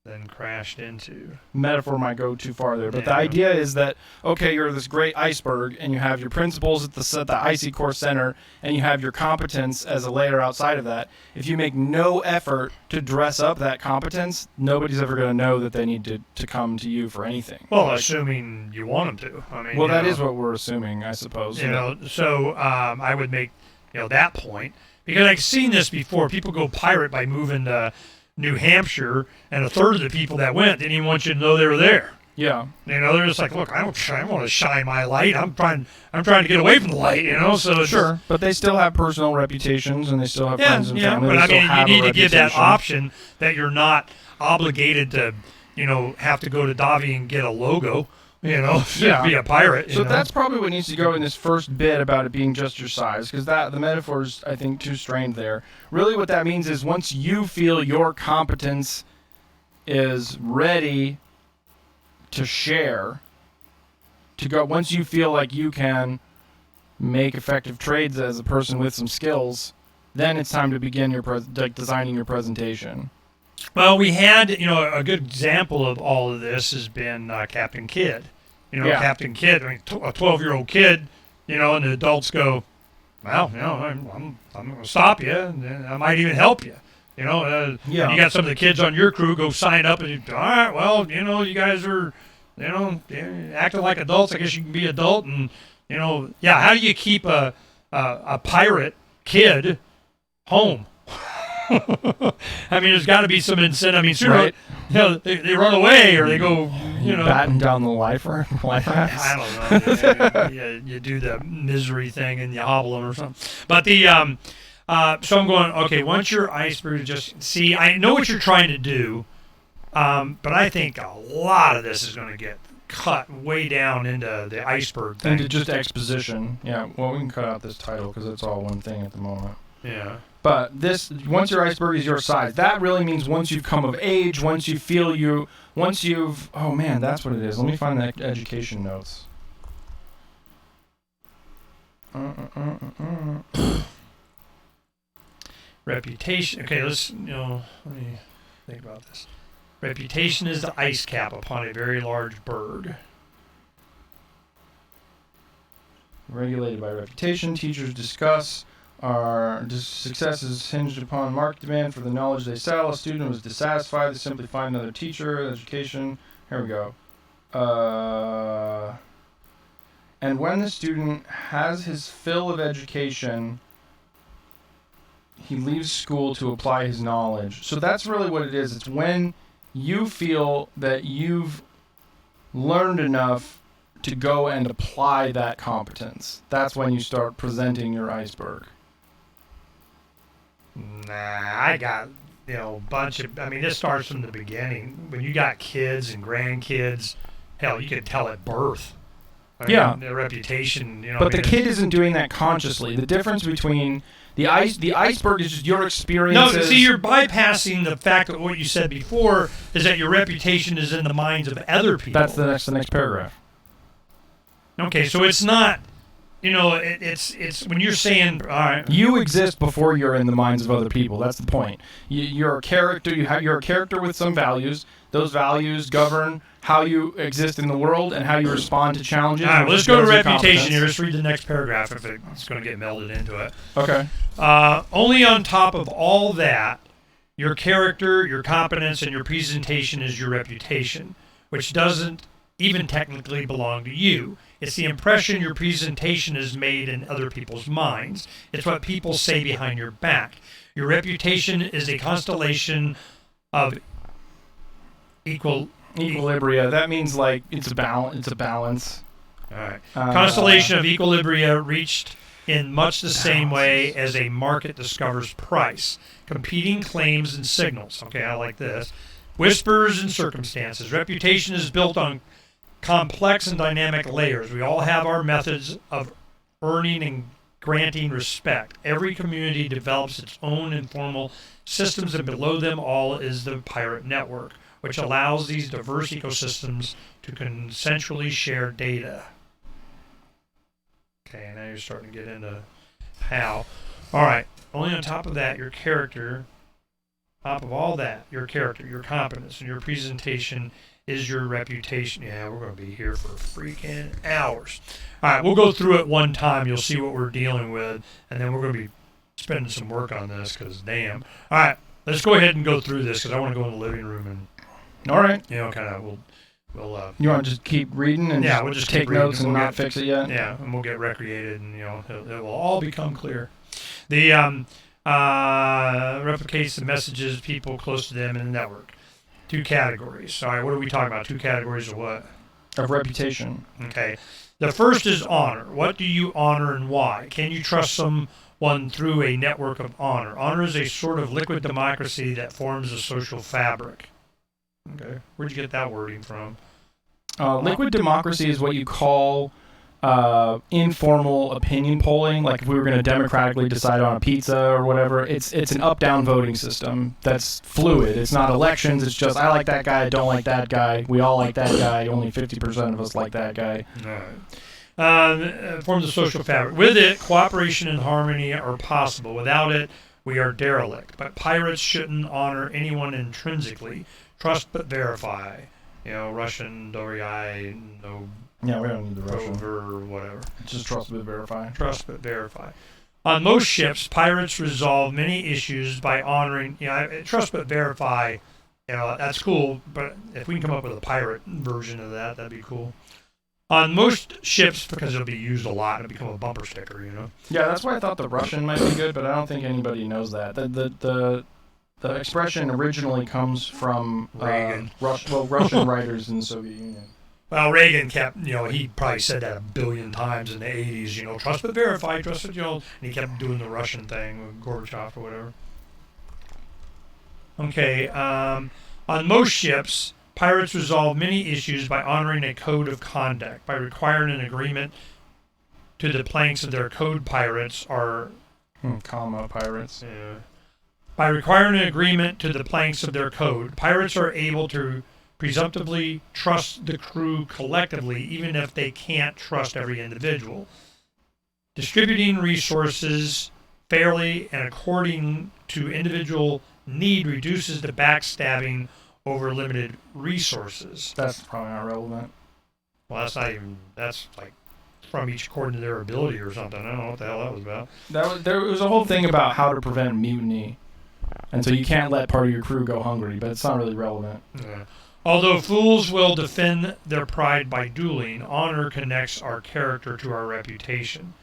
than crashed into. Metaphor might go too far there, but the Yeah. idea is that, okay, you're this great iceberg, and you have your principles at the icy core center, and you have your competence as a layer outside of that. If you make no effort to dress up that competence, nobody's ever going to know that they need to come to you for anything. Well, assuming you want them to. I mean, Well, that is what we're assuming, I suppose. So I would make that point, because I've seen this before. People go pirate by moving to New Hampshire, and a third of the people that went didn't even want you to know they were there. Yeah. They're just like, look, I want to shine my light. I'm trying to get away from the light. So it's Sure, but they still have personal reputations, and they still have friends and family. but They I still mean, you have a need to give that reputation. option that you're not obligated to, have to go to Davi and get a logo. To be a pirate. So that's probably what needs to go in this first bit about it being just your size, because the metaphor is, I think, too strained there. Really what that means is once you feel your competence is ready to share, once you feel like you can make effective trades as a person with some skills, then it's time to begin designing your presentation. Well, we had, a good example of all of this has been Captain Kidd. Captain Kidd, a 12-year-old kid, and the adults go, well, I'm going to stop you, and I might even help you. And you got some of the kids on your crew go sign up, and all right, well, you guys are, acting like adults. I guess you can be adult, and how do you keep a pirate kid home? I mean, there's got to be some incentive. I mean, sooner, they run away or they go, batten down the life rafts. I don't know. You do the misery thing and you hobble them or something. But so I'm going, okay, once your iceberg just see, I know what you're trying to do, but I think a lot of this is going to get cut way down into the iceberg thing. Into just exposition. Yeah, well, we can cut out this title because it's all one thing at the moment. Yeah. But once your iceberg is your size, that really means once you've come of age, once you've, oh man, that's what it is. Let me find the education notes. Reputation. Okay, let me think about this. Reputation is the ice cap upon a very large berg. Regulated by reputation, teachers discuss our success is hinged upon market demand for the knowledge they sell. A student was dissatisfied, they simply find another teacher. Education. Here we go. And when the student has his fill of education, he leaves school to apply his knowledge. So that's really what it is. It's when you feel that you've learned enough to go and apply that competence. That's when you start presenting your iceberg. Nah, I got, a bunch of, I mean, this starts from the beginning. When you got kids and grandkids, hell, you could tell at birth, Yeah. The reputation, But the kid isn't doing that consciously. The difference between the iceberg is just your experiences. No, see, you're bypassing the fact that what you said before is that your reputation is in the minds of other people. That's the next paragraph. Okay, so it's not, it's when you're saying, all right, you exist before you're in the minds of other people. That's the point. You're a character. You're a character with some values. Those values govern how you exist in the world and how you respond to challenges. all right, well, let's go to reputation here. Let's read the next paragraph if it's going to get melded into it. Okay. Only on top of all that, your character, your competence, and your presentation is your reputation, which doesn't even technically belong to you. It's the impression your presentation has made in other people's minds. It's what people say behind your back. Your reputation is a constellation of equilibria. That means like it's a balance. All right. Constellation of equilibria reached in much the same way as a market discovers price. Competing claims and signals. Okay, I like this. Whispers and circumstances. Reputation is built on complex and dynamic layers. We all have our methods of earning and granting respect. Every community develops its own informal systems, and below them all is the pirate network, which allows these diverse ecosystems to consensually share data. Okay, now you're starting to get into how. All right, only on top of that, your character, top of all that, your character, your competence, and your presentation is your reputation. Yeah, we're going to be here for freaking hours. All right, we'll go through it one time. You'll see what we're dealing with, and then we're going to be spending some work on this because damn. All right, let's go ahead and go through this because I want to go in the living room and, all right, kind of we'll you want to just keep reading and we'll just take notes and not fix it yet? Yeah, and we'll get recreated and it will all become clear. The replicates the messages people close to them in the network. 2 categories. All right, what are we talking about? 2 categories of what? Of reputation. Okay. The first is honor. What do you honor and why? Can you trust someone through a network of honor? Honor is a sort of liquid democracy that forms a social fabric. Okay. Where'd you get that wording from? Liquid democracy is what you call informal opinion polling. Like if we were going to democratically decide on a pizza or whatever, it's an up-down voting system that's fluid. It's not elections. It's just I like that guy, I don't like that guy. We all like that guy. Only 50% of us like that guy. All right. Forms a social fabric. With it, cooperation and harmony are possible. Without it, we are derelict. But pirates shouldn't honor anyone intrinsically. Trust but verify. Russian, Doriai, no. Yeah, we don't need the Russian. Or whatever. Just trust but verify. Trust but verify. On most ships, pirates resolve many issues by honoring, trust but verify. That's cool, but if we can come up with a pirate version of that, that'd be cool. On most ships, because it'll be used a lot, it'll become a bumper sticker, Yeah, that's why I thought the Russian might be good, but I don't think anybody knows that. The expression originally comes from Reagan. Russian writers in the Soviet Union. Well, Reagan kept, he probably said that 1 billion times in the 80s, trust but verify, trust but, and he kept doing the Russian thing with Gorbachev or whatever. Okay, on most ships, pirates resolve many issues by honoring a code of conduct, by requiring an agreement to the planks of their code. Pirates are... pirates. Yeah. By requiring an agreement to the planks of their code, pirates are able to presumptively trust the crew collectively, even if they can't trust every individual. Distributing resources fairly and according to individual need reduces the backstabbing over limited resources. That's probably not relevant. Well, that's like from each according to their ability or something. I don't know what the hell that was about. There was a whole thing about how to prevent mutiny. And so you can't let part of your crew go hungry, but it's not really relevant. Yeah. Although fools will defend their pride by dueling, honor connects our character to our reputation.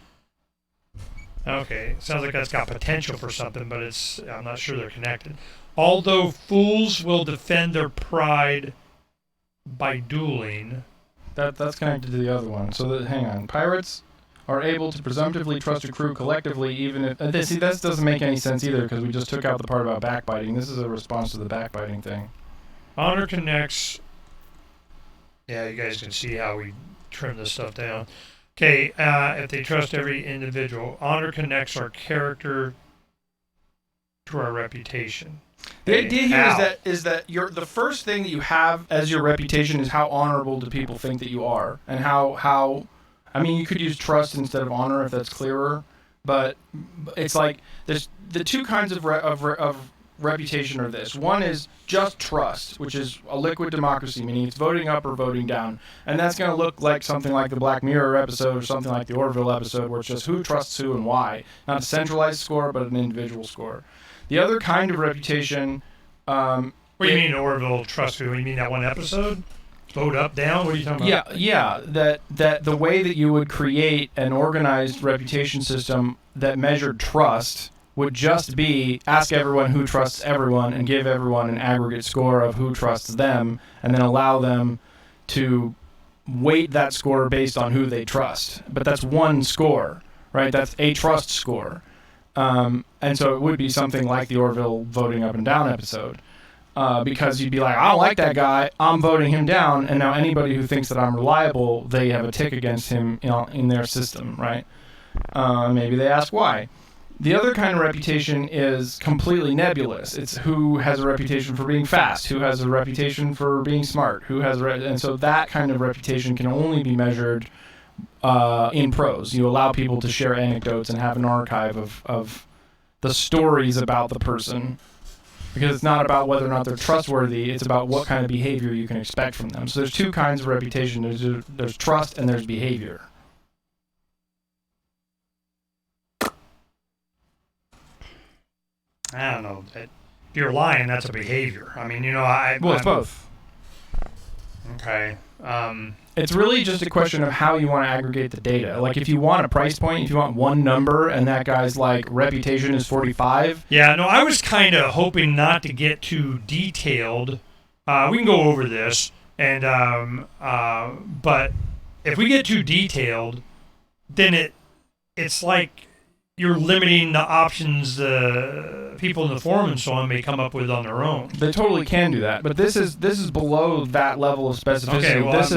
Okay, sounds like that's got potential for something, but I'm not sure they're connected. Although fools will defend their pride by dueling. That's connected to the other one. So hang on. Pirates are able to presumptively trust a crew collectively, even if... see, that doesn't make any sense either, because we just took out the part about backbiting. This is a response to the backbiting thing. Honor connects... Yeah, you guys can see how we trim this stuff down. Okay, if they trust every individual, honor connects our character to our reputation. The idea here is that the first thing that you have as your reputation is how honorable do people think that you are, and how I mean, you could use trust instead of honor if that's clearer, but it's like there's the two kinds of reputation are this. One is just trust, which is a liquid democracy, meaning it's voting up or voting down. And that's going to look like something like the Black Mirror episode or something like the Orville episode, where it's just who trusts who and why. Not a centralized score, but an individual score. The other kind of reputation... what do you mean Orville trust who? You mean that one episode? Vote up, down? What are you talking about? Yeah. That the way that you would create an organized reputation system that measured trust would just be ask everyone who trusts everyone and give everyone an aggregate score of who trusts them, and then allow them to weight that score based on who they trust. But that's one score, right? That's a trust score. And so it would be something like the Orville voting up and down episode. Because you'd be like, I don't like that guy, I'm voting him down, and now anybody who thinks that I'm reliable, they have a tick against him in their system, right? Maybe they ask why. The other kind of reputation is completely nebulous. It's who has a reputation for being fast, who has a reputation for being smart, who has and so that kind of reputation can only be measured in prose. You allow people to share anecdotes and have an archive of the stories about the person, because it's not about whether or not they're trustworthy, it's about what kind of behavior you can expect from them. So there's two kinds of reputation. There's trust and there's behavior. I don't know. If you're lying, that's a behavior. I mean, It's both. Okay. It's really just a question of how you want to aggregate the data. Like, if you want a price point, if you want one number, and that guy's like reputation is 45. Yeah, no, I was kind of hoping not to get too detailed. We can go over this, and but if we get too detailed, then it's like you're limiting the options people in the forum and so on may come up with on their own. They totally can do that, but this is below that level of specificity. Okay, well, this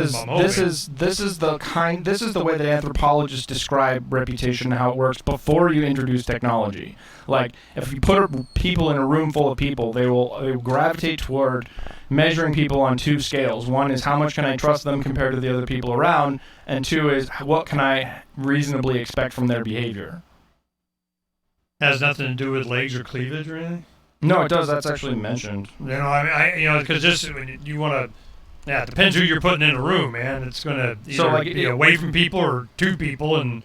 is the way that anthropologists describe reputation and how it works before you introduce technology. Like, if you put people in a room full of people, they will gravitate toward measuring people on two scales. One is how much can I trust them compared to the other people around, and two is what can I reasonably expect from their behavior. Has nothing to do with legs or cleavage or anything? No, it does. That's actually mentioned. Because just when you want to, it depends who you're putting in a room, man. It's going to either be away from people or two people, and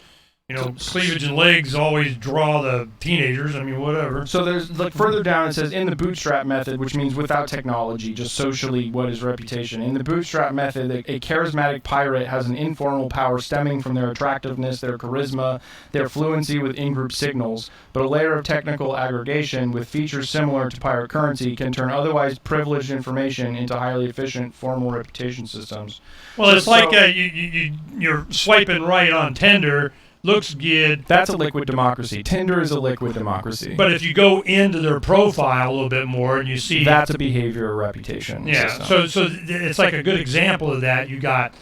cleavage and legs always draw the teenagers. I mean, whatever. So there's further down it says in the bootstrap method, which means without technology, just socially, what is reputation? In the bootstrap method, a charismatic pirate has an informal power stemming from their attractiveness, their charisma, their fluency with in-group signals, but a layer of technical aggregation with features similar to pirate currency can turn otherwise privileged information into highly efficient formal reputation systems. Well, it's like you're swiping right on Tinder. Looks good. That's a liquid democracy. Tinder is a liquid democracy. But if you go into their profile a little bit more and you see... That's a behavior or reputation. Yeah, so it's like a good example of that. You got,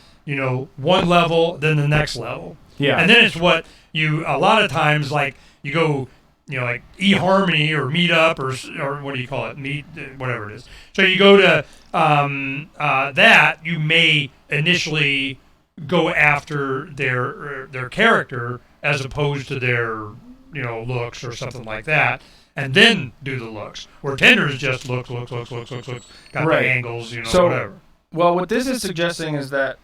one level, then the next level. Yeah. And then it's what a lot of times, like, you go, like eHarmony or Meetup or what do you call it? Meet, whatever it is. So you go to that, you may initially go after their character as opposed to their looks or something like that, and then do the looks. Where Tinder is just looks, got the angles, whatever. Well, what this is suggesting is that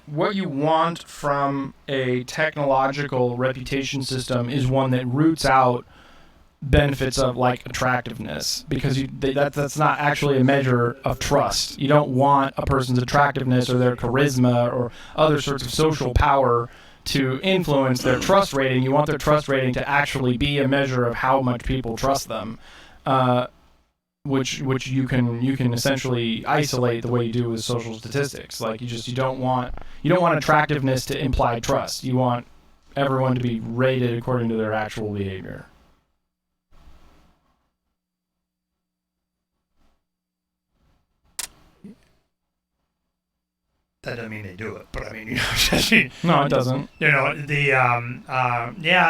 what you want from a technological reputation system is one that roots out benefits of like attractiveness, because that's not actually a measure of trust. You don't want a person's attractiveness or their charisma or other sorts of social power to influence their trust rating. You want their trust rating to actually be a measure of how much people trust them, which you can essentially isolate the way you do with social statistics. Like you don't want attractiveness to imply trust. You want everyone to be rated according to their actual behavior. That doesn't mean they do it, but I mean, just, No, it doesn't. The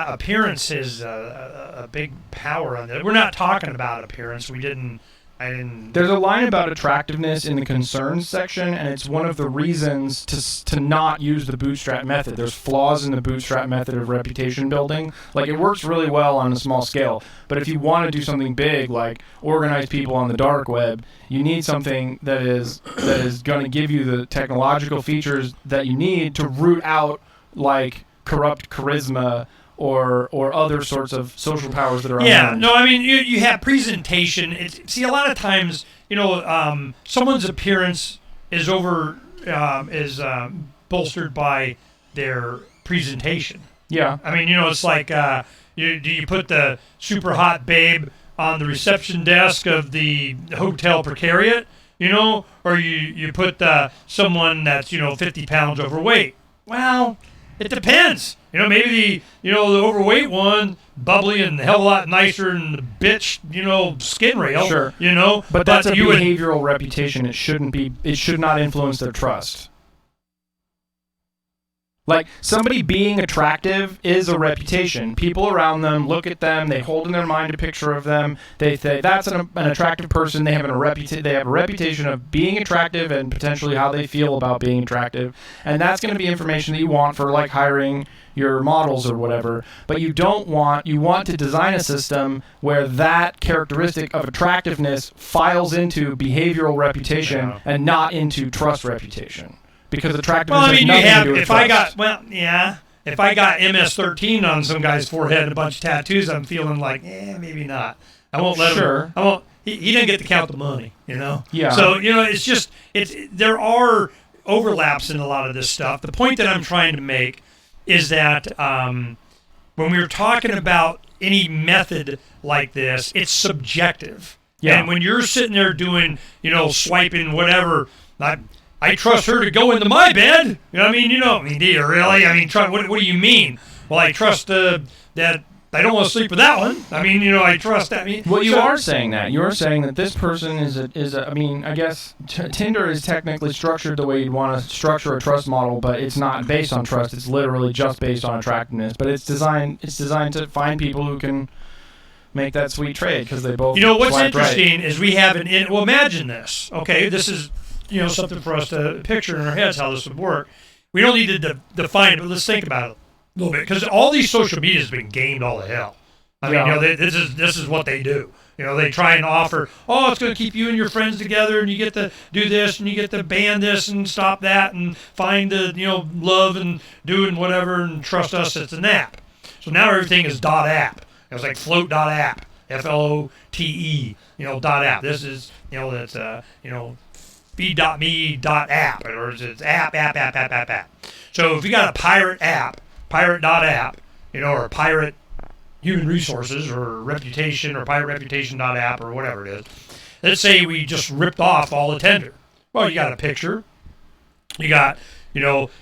appearance is a big power on that. We're not talking about appearance. I didn't. There's a line about attractiveness in the concerns section, and it's one of the reasons to not use the bootstrap method. There's flaws in the bootstrap method of reputation building. Like, it works really well on a small scale, but if you want to do something big, like organize people on the dark web, you need something that is going to give you the technological features that you need to root out, like, corrupt charisma or other sorts of social powers that are unknown. No, I mean, you have presentation. See, a lot of times, someone's appearance is bolstered by their presentation. Yeah. I mean, it's like, do you put the super hot babe on the reception desk of the hotel precariat, or you put someone that's, 50 pounds overweight? Well, it depends. Maybe the overweight one, bubbly and a hell of a lot nicer than the bitch, skin rail. Sure. But that's a behavioral reputation. It should not influence their trust. Like, somebody being attractive is a reputation. People around them look at them, they hold in their mind a picture of them, they say that's an attractive person. They have a reputation of being attractive and potentially how they feel about being attractive, and that's going to be information that you want for, like, hiring your models or whatever. But you want to design a system where that characteristic of attractiveness files into behavioral reputation and not into trust reputation. Because attractiveness has nothing to do with trust. If I got MS-13 on some guy's forehead and a bunch of tattoos, I'm feeling like, maybe not. I won't let him. I won't. He didn't get to count the money, Yeah. So there are overlaps in a lot of this stuff. The point that I'm trying to make is that when we were talking about any method like this, it's subjective. Yeah. And when you're sitting there doing, swiping whatever, I trust her to go into my bed. Do you really? What do you mean? Well, I trust that I don't want to sleep with that one. I trust that. Well, you are saying that. You are saying that this person I guess Tinder is technically structured the way you'd want to structure a trust model, but it's not based on trust. It's literally just based on attractiveness. But it's designed to find people who can make that sweet trade because they both. What's interesting is we have imagine this. Okay, this is something for us to picture in our heads how this would work. We don't need to define it, but let's think about it a little bit, because all these social media has been gamed all to hell. This is what they do. They try and offer, it's going to keep you and your friends together, and you get to do this, and you get to ban this and stop that, and find the love and doing whatever, and trust us. It's an app. So now everything is .app. It's like float.app, FLOTE, .app. This is that's feed.me.app, or it's app. So if you got a pirate app, pirate.app, or pirate human resources, or reputation, or pirate reputation.app, or whatever it is, let's say we just ripped off all the Tinder. Well, you got a picture, you got,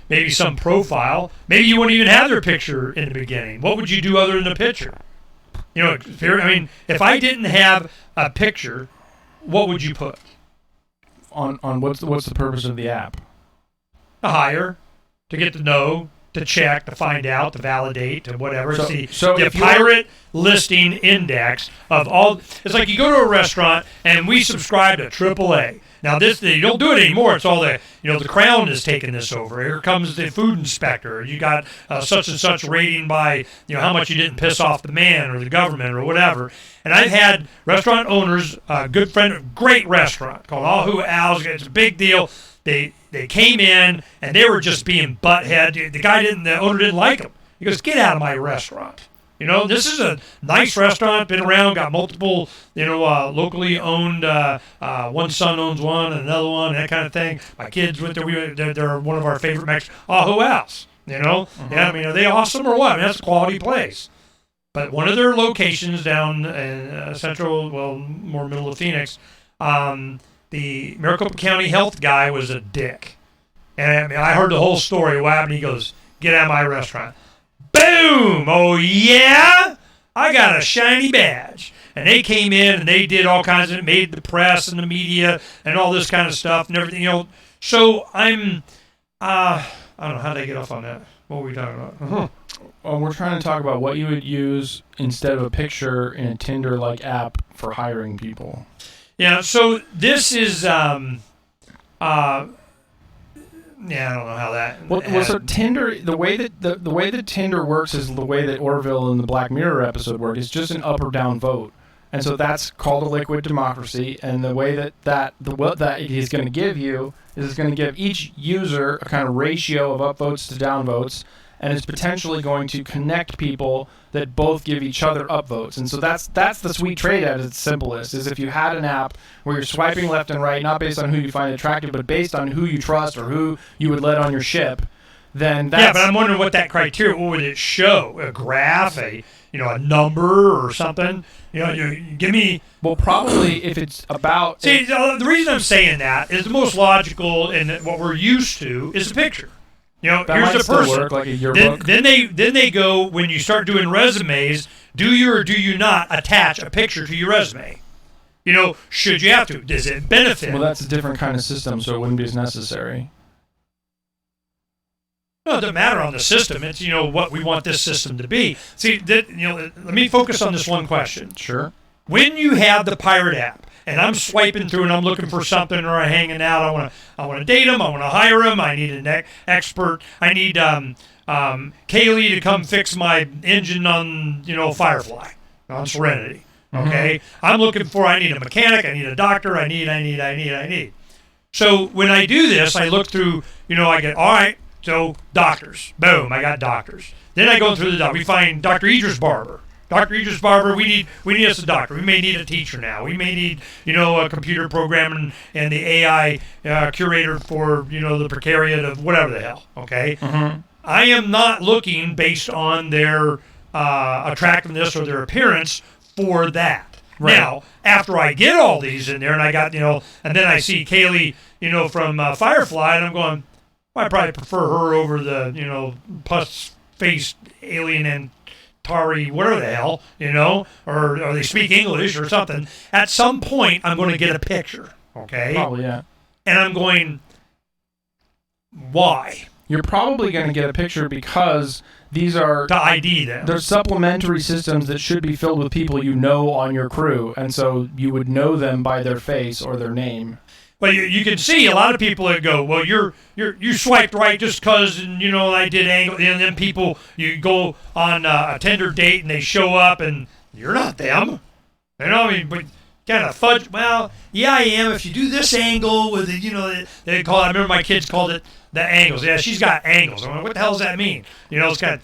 maybe some profile, maybe you wouldn't even have their picture in the beginning. What would you do other than the picture? If I didn't have a picture, what would you put? On what's the purpose of the app? To hire, to get to know, to check, to find out, to validate, to whatever. So the pirate listing index of all. It's like you go to a restaurant and we subscribe to AAA. Now you don't do it anymore. It's all the the Crown is taking this over. Here comes the food inspector. You got such and such rating by how much you didn't piss off the man or the government or whatever. And I've had restaurant owners, a good friend, great restaurant called Ahu Al's. It's a big deal. They came in and they were just being butthead. The owner didn't like them. He goes, "Get out of my restaurant." This is a nice restaurant, been around, got multiple, locally owned, one son owns one and another one, and that kind of thing. My kids went there. They're one of our favorite Mexicans. Ahu Al's, are they awesome or what? That's a quality place. But one of their locations down in central, more middle of Phoenix, the Maricopa County health guy was a dick. And I heard the whole story. What happened? He goes, "Get out of my restaurant." Boom! Oh, yeah? I got a shiny badge. And they came in and they did all kinds of, made the press and the media and all this kind of stuff and everything. So I don't know. How did I get off on that? What were we talking about? Well, we're trying to talk about what you would use instead of a picture in a Tinder-like app for hiring people. Yeah, so this is, yeah, I don't know how that. Well, so Tinder, the way that the way that Tinder works is the way that Orville in the Black Mirror episode worked. It's just an up or down vote, and so that's called a liquid democracy. And the way that he's going to give you is it's going to give each user a kind of ratio of up votes to down votes, and it's potentially going to connect people that both give each other upvotes. And so that's the sweet trade at its simplest, is if you had an app where you're swiping left and right, not based on who you find attractive, but based on who you trust or who you would let on your ship, then that's... Yeah, but I'm wondering what that criteria, what would it show? A graph, a number or something? You give me... Well, probably if it's about... See, the reason I'm saying that is the most logical, and what we're used to is a picture. That here's might the still person. work, like a yearbook. Then they go, when you start doing resumes, do you or do you not attach a picture to your resume? Should you have to? Does it benefit? Well, that's a different kind of system, so it wouldn't be as necessary. No, it doesn't matter on the system. It's what we want this system to be. See, let me focus on this one question. Sure. When you have the pirate app, and I'm swiping through and I'm looking for something or I'm hanging out, I want to date him, I want to hire him, I need an expert, I need Kaylee to come fix my engine on Firefly, on Serenity. Okay, I need a mechanic, I need a doctor, I need. So when I do this, I look through, I get, all right, so doctors, boom, I got doctors. Then I go through the doctor. We find Dr. Idris Barber. Dr. Idris Barber, we need us a doctor. We may need a teacher now. We may need, a computer programmer and the AI curator for, the precariat of whatever the hell, okay? Mm-hmm. I am not looking based on their attractiveness or their appearance for that. Right. Now, after I get all these in there and I got, and then I see Kaylee, from Firefly, and I'm going, well, I probably prefer her over the, pus-faced alien and Tari, whatever the hell, or they speak English or something. At some point, I'm going to get a picture, okay? Probably, yeah. And I'm going, why? You're probably going to get a picture because these are... To ID them. They're supplementary systems that should be filled with people on your crew, and so you would know them by their face or their name. Well, you can see a lot of people that go, well, you swiped right just because, I did angle. And then people, you go on a Tinder date and they show up and you're not them. But kind of fudge. Well, yeah, I am. If you do this angle with it, they call it, I remember my kids called it the angles. Yeah, she's got angles. I'm like, what the hell does that mean? It's kind of,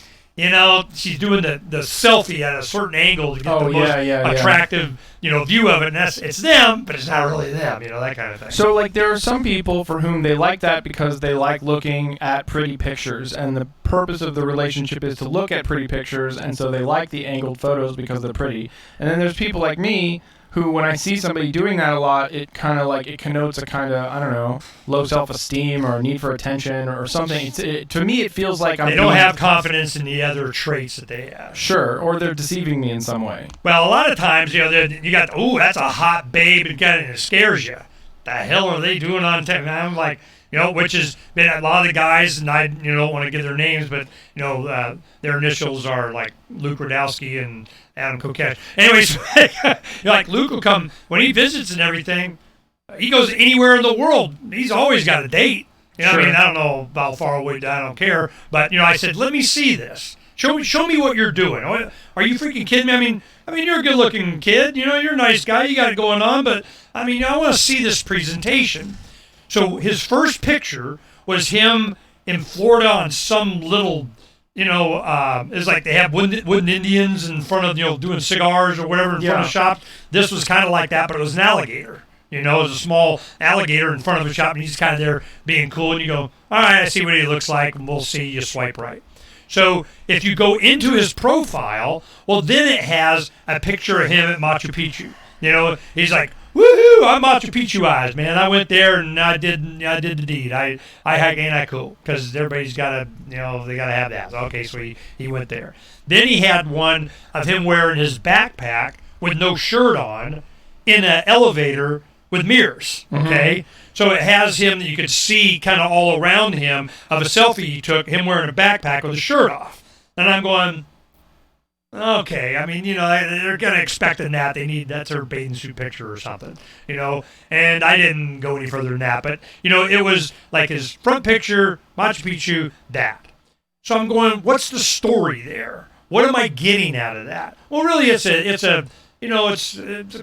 she's doing the selfie at a certain angle to get the most attractive, view of it. And it's them, but it's not really them, that kind of thing. So, there are some people for whom they like that because they like looking at pretty pictures, and the purpose of the relationship is to look at pretty pictures, and so they like the angled photos because they're pretty. And then there's people like me who, when I see somebody doing that a lot, it kind of it connotes a kind of, I don't know, low self-esteem or need for attention or something. To me, it feels like they don't have confidence in the other traits that they have. Sure, or they're deceiving me in some way. Well, a lot of times, you got, that's a hot babe, and it scares you. The hell are they doing on TV? I'm like, which has been a lot of the guys, and I don't want to give their names, but their initials are like Luke Radowski and Adam Kokesh. Anyways, like Luke will come when he visits and everything. He goes anywhere in the world. He's always got a date. Sure. I don't know how far away. I don't care. But I said, let me see this. Show me what you're doing. Are you freaking kidding me? I mean, you're a good-looking kid. You're a nice guy. You got it going on. But I want to see this presentation. So his first picture was him in Florida on some little, it's like they have wooden Indians in front of, doing cigars or whatever in front of shops. This was kind of like that, but it was an alligator. It was a small alligator in front of a shop, and he's kind of there being cool. And you go, all right, I see what he looks like, and we'll see. You swipe right. So if you go into his profile, well, then it has a picture of him at Machu Picchu. He's like, woohoo! I'm Machu Picchu eyes, man. I went there and I did the deed. I ain't I cool? Because everybody's got to, they got to have that. Okay, so he went there. Then he had one of him wearing his backpack with no shirt on in an elevator with mirrors. Okay, So it has him that you could see kind of all around him of a selfie he took, him wearing a backpack with a shirt off. And I'm going, okay, I mean, they're kind of expecting that. That's their bathing suit picture or something, And I didn't go any further than that. But, it was like his front picture, Machu Picchu, that. So I'm going, what's the story there? What am I getting out of that? Well, really, it's a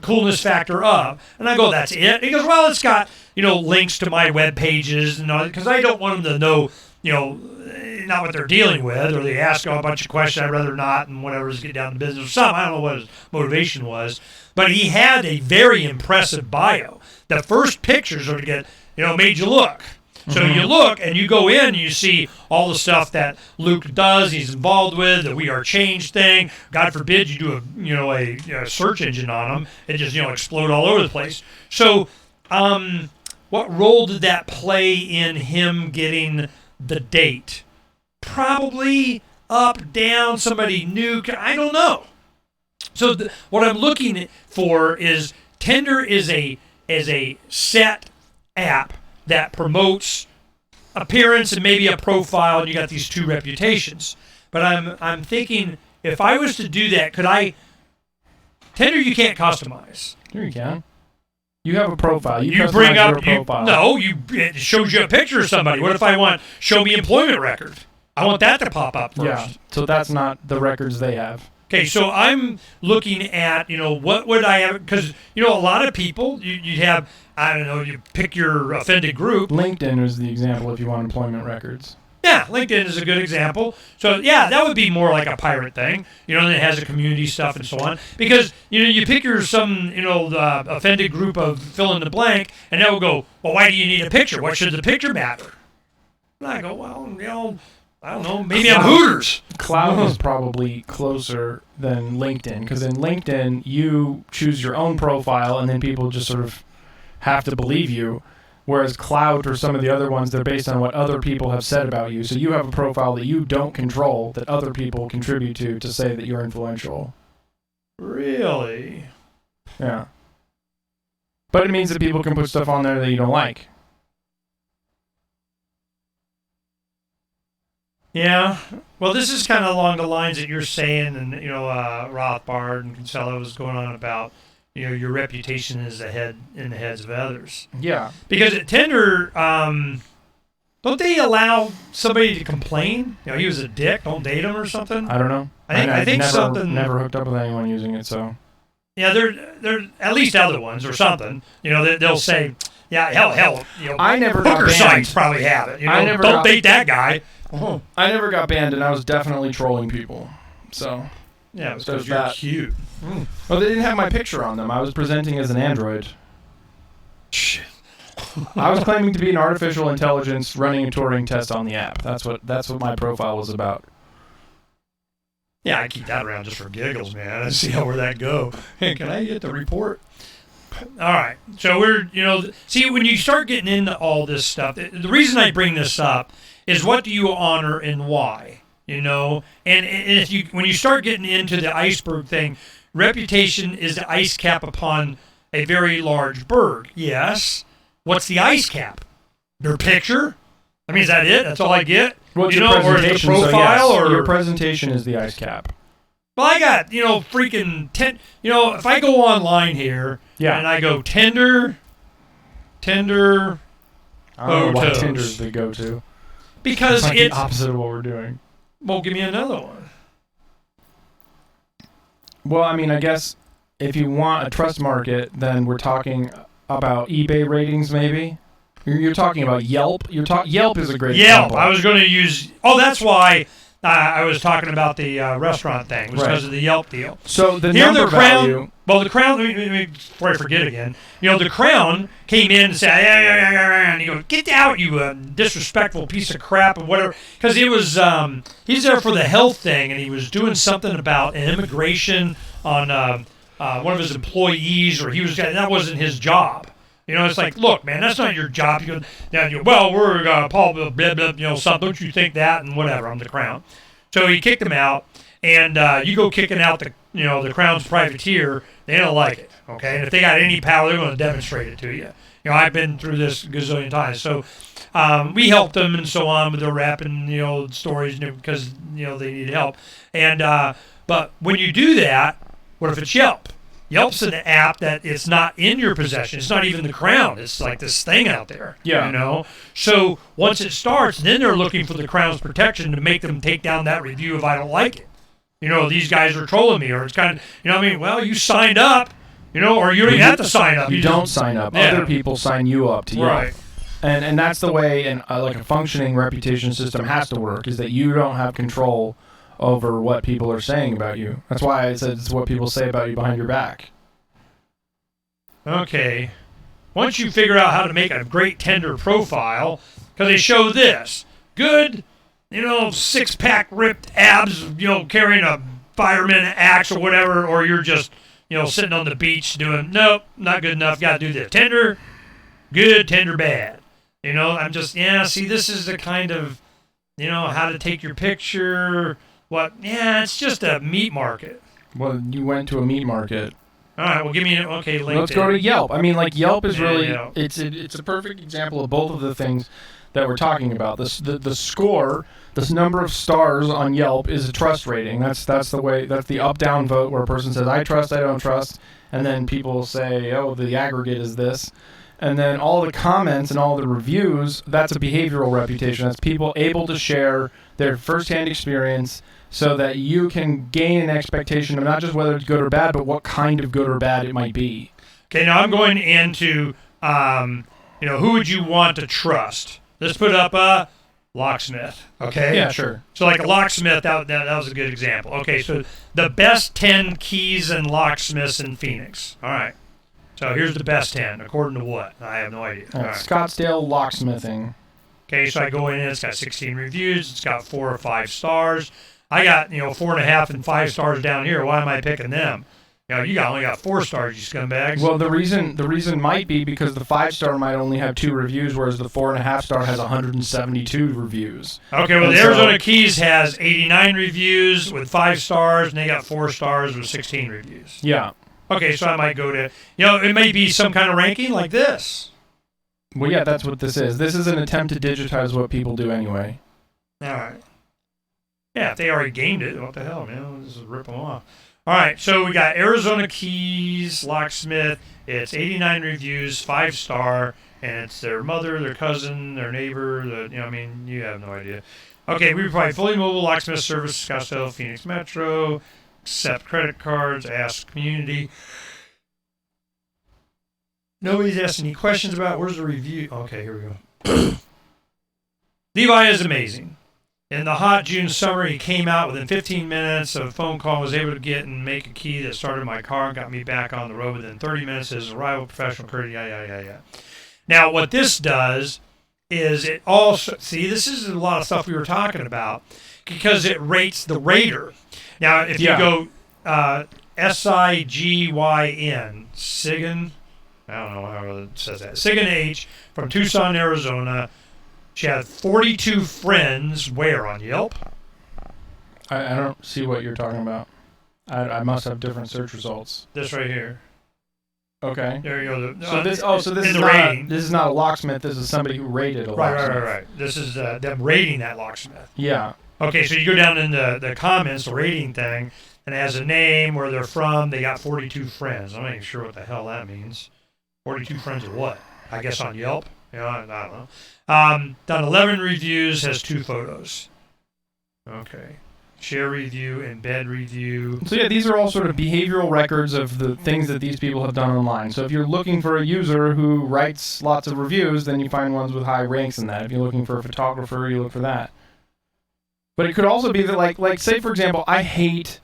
coolness factor of. And I go, that's it? He goes, well, it's got, links to my web pages, because I don't want them to know, not what they're dealing with, or they ask a bunch of questions I'd rather not, and whatever, just get down to business or something. I don't know what his motivation was. But he had a very impressive bio. The first pictures are to get, made you look. So you look and you go in and you see all the stuff that Luke does, he's involved with, the We Are Change thing. God forbid you do a search engine on them. It just, explode all over the place. So what role did that play in him getting the date? Probably up, down, somebody new. I don't know. So what I'm looking for is Tinder is a set app that promotes appearance and maybe a profile, and you got these two reputations. But I'm thinking, if I was to do that, could I? Tinder you can't customize. Here you can. You have a profile. You bring up your profile. It shows you a picture of somebody. What if I want show me employment record? I want that to pop up first. Yeah. So that's not the records they have. Okay, so I'm looking at, what would I have? Because, a lot of people, you have, I don't know, you pick your offended group. LinkedIn is the example if you want employment records. Yeah, LinkedIn is a good example. So, yeah, that would be more like a pirate thing, and it has a community stuff and so on. Because, you pick the offended group of fill in the blank, and that will go, well, why do you need a picture? What should the picture matter? And I go, well, I don't know. Maybe I'm Hooters. Cloud is probably closer than LinkedIn, because in LinkedIn, you choose your own profile, and then people just sort of have to believe you, whereas Cloud or some of the other ones, they're based on what other people have said about you. So you have a profile that you don't control, that other people contribute to say that you're influential. Really? Yeah. But it means that people can put stuff on there that you don't like. Yeah, well, this is kind of along the lines that you're saying, and Rothbard and Kinsella was going on about, your reputation is in the heads of others. Yeah, because at Tinder, don't they allow somebody to complain? He was a dick. Don't date him or something. I don't know. I think something. Never hooked up with anyone using it, so. Yeah, there at least other ones or something. They'll say, yeah, hell. I never hooker got sites probably have it. Don't date that guy. Oh. I never got banned, and I was definitely trolling people. So yeah, because you're cute. Well, they didn't have my picture on them. I was presenting as an android. Shit. I was claiming to be an artificial intelligence running a Turing test on the app. That's what my profile was about. Yeah, I keep that around just for giggles, man. I see where that go. Hey, can I get the report? All right. So we're, see, when you start getting into all this stuff, the reason I bring this up is what do you honor and why, And if when you start getting into the iceberg thing, reputation is the ice cap upon a very large berg. Yes. What's the ice cap? Their picture? I mean, is that it? That's all I get? Well, your presentation, or is the profile? So yes, or your presentation is the ice cap. Well, I got, freaking 10, if I go online here and I go Tinder, I don't know why photos. Tinder's the go-to. Because it's it's the opposite of what we're doing. Well, give me another one. Well, I mean, I guess if you want a trust market, then we're talking about eBay ratings, maybe. You're talking about Yelp. Yelp is a great example. I was going to use. Oh, that's why I was talking about the restaurant thing. It was because of the Yelp deal. So the number value. Well, the Crown. Let me, before I forget again. The Crown came in and said, and he goes, "Get out, you disrespectful piece of crap," and whatever. Because he was he's there for the health thing, and he was doing something about an immigration on one of his employees, or that wasn't his job. It's like, look, man, that's not your job. You go, well, we're Paul, blah, blah, blah, something. Don't you think that? And whatever. I'm the Crown. So he kicked him out, and you go kicking out the Crown's privateer, they don't like it. Okay, and if they got any power, they're going to demonstrate it to you. I've been through this a gazillion times. So we helped them and so on with their rep and stories because they need help. And but when you do that, what if it's Yelp? Yelp's an app that it's not in your possession. It's not even the crown. It's like this thing out there. Yeah. So once it starts, then they're looking for the crown's protection to make them take down that review if I don't like it. These guys are trolling me, or it's kind of, well, you signed up, or you don't even have to sign up. You don't sign up. Yeah. Other people sign you up to Yelp. Right. And that's the way like a functioning reputation system has to work, is that you don't have control over what people are saying about you. That's why I said it's what people say about you behind your back. Okay. Once you figure out how to make a great tender profile, because they show this. Good, 6-pack ripped abs, carrying a fireman axe or whatever, or you're just, sitting on the beach doing, nope, not good enough, got to do this. Tender, good, tender, bad. I'm just, see, this is the kind of, how to take your picture. It's just a meat market. Well, you went to a meat market. All right, well, give me LinkedIn. Let's go to Yelp. I mean, like, Yelp is really, it's a perfect example of both of the things that we're talking about. The score, this number of stars on Yelp is a trust rating. That's the up-down vote where a person says, I trust, I don't trust, and then people say, oh, the aggregate is this. And then all the comments and all the reviews, that's a behavioral reputation. That's people able to share their firsthand experience so that you can gain an expectation of not just whether it's good or bad, but what kind of good or bad it might be. Okay, now I'm going into, who would you want to trust? Let's put up a locksmith, okay? Yeah, sure. So like a locksmith, that was a good example. Okay, so the best 10 keys and locksmiths in Phoenix. All right. So here's the best 10, according to what? I have no idea. All right. Scottsdale locksmithing. Okay, so I go in, it's got 16 reviews, it's got 4 or 5 stars. I got, 4.5 and 5 stars down here. Why am I picking them? You only got 4 stars, you scumbags. Well, the reason might be because the 5-star might only have 2 reviews, whereas the 4.5-star has 172 reviews. Okay, well, the Arizona Keys has 89 reviews with 5 stars, and they got 4 stars with 16 reviews. Yeah. Okay, so I might go to, it may be some kind of ranking like this. Well, yeah, that's what this is. This is an attempt to digitize what people do anyway. All right. Yeah, if they already gamed it, what the hell, man? Let's just rip them off. All right, so we got Arizona Keys, locksmith. It's 89 reviews, 5-star, and it's their mother, their cousin, their neighbor. You have no idea. Okay, we provide fully mobile locksmith service, Scottsdale, Phoenix Metro. Accept credit cards, ask community. Nobody's asked any questions about where's the review. Okay, here we go. Levi is amazing. In the hot June summer, he came out within 15 minutes of a phone call, was able to get and make a key that started my car and got me back on the road within 30 minutes. His arrival, professional courtesy, yeah. Now, what this does is it also, see, this is a lot of stuff we were talking about because it rates the rater. Now, if you go SIGYN, Sigan, I don't know how it says that, Sigan H from Tucson, Arizona. She had 42 friends. Where on Yelp? I don't see what you're talking about. I must have different search results. This right here. Okay. There you go. So this is not a locksmith. This is somebody who rated a locksmith. Right. This is them rating that locksmith. Yeah. Okay, so you go down in the comments, the rating thing, and it has a name, where they're from. They got 42 friends. I'm not even sure what the hell that means. 42 friends of what? I guess on Yelp? I don't know. Done 11 reviews, has 2 photos. Okay. Share review, embed review. So yeah, these are all sort of behavioral records of the things that these people have done online. So if you're looking for a user who writes lots of reviews, then you find ones with high ranks in that. If you're looking for a photographer, you look for that. But it could also be that, like say, for example, I hate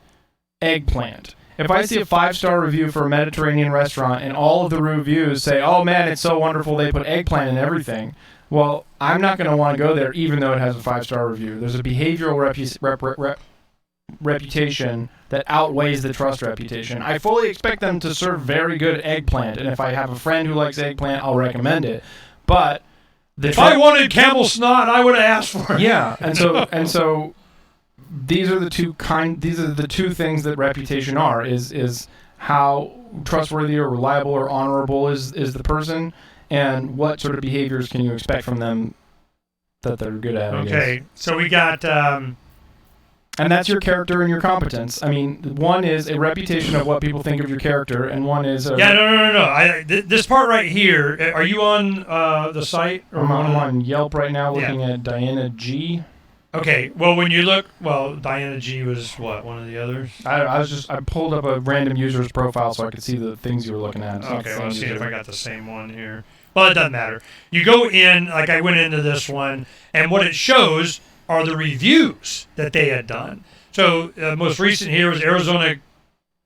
eggplant. If I see a 5-star review for a Mediterranean restaurant and all of the reviews say, oh man, it's so wonderful, they put eggplant in everything, well, I'm not going to want to go there even though it has a 5-star review. There's a behavioral reputation that outweighs the trust reputation. I fully expect them to serve very good eggplant, and if I have a friend who likes eggplant, I'll recommend it. But if I wanted camel snot, I would have asked for it. Yeah, and so these are the two things that reputation are, is how trustworthy or reliable or honorable is the person, and what sort of behaviors can you expect from them that they're good at. Okay, so we got. And that's your character and your competence. I mean, one is a reputation of what people think of your character, and one is a... Yeah, no. This part right here, are you on the site? Or I'm on Yelp right now looking Yeah. at Diana G. Okay, well, when you look... Well, Diana G was what, one of the others? I pulled up a random user's profile so I could see the things you were looking at. It's not the Okay, same let's see user. if I got the same one here. Well, it doesn't matter. You go in, like I went into this one, and what it shows are the reviews that they had done. So most recent here was Arizona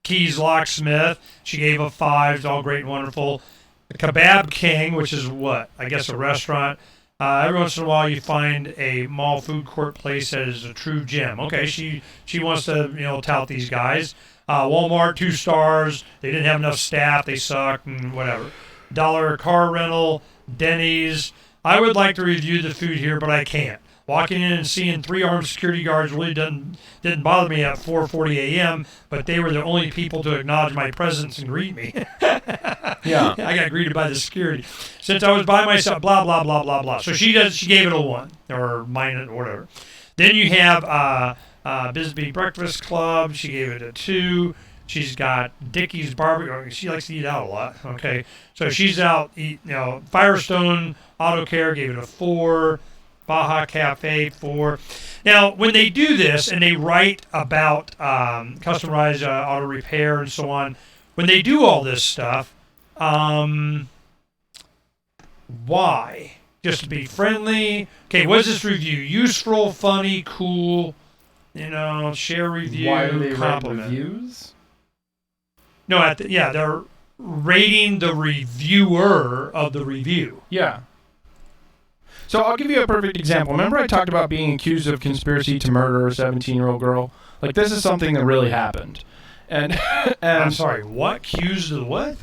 Keys Locksmith. She gave a 5. It's all great and wonderful. The Kebab King, which is what? I guess a restaurant. Every once in a while you find a mall food court place that is a true gem. Okay, she wants to tout these guys. Walmart, 2 stars. They didn't have enough staff. They sucked and whatever. Dollar car rental, Denny's. I would like to review the food here, but I can't. Walking in and seeing 3 armed security guards really didn't bother me at 4:40 a.m., but they were the only people to acknowledge my presence and greet me. Yeah. I got greeted by the security. Since I was by myself, blah, blah, blah, blah, blah. So she gave it a 1, or minus, or whatever. Then you have Bisbee Breakfast Club. She gave it a 2. She's got Dickie's Barbecue. She likes to eat out a lot. Okay, so she's out. Firestone Auto Care gave it a 4. Baja Cafe 4. Now, when they do this and they write about customized auto repair and so on, when they do all this stuff, why? Just to be friendly? Okay, what's this review? Useful, funny, cool, share review, Why do they write compliment. reviews? No, they're rating the reviewer of the review. Yeah. So I'll give you a perfect example. Remember I talked about being accused of conspiracy to murder a 17-year-old girl? Like, this is something that really happened. And I'm sorry, what? Accused of what?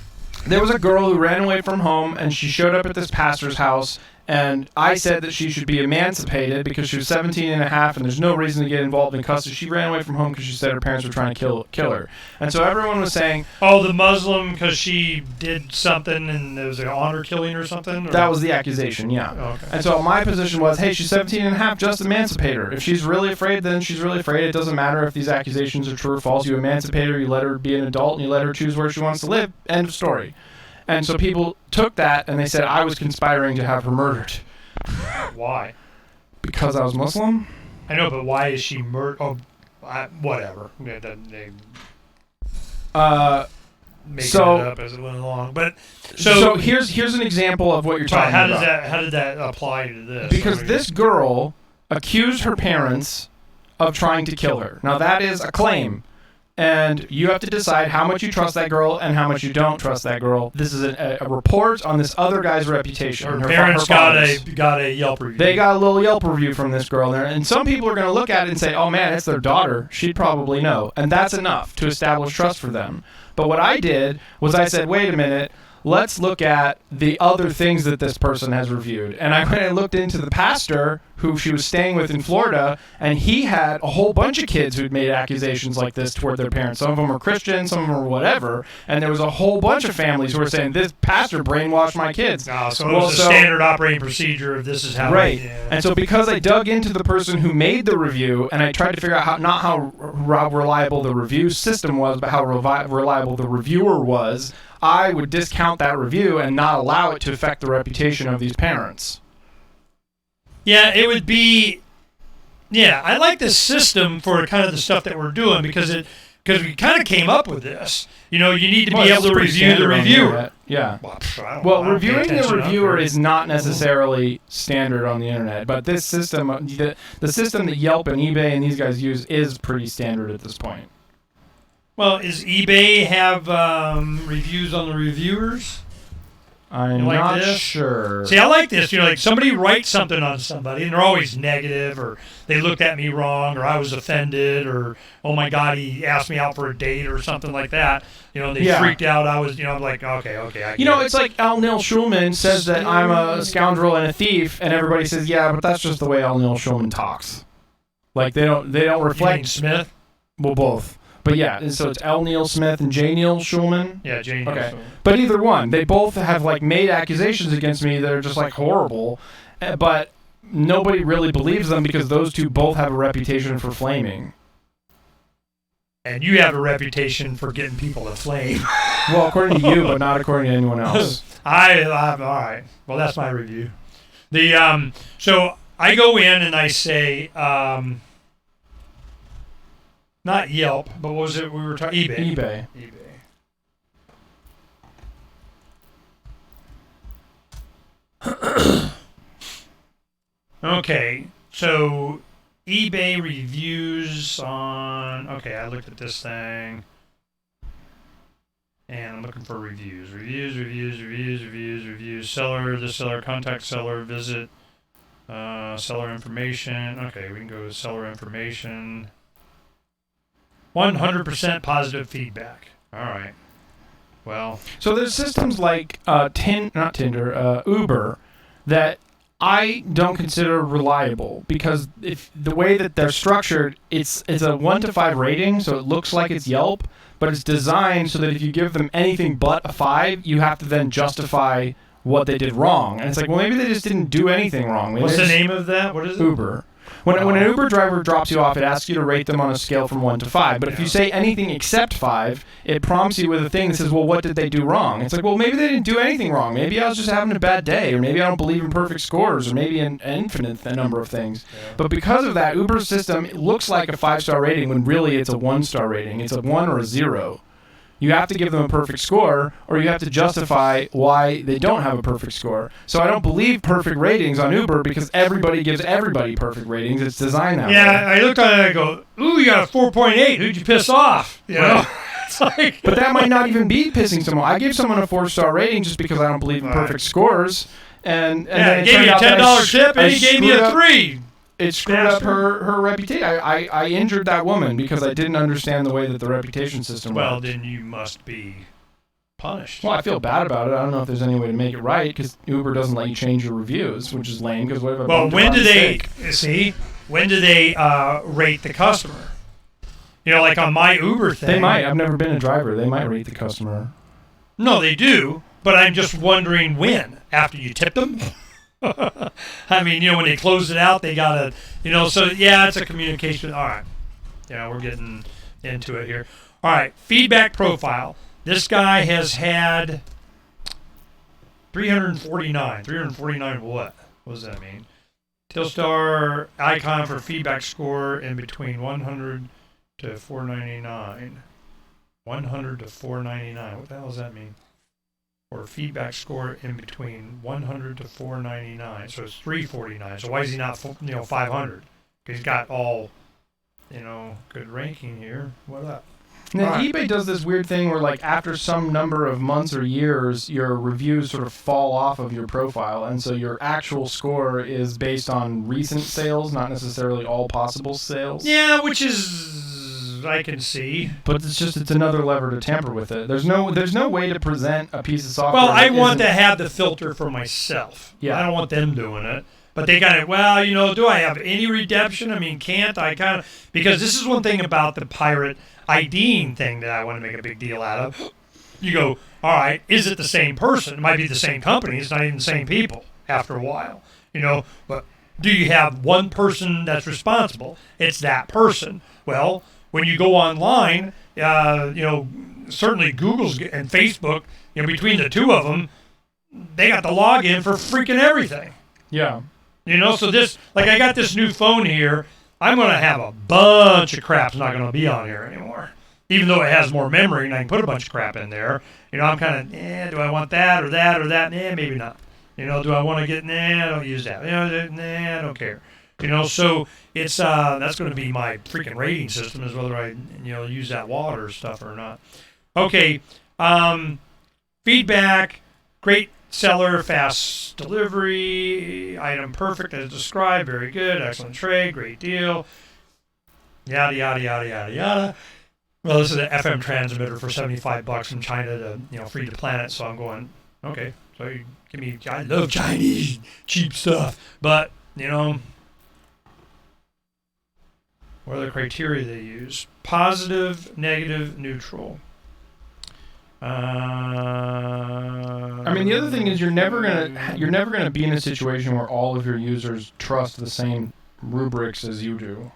There was a girl who ran away from home, and she showed up at this pastor's house, and I said that she should be emancipated because she was 17 and a half, and there's no reason to get involved in custody. She ran away from home because she said her parents were trying to kill her. And so everyone was saying... Oh, the Muslim, because she did something and there was an honor killing or something? Or? That was the accusation, yeah. Oh, okay. And so my position was, hey, she's 17 and a half, just emancipate her. If she's really afraid, then she's really afraid. It doesn't matter if these accusations are true or false. You emancipate her, you let her be an adult, and you let her choose where she wants to live. End of story. And so people took that, and they said I was conspiring to have her murdered. Why? Because I was Muslim? I know, but why is she murdered? Oh, whatever. They made it up as it went along. But so here's an example of what you're talking about. How did that apply to this? Because this girl accused her parents of trying to kill her. Now that is a claim. And you have to decide how much you trust that girl and how much you don't trust that girl. This is a report on this other guy's reputation. Her parents got a Yelp review. They got a little Yelp review from this girl there. And some people are going to look at it and say, oh man, it's their daughter. She'd probably know. And that's enough to establish trust for them. But what I did was I said, wait a minute. Let's look at the other things that this person has reviewed. And I went and looked into the pastor who she was staying with in Florida, and he had a whole bunch of kids who'd made accusations like this toward their parents. Some of them were Christian, some of them were whatever. And there was a whole bunch of families who were saying, this pastor brainwashed my kids. Oh, so it was a standard operating procedure of this is how... Right. And so because I dug into the person who made the review, and I tried to figure out not how reliable the review system was, but how reliable the reviewer was, I would discount that review and not allow it to affect the reputation of these parents. Yeah, it would be... Yeah, I like this system for kind of the stuff that we're doing because we kind of came up with this. You need to be able to review the reviewer. Yeah. Well, reviewing the reviewer is not necessarily standard on the internet, but this system, the system that Yelp and eBay and these guys use is pretty standard at this point. Well, does eBay have reviews on the reviewers? I'm not sure. See, I like this. Like somebody writes something on somebody, and they're always negative, or they looked at me wrong, or I was offended, or oh my God, he asked me out for a date, or something like that. They freaked out. I was, I'm like, okay, I get it. It's like Al Neil Schulman says that I'm a scoundrel and a thief, and everybody says, yeah, but that's just the way Al Neil Schulman talks. Like they don't reflect. You mean Smith? Well, both. But yeah, and so it's L. Neil Smith and J. Neil Schulman. Yeah, Jane. Okay. But either one, they both have like made accusations against me that are just like horrible, but nobody really believes them because those two both have a reputation for flaming. And you have a reputation for getting people to flame. Well, according to you, but not according to anyone else. All right. Well, that's my review. So I go in and I say, not Yelp, but what was it we were talking? eBay. Okay, so eBay reviews on. Okay, I looked at this thing, and I'm looking for reviews. Reviews. Seller, contact seller, visit, seller information. Okay, we can go to seller information. 100% positive feedback. All right. Well, so there's systems like Uber that I don't consider reliable because if the way that they're structured, it's a 1 to 5 rating, so it looks like it's Yelp, but it's designed so that if you give them anything but a 5, you have to then justify what they did wrong. And it's like, well, maybe they just didn't do anything wrong. Maybe what's the name of that? What is it? Uber. When an Uber driver drops you off, it asks you to rate them on a scale from 1 to 5. But if you say anything except 5, it prompts you with a thing that says, well, what did they do wrong? It's like, well, maybe they didn't do anything wrong. Maybe I was just having a bad day, or maybe I don't believe in perfect scores, or maybe an infinite number of things. Yeah. But because of that, Uber's system it looks like a 5-star rating when really it's a 1-star rating. It's a 1 or a 0. You have to give them a perfect score, or you have to justify why they don't have a perfect score. So I don't believe perfect ratings on Uber because everybody gives everybody perfect ratings. It's designed that way. Yeah, I looked at it and I go, ooh, you got a 4.8. Who'd you piss off? You know? It's like, but that might not even be pissing someone. I gave someone a 4-star rating just because I don't believe in perfect scores. And then he gave me a $10 tip, and he gave me a 3. It screwed up her reputation. I injured that woman because I didn't understand the way that the reputation system worked. Well, then you must be punished. Well, I feel bad about it. I don't know if there's any way to make it right because Uber doesn't let you change your reviews, which is lame. Because when do they rate the customer? You know, like on my Uber thing. They might. I've never been a driver. They might rate the customer. No, they do. But I'm just wondering when. After you tip them? I mean, you know, when they close it out, they gotta, you know, so yeah, it's a communication. All right. Yeah, we're getting into it here. All right. Feedback profile. This guy has had 349. 349 what? What does that mean? Telstar icon for feedback score in between 100 to 499. 100 to 499. What the hell does that mean? Or feedback score in between 100 to 499. So it's 349. So why is he not, 500? Because he's got all, good ranking here. What up? And then eBay does this weird thing where, like, after some number of months or years, your reviews sort of fall off of your profile, and so your actual score is based on recent sales, not necessarily all possible sales. Yeah, which is, I can see. But it's another lever to tamper with it. There's no way to present a piece of software. Well, I want to have the filter for myself. Yeah. I don't want them doing it. But they kind of, do I have any redemption? I mean, can't I kind of, because this is one thing about the pirate IDing thing that I want to make a big deal out of. You go, all right, is it the same person? It might be the same company. It's not even the same people after a while, but do you have one person that's responsible? It's that person. Well, when you go online, certainly Google's and Facebook, between the two of them, they got the login for freaking everything. Yeah. So this, like, I got this new phone here. I'm going to have a bunch of crap's not going to be on here anymore. Even though it has more memory and I can put a bunch of crap in there. I'm kind of, do I want that or that or that? Maybe not. Do I want to get, I don't use that. I don't care. So it's, that's going to be my freaking rating system is whether I, use that water stuff or not. Okay. Feedback, great seller, fast delivery, item perfect as described, very good, excellent trade, great deal, yada, yada, yada, yada, yada. Well, this is an FM transmitter for $75 from China to, free the planet, so I'm going, okay, so you give me, I love Chinese cheap stuff, but, What are the criteria they use? Positive, negative, neutral. I mean, the other thing is you're never gonna be in a situation where all of your users trust the same rubrics as you do.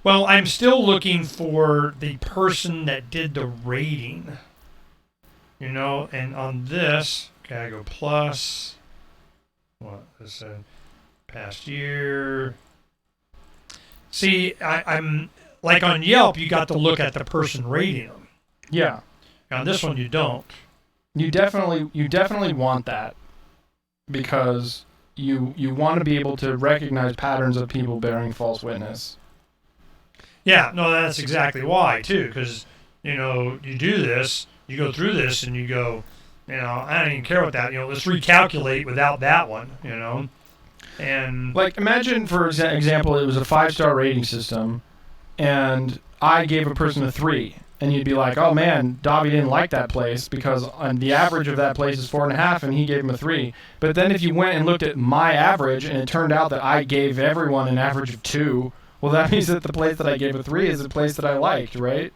Well, I'm still looking for the person that did the rating. And on this, okay, I go plus. What is it? Past year. See, I'm like on Yelp, you got to look at the person rating them. Yeah. On this one, you don't. You definitely want that because you want to be able to recognize patterns of people bearing false witness. Yeah, no, that's exactly why too, because you do this, you go through this, and you go, I don't even care about that. Let's recalculate without that one. And like imagine for example, it was a 5-star rating system, and I gave a person a 3. And you'd be like, oh man, Dobby didn't like that place because the average of that place is 4.5, and he gave him a 3. But then if you went and looked at my average, and it turned out that I gave everyone an average of 2, well, that means that the place that I gave a 3 is the place that I liked, right?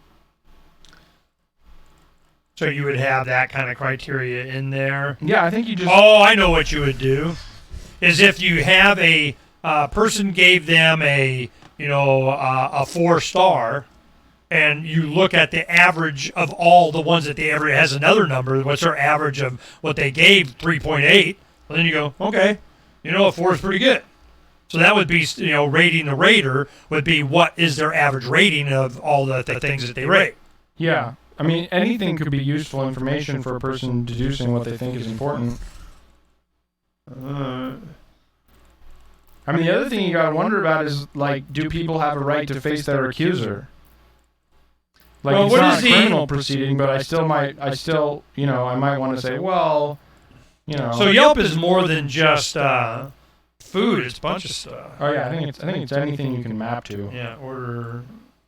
So you would have that kind of criteria in there. Yeah, I think you just. Oh, I know what you would do. Is if you have a person gave them a 4-star. And you look at the average of all the ones that they ever has another number. What's their average of what they gave? 3.8. Well, then you go, okay, a 4 is pretty good. So that would be, rating the rater would be what is their average rating of all the things that they rate. Yeah, I mean anything could be useful information for a person deducing what they think is important. I mean the other thing you gotta wonder about is like, do people have a right to face their accuser? Like, well, it's not a criminal proceeding, but I might want to say, well, So Yelp is more than just food; it's a bunch of stuff. Oh yeah, I think it's anything you can map to. Yeah, order,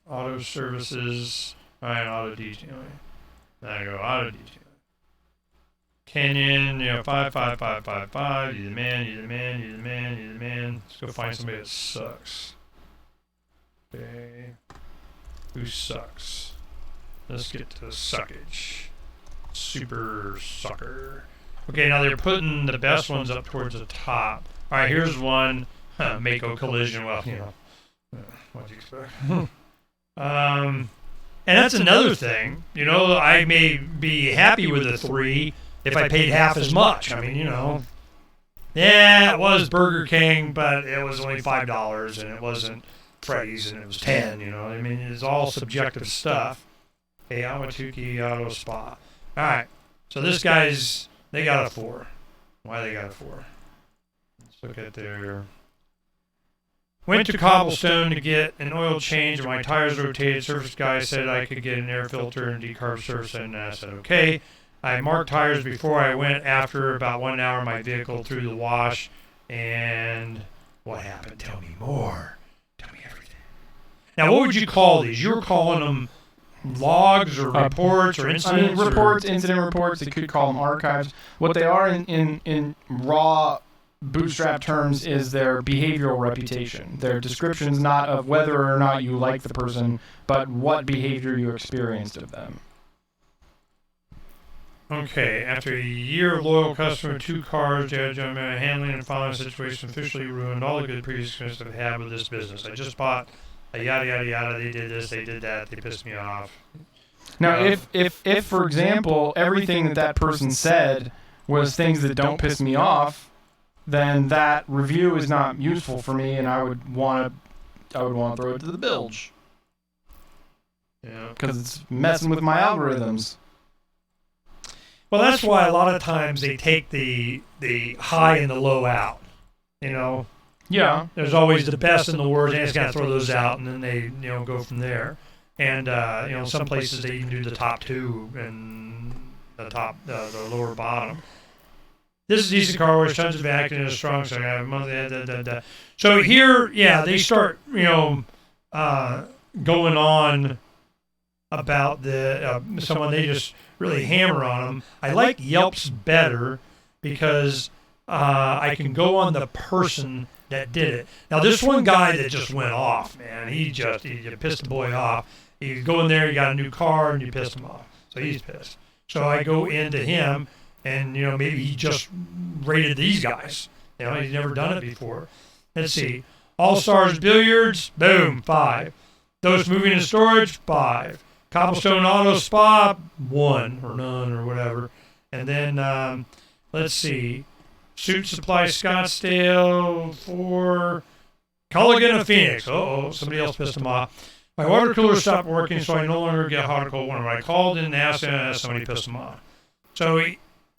auto services, auto detailing. There I go, auto detailing. Canyon, 55555. You the man. Let's go find somebody that sucks. Okay, who sucks? Let's get to suckage. Super sucker. Okay, now they're putting the best ones up towards the top. All right, here's one. Mako collision. Well, what do you expect? And that's another thing. I may be happy with a 3 if I paid half as much. I mean, yeah, it was Burger King, but it was only $5, and it wasn't Freddy's, and it was 10. I mean, it's all subjective stuff. Hey, Awatuki Auto Spa. All right, so this guy's, they got a 4. Why they got a 4? Let's look at their. Went to Cobblestone to get an oil change, and my tires rotated. Service guy said I could get an air filter and decarb service, and I said okay. I marked tires before I went. After about 1 hour, my vehicle through the wash, and what happened? Tell me more. Tell me everything. Now, what would you call these? You were calling them logs or reports or incidents? Incident reports. They could call them archives. What they are in raw bootstrap terms is their behavioral reputation. Their descriptions not of whether or not you like the person, but what behavior you experienced of them. Okay, after a year of loyal customer, 2 cars, handling and following situation officially ruined all the good previous experience I've had with this business. I just bought a yada yada yada. They did this, they did that, they pissed me off. Now, if for example everything that person said was things that don't piss me off, then that review is not useful for me, and I would want to throw it to the bilge. Yeah, because it's messing with my algorithms. Well, that's why a lot of times they take the high and the low out. Yeah. There's always the best and the worst, and it's got to throw those out, and then they go from there. And some places they even do the top 2 and the lower bottom. This is a decent car wash, tons of vacuum, and a strong. So I have monthly. So here, yeah, they start going on about someone, they just really hammer on them. I like Yelp's better because I can go on the person that did it. Now, this one guy that just went off, man, he pissed the boy off. You go in there, you got a new car, and you pissed him off. So he's pissed. So I go into him, and, maybe he just rated these guys. He's never done it before. Let's see. All Stars Billiards, boom, 5. Those Moving and Storage, 5. Cobblestone Auto Spa, 1 or none or whatever. And then, let's see. Suit Supply Scottsdale, 4. Culligan of Phoenix. Somebody else pissed him off. My water cooler stopped working, so I no longer get hot or cold water. I called in and asked, somebody pissed him off. So,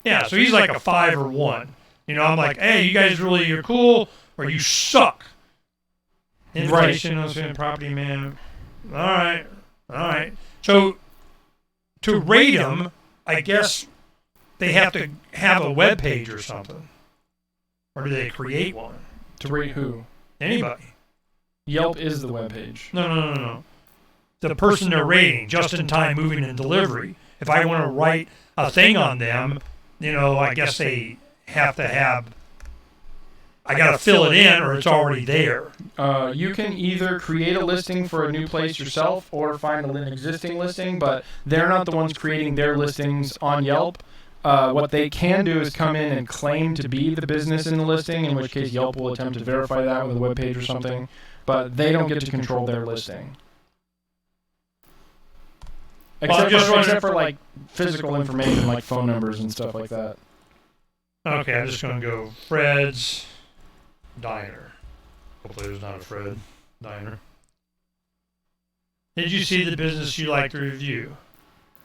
so he's like a 5 or 1. I'm like, hey, you guys you're cool, or you suck. Invitation, property man. All right. So, to rate them, I guess they have to have a web page or something. Or do they create one? To rate who? Anybody. Yelp is the web page. No. The person they're rating, just in time moving and delivery. If I want to write a thing on them, I guess they have to have. I got to fill it in, or it's already there. You can either create a listing for a new place yourself, or find an existing listing, but they're not the ones creating their listings on Yelp. What they can do is come in and claim to be the business in the listing, in which case Yelp will attempt to verify that with a web page or something, but they don't get to control their listing. Except for like physical information, like phone numbers and stuff like that. Okay, I'm just going to go Fred's Diner. Hopefully there's not a Fred Diner. Did you see the business you like to review?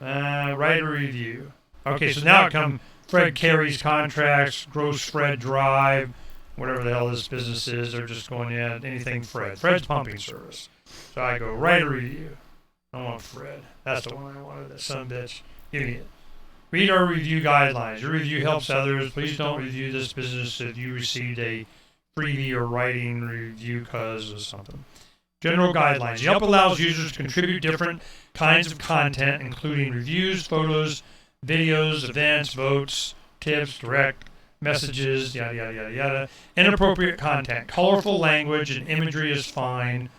Write a review. Okay, so now it comes Fred Carey's Contracts, Gross Fred Drive, whatever the hell this business is. They're just going, anything Fred. Fred's Pumping Service. So I go, write a review. I want Fred. That's the one I wanted, that son of a bitch. Give me it. Read our review guidelines. Your review helps others. Please don't review this business if you received a freebie or writing review because of something. General guidelines. Yelp allows users to contribute different kinds of content, including reviews, photos, videos, events, votes, tips, direct messages, yada, yada, yada, yada. Inappropriate content. Colorful language and imagery is fine,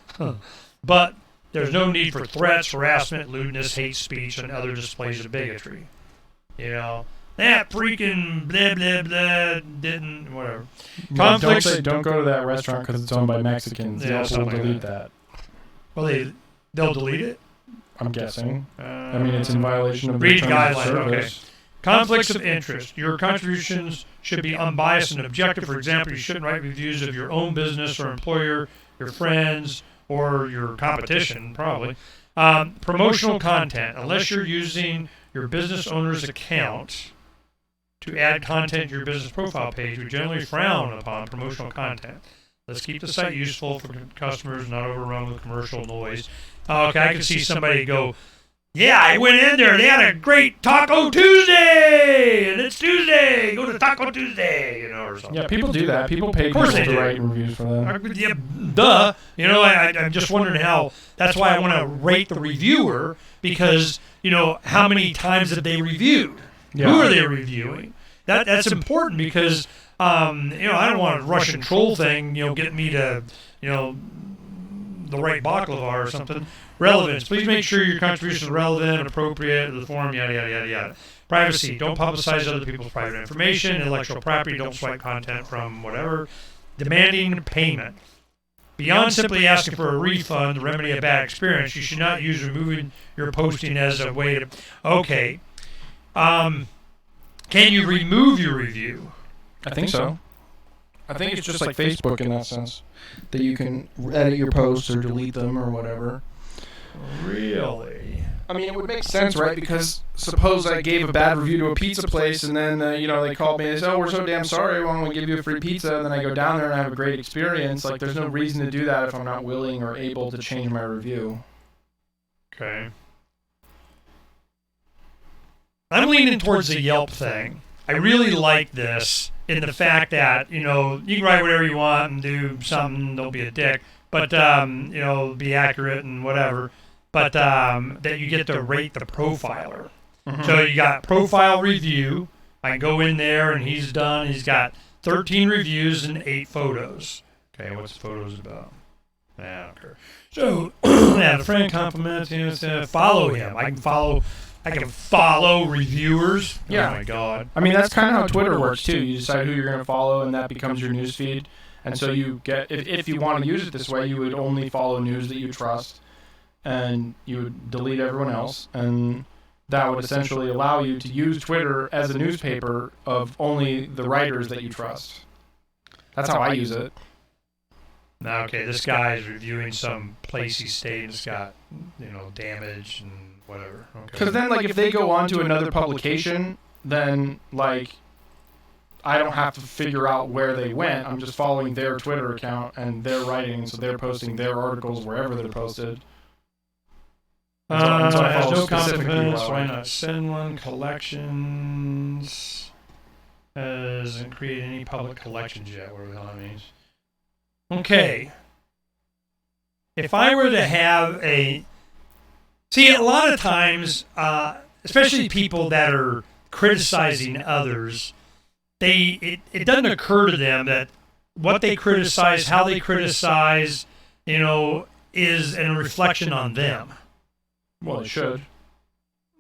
but there's no need for threats, harassment, lewdness, hate speech, and other displays of bigotry. That freaking blah, blah, blah didn't, whatever. Conflicts. Don't go to that restaurant because it's owned by Mexicans. Yeah, Yelp will like delete that. Well, they'll delete it? I'm guessing. It's in violation of read the terms of guidelines. service. Okay. Conflicts of interest. Your contributions should be unbiased and objective. For example, you shouldn't write reviews of your own business or employer, your friends, or your competition, probably. Promotional content. Unless you're using your business owner's account to add content to your business profile page, we generally frown upon promotional content. Let's keep the site useful for customers, not overrun with commercial noise. Okay, I can see somebody go, yeah, I went in there. They had a great Taco Tuesday, and it's Tuesday. Go to Taco Tuesday, or something. Yeah, people do that. People pay people to write reviews for them. Yeah, duh. I'm just wondering how. That's why I want to rate the reviewer, because how many times have they reviewed? Yeah. Who are they reviewing? That's important because I don't want a Russian troll thing get me to the right baklava or something. Relevance. Please make sure your contribution is relevant and appropriate to the forum, yada, yada, yada, yada. Privacy. Don't publicize other people's private information. Intellectual property. Don't swipe content from whatever. Demanding payment. Beyond simply asking for a refund to remedy a bad experience, you should not use removing your posting as a way to... Okay. Can you remove your review? I think so. I think it's just like Facebook in that sense, that you can edit your posts or delete them or whatever. Really? I mean, it would make sense, right? Because suppose I gave a bad review to a pizza place, and then they called me and they said, "Oh, we're so damn sorry. Why don't we give you a free pizza?" And then I go down there and I have a great experience. Like, there's no reason to do that if I'm not willing or able to change my review. Okay. I'm leaning towards the Yelp thing. I really like this in the fact that you can write whatever you want and do something. Don't be a dick, but be accurate and whatever. But that you get to rate the profiler. Mm-hmm. So you got profile review. I can go in there and he's got 13 reviews and 8 photos. Okay, what's the photos about? Nah, I don't care. So, yeah, the friend compliments, follow him. I can follow reviewers. Yeah. Oh my God. I mean, that's kind of how Twitter works too. You decide who you're going to follow, and that becomes your news feed. And so you get, if you want to use it this way, you would only follow news that you trust, and you would delete everyone else, and that would essentially allow you to use Twitter as a newspaper of only the writers that you trust. That's how I use it. Now, okay, this guy is reviewing some place he stayed and it's got, damage and whatever. Because then, like, if they go on to another publication, then, like, I don't have to figure out where they went. I'm just following their Twitter account and their writing, so they're posting their articles wherever they're posted. And so I has follow no specifically consequence. what I Why like. not send one? Collections hasn't created any public collections yet. Whatever the hell that means. Okay. If I were to have a lot of times, especially people that are criticizing others, it doesn't occur to them that what they criticize, how they criticize, is a reflection on them. Well, it should.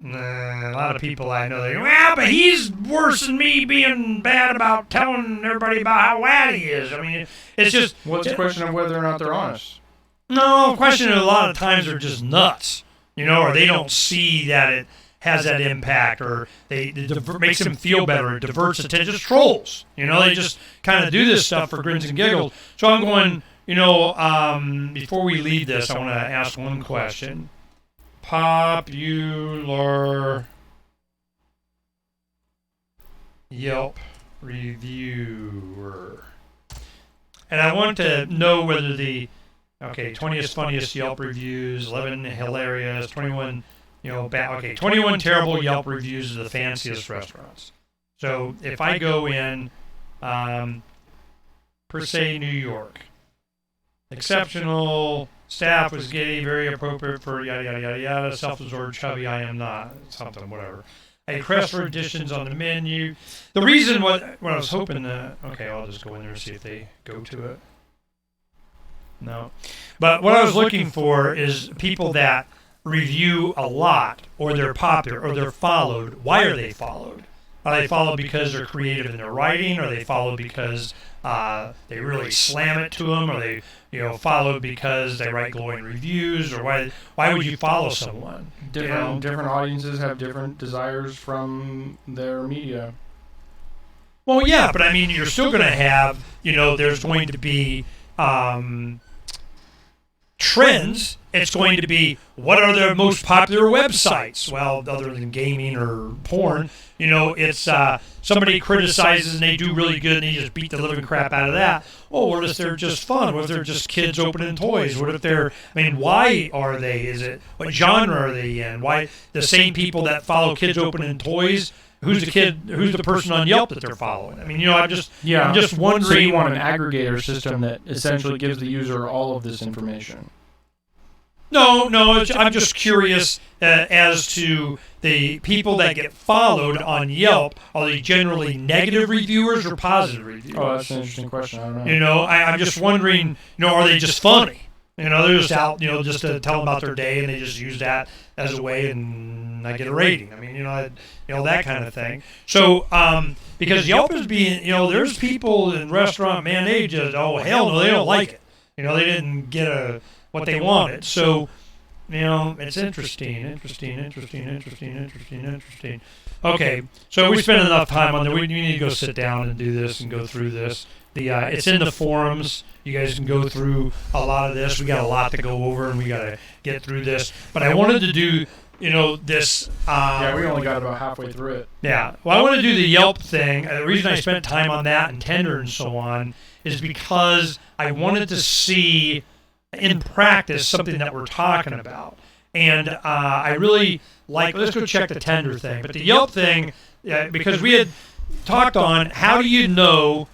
A lot of people I know, they go, well, but he's worse than me being bad about telling everybody about how bad he is. I mean, it's just... Well, it's a question of whether or not they're honest. No, the question is a lot of times they're just nuts, or they don't see that it has that impact, or it makes them feel better, it diverts attention. Just trolls, they just kind of do this stuff for grins and giggles. So I'm going, before we leave this, I want to ask one question. Popular Yelp reviewer. And I want to know whether 20th funniest Yelp reviews, 11 hilarious, 21, 21 terrible Yelp reviews of the fanciest restaurants. So if I go in, per se, New York, exceptional, staff was giddy, very appropriate for yada, yada, yada, yada, self-absorbed, chubby, I am not, something, whatever. A request for additions on the menu. The reason what I was hoping to, I'll just go in there and see if they go to it. No. But what I was looking for is people that review a lot, or they're popular, or they're followed. Why are they followed? Are they followed because they're creative in their writing? Are they followed because they really slam it to them? Are they, followed because they write glowing reviews? Or why would you follow someone? Different audiences have different desires from their media. Well, yeah, but I mean, you're still going to have, there's going to be trends. It's going to be, what are the most popular websites? Well, other than gaming or porn, it's somebody criticizes and they do really good and they just beat the living crap out of that. Oh, what if they're just fun? What if they're just kids opening toys? What if why are they? What genre are they in? Why the same people that follow kids opening toys? Who's the person on Yelp that they're following? I mean, I'm just wondering. So you want an aggregator system that essentially gives the user all of this information? No, I'm just curious as to the people that get followed on Yelp. Are they generally negative reviewers or positive reviewers? Oh, that's an interesting question. I don't know. I'm just wondering, are they just funny? They're just out, just to tell them about their day, and they just use that as a way, and I get a rating. I mean, that kind of thing. So, because Yelp is being, there's people in restaurant, man, they just, oh, hell no, they don't like it. They didn't get what they wanted. So, it's interesting. Okay, so we spent enough time on there. We need to go sit down and do this and go through this. It's in the forums. You guys can go through a lot of this. We got a lot to go over, and we got to get through this. But I wanted to do, this. Yeah, we only got about halfway through it. Yeah. Well, I want to do the Yelp thing. The reason I spent time on that and Tender and so on is because I wanted to see in practice something that we're talking about. And I really let's go check the Tender thing. But the Yelp thing, because we had talked on how do you know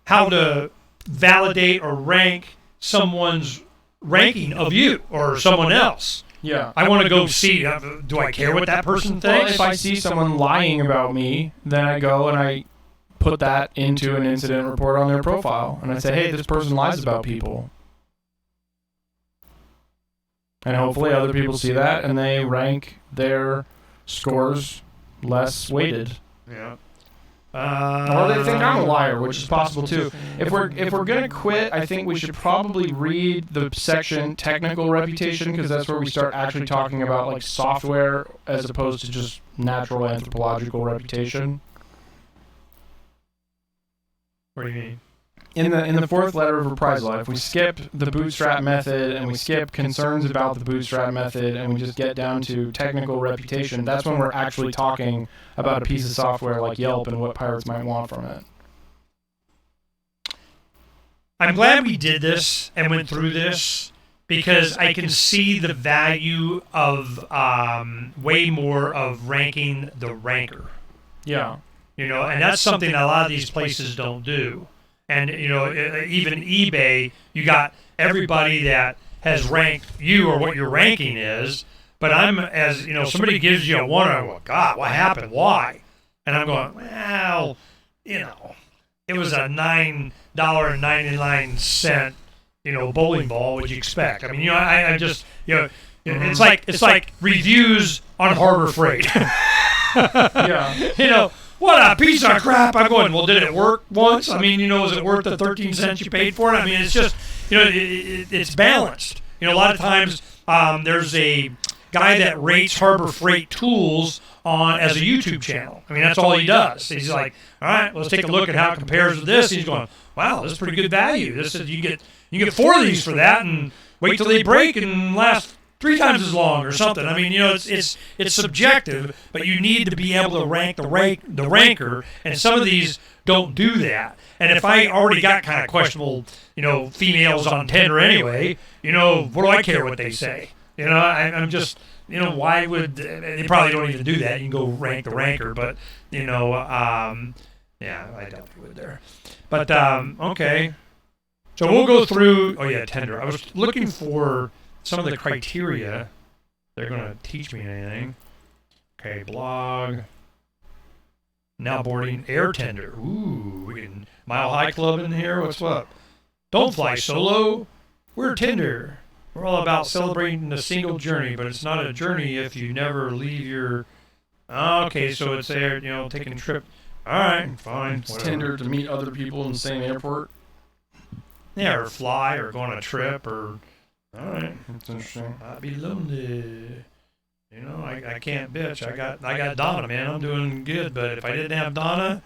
how to validate or rank someone's ranking of you or someone else. Yeah. I want to go see, do I care what that person thinks? Well, if I see someone lying about me, then I go and I put that into an incident report on their profile. And I'd say, hey, this person lies about people. And hopefully other people see that and they rank their scores less weighted. Yeah. Or they think I'm a liar, which is possible too. If we're gonna quit, I think we should probably read the section technical reputation, because that's where we start actually talking about like software as opposed to just natural anthropological reputation. What do you mean? In the fourth letter of reprisal, if we skip the bootstrap method and we skip concerns about the bootstrap method and we just get down to technical reputation, that's when we're actually talking about a piece of software like Yelp and what pirates might want from it. I'm glad we did this and went through this, because I can see the value of way more of ranking the ranker. Yeah. You know, and that's something that a lot of these places don't do. And, you know, even eBay, you got everybody that has ranked you or what your ranking is. But I'm, as, you know, somebody gives you a 1, I go, God, what happened? Why? And I'm going, well, you know, it was a $9.99, you know, bowling ball. What'd you expect? I mean, you know, I just, you know, it's like reviews on Harbor Freight. Yeah. You know, what a piece of crap. I'm going, well, did it work once? I mean, you know, is it worth the 13 cents you paid for it? I mean, it's just, you know, it's balanced. You know, a lot of times there's a guy that rates Harbor Freight tools on as a YouTube channel. I mean, that's all he does. He's like, all right, let's take a look at how it compares with this. He's going, wow, this is pretty good value. This is, you get 4 of these for that, and wait till they break and last 3 times as long or something. I mean, you know, it's subjective, but you need to be able to rank the ranker, and some of these don't do that. And if I already got kind of questionable, you know, females on Tinder anyway, you know, what do I care what they say? You know, I'm just, you know, why would they probably don't even do that? You can go rank the ranker, but you know, yeah, I doubt they would there. But okay, so we'll go through. Oh yeah, Tinder. I was looking for some of the criteria. They're going to teach me anything. Okay, blog. Now boarding air tender. Ooh, we can Mile High Club in here. What's up? Don't fly solo. We're Tinder. We're all about celebrating the single journey, but it's not a journey if you never leave your. Okay, so it's there, you know, taking a trip. All right, fine. It's Tinder to meet other people in the same airport. Yeah, or fly, or go on a trip, or. All right, That's interesting. I'd be lonely. You know, I can't bitch. I got Donna, man. I'm doing good, but if I didn't have Donna,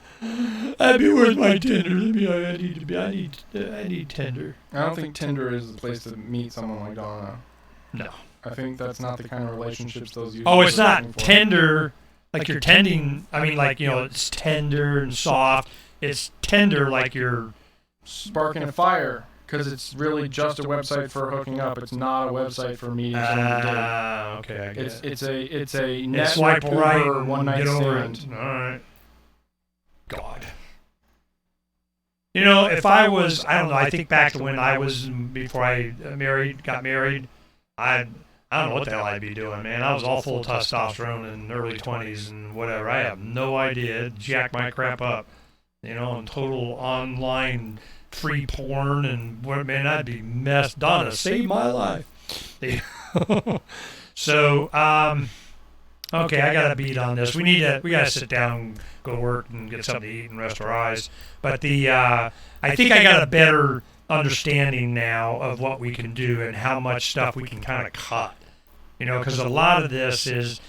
I'd be worth my Tinder. I need Tinder. I don't think Tinder is the place to meet someone like Donna. No. I think that's not the kind of relationships those users Oh, it's are not looking for. tender like you're tending. I mean, like, you know, it's tender and soft. It's tender like you're Sparking a fire, because it's really just a website for hooking up. It's not a website for meeting someone to date. okay, I get it. It's a net Swipe right Uber and one night get over stand. it. All right. God. You know, if I was, I don't know, I think back to when I was, before I got married, I don't know what the hell I'd be doing, man. I was all full of testosterone in the early 20s and whatever. I have no idea. It'd jack my crap up. You know, and total online free porn and what, man, I'd be messed. Donna saved my life. So, okay, I got a beat on this. We gotta sit down, go to work, and get something to eat and rest our eyes. But I think I got a better understanding now of what we can do and how much stuff we can kind of cut. You know, because a lot of this is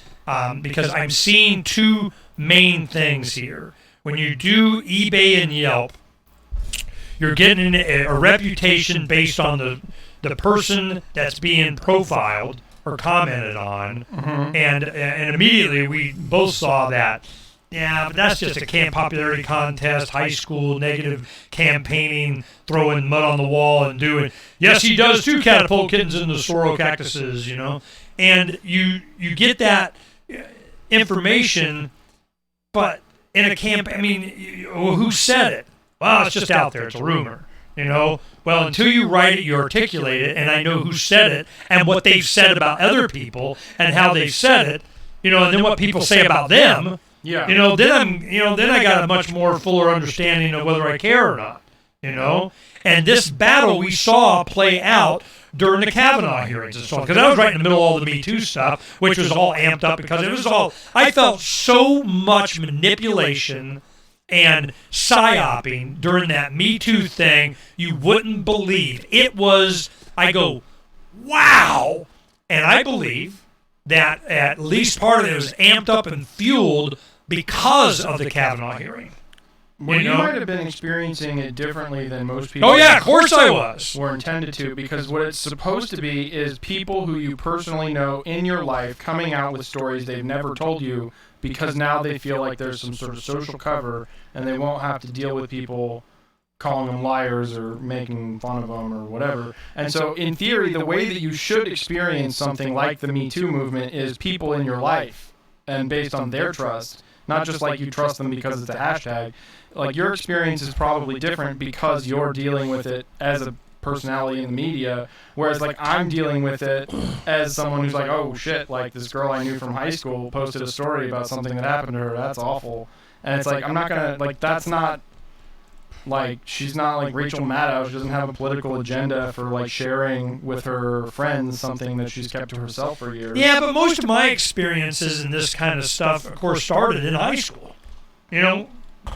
because I'm seeing 2 main things here. When you do eBay and Yelp, you're getting a reputation based on the person that's being profiled or commented on, and immediately we both saw that. Yeah, but that's just a popularity contest, high school, negative campaigning, throwing mud on the wall and doing. Yes, he does too. Catapult kittens into sorrel cactuses, you know, and you get that information, but in a campaign, I mean, who said it? Well, it's just out there. It's a rumor, you know. Well, until you write it, you articulate it, and I know who said it and what they've said about other people and how they've said it, you know, and then what people say about them, Yeah. Then I got a much more fuller understanding of whether I care or not. And this battle we saw play out during the Kavanaugh hearings and so on, because I was right in the middle of all the Me Too stuff, which was all amped up because it was all, I felt so much manipulation and psyoping during that Me Too thing, you wouldn't believe. It was, I go, wow. And I believe that at least part of it was amped up and fueled because of the Kavanaugh hearing. Well, you might have been experiencing it differently than most people. Oh, yeah, of course I was. Were intended to, because what it's supposed to be is people who you personally know in your life coming out with stories they've never told you, because now they feel like there's some sort of social cover and they won't have to deal with people calling them liars or making fun of them or whatever. And so, in theory, the way that you should experience something like the Me Too movement is people in your life and based on their trust, not just like you trust them because it's a hashtag. Like, your experience is probably different because you're dealing with it as a personality in the media, whereas, like, I'm dealing with it as someone who's like, oh, shit, like, this girl I knew from high school posted a story about something that happened to her. That's awful. And it's like, I'm not going to, like, that's not, like, she's not like Rachel Maddow. She doesn't have a political agenda for, like, sharing with her friends something that she's kept to herself for years. Yeah, but most of my experiences in this kind of stuff, of course, started in high school.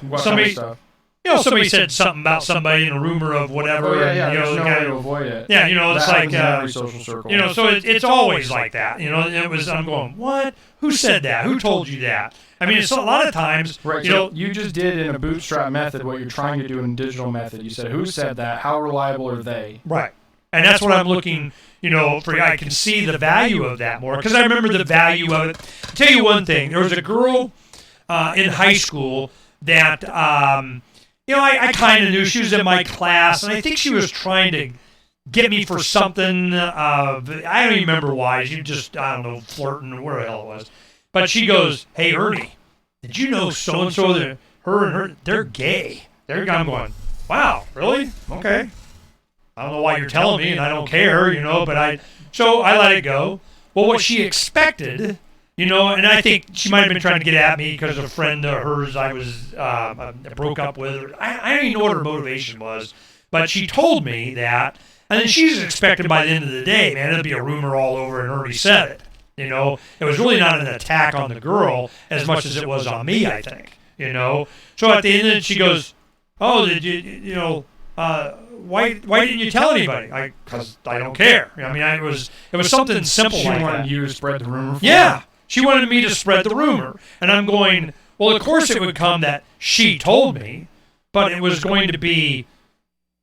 What somebody, kind of stuff? Somebody said something about somebody in a rumor of whatever. Oh, yeah. And, There's no way to avoid it. Yeah, it's that like in every social circle. So it's always like that. It was. I'm going, what? Who said that? Who told you that? I mean, it's a lot of times. Right. You just did in a bootstrap method what you're trying to do in a digital method. You said, who said that? How reliable are they? Right. And that's what I'm looking. For I can see the value of that more because I remember the value of it. I'll tell you one thing. There was a girl in high school that I kind of knew. She was in my class, and I think she was trying to get me for something. I don't even remember why. She just, I don't know, flirting or where the hell it was. But she goes, "Hey, Ernie, did you know so-and-so, they're gay?" I'm going, wow, really? Okay. I don't know why you're telling me, and I don't care, so I let it go. Well, what she expected... and I think she might have been trying to get at me because a friend of hers I was broke up with. I don't even know what her motivation was, but she told me that, and then she's expecting by the end of the day, man, it'll be a rumor all over, and Ernie said it. It was really not an attack on the girl as much as it was on me, I think. So at the end of it, she goes, "Oh, did you, why didn't you tell anybody?" Because I don't care. It was something simple like that. She wanted you to spread the rumor for Yeah. her. She wanted me to spread the rumor. And I'm going, well, of course it would come that she told me, but it was going to be,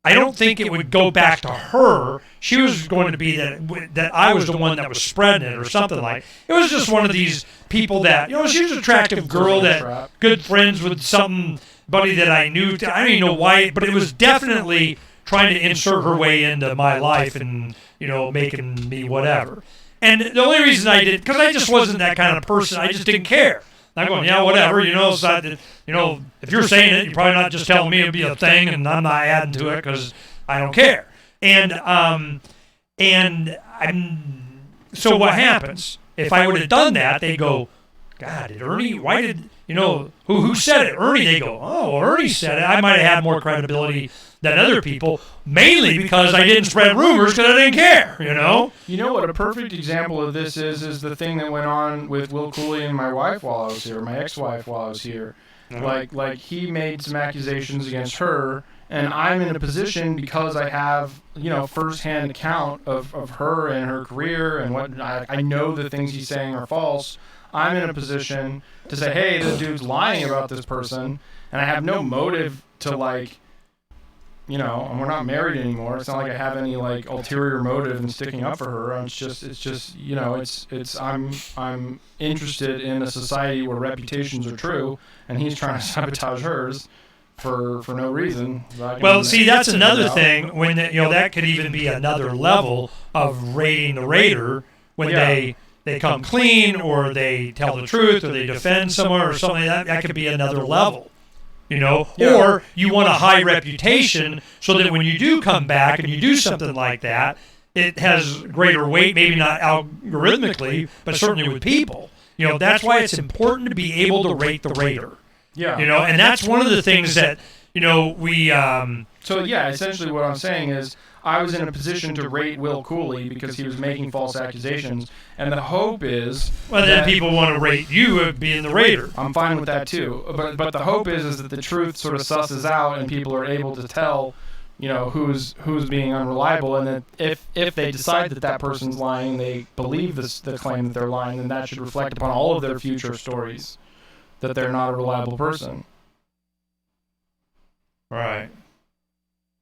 I don't think it would go back to her. She was going to be that I was the one that was spreading it or something like. It was just one of these people that, she was an attractive girl that good friends with somebody that I knew. I don't even know why, but it was definitely trying to insert her way into my life and, making me whatever. And the only reason I did, because I just wasn't that kind of person, I just didn't care. I'm going, yeah, whatever, so if you're saying it, you're probably not just telling me it'll be a thing, and I'm not adding to it because I don't care. So what happens? If I would have done that, they go, God, did Ernie, why did, who said it? Ernie, they go, oh, well, Ernie said it. I might have had more credibility than other people, mainly because I didn't spread rumors because I didn't care, You know what a perfect example of this is the thing that went on with Will Cooley and my wife while I was here, my ex-wife while I was here. Mm-hmm. Like he made some accusations against her, and I'm in a position because I have, first-hand account of her and her career and what I know the things he's saying are false. I'm in a position to say, hey, this dude's lying about this person, and I have no motive to, and we're not married anymore. It's not like I have any, ulterior motive in sticking up for her. It's just I'm interested in a society where reputations are true, and he's trying to sabotage hers for no reason. Well, see, that's another thing, when, that could even be another level of rating the raider when they come clean, or they tell the truth, or they defend someone or something. That could be another level, Or you want a high reputation so that when you do come back and you do something like that, it has greater weight, maybe not algorithmically, but certainly with people. That's why it's important to be able to rate the rater. Yeah. And that's one of the things that, we... So, yeah, essentially what I'm saying is I was in a position to rate Will Cooley because he was making false accusations, and the hope is... Well, then people want to rate you as being the rater. I'm fine with that, too. But the hope is that the truth sort of susses out and people are able to tell, who's being unreliable, and that if they decide that person's lying, they believe the claim that they're lying, then that should reflect upon all of their future stories that they're not a reliable person. Right.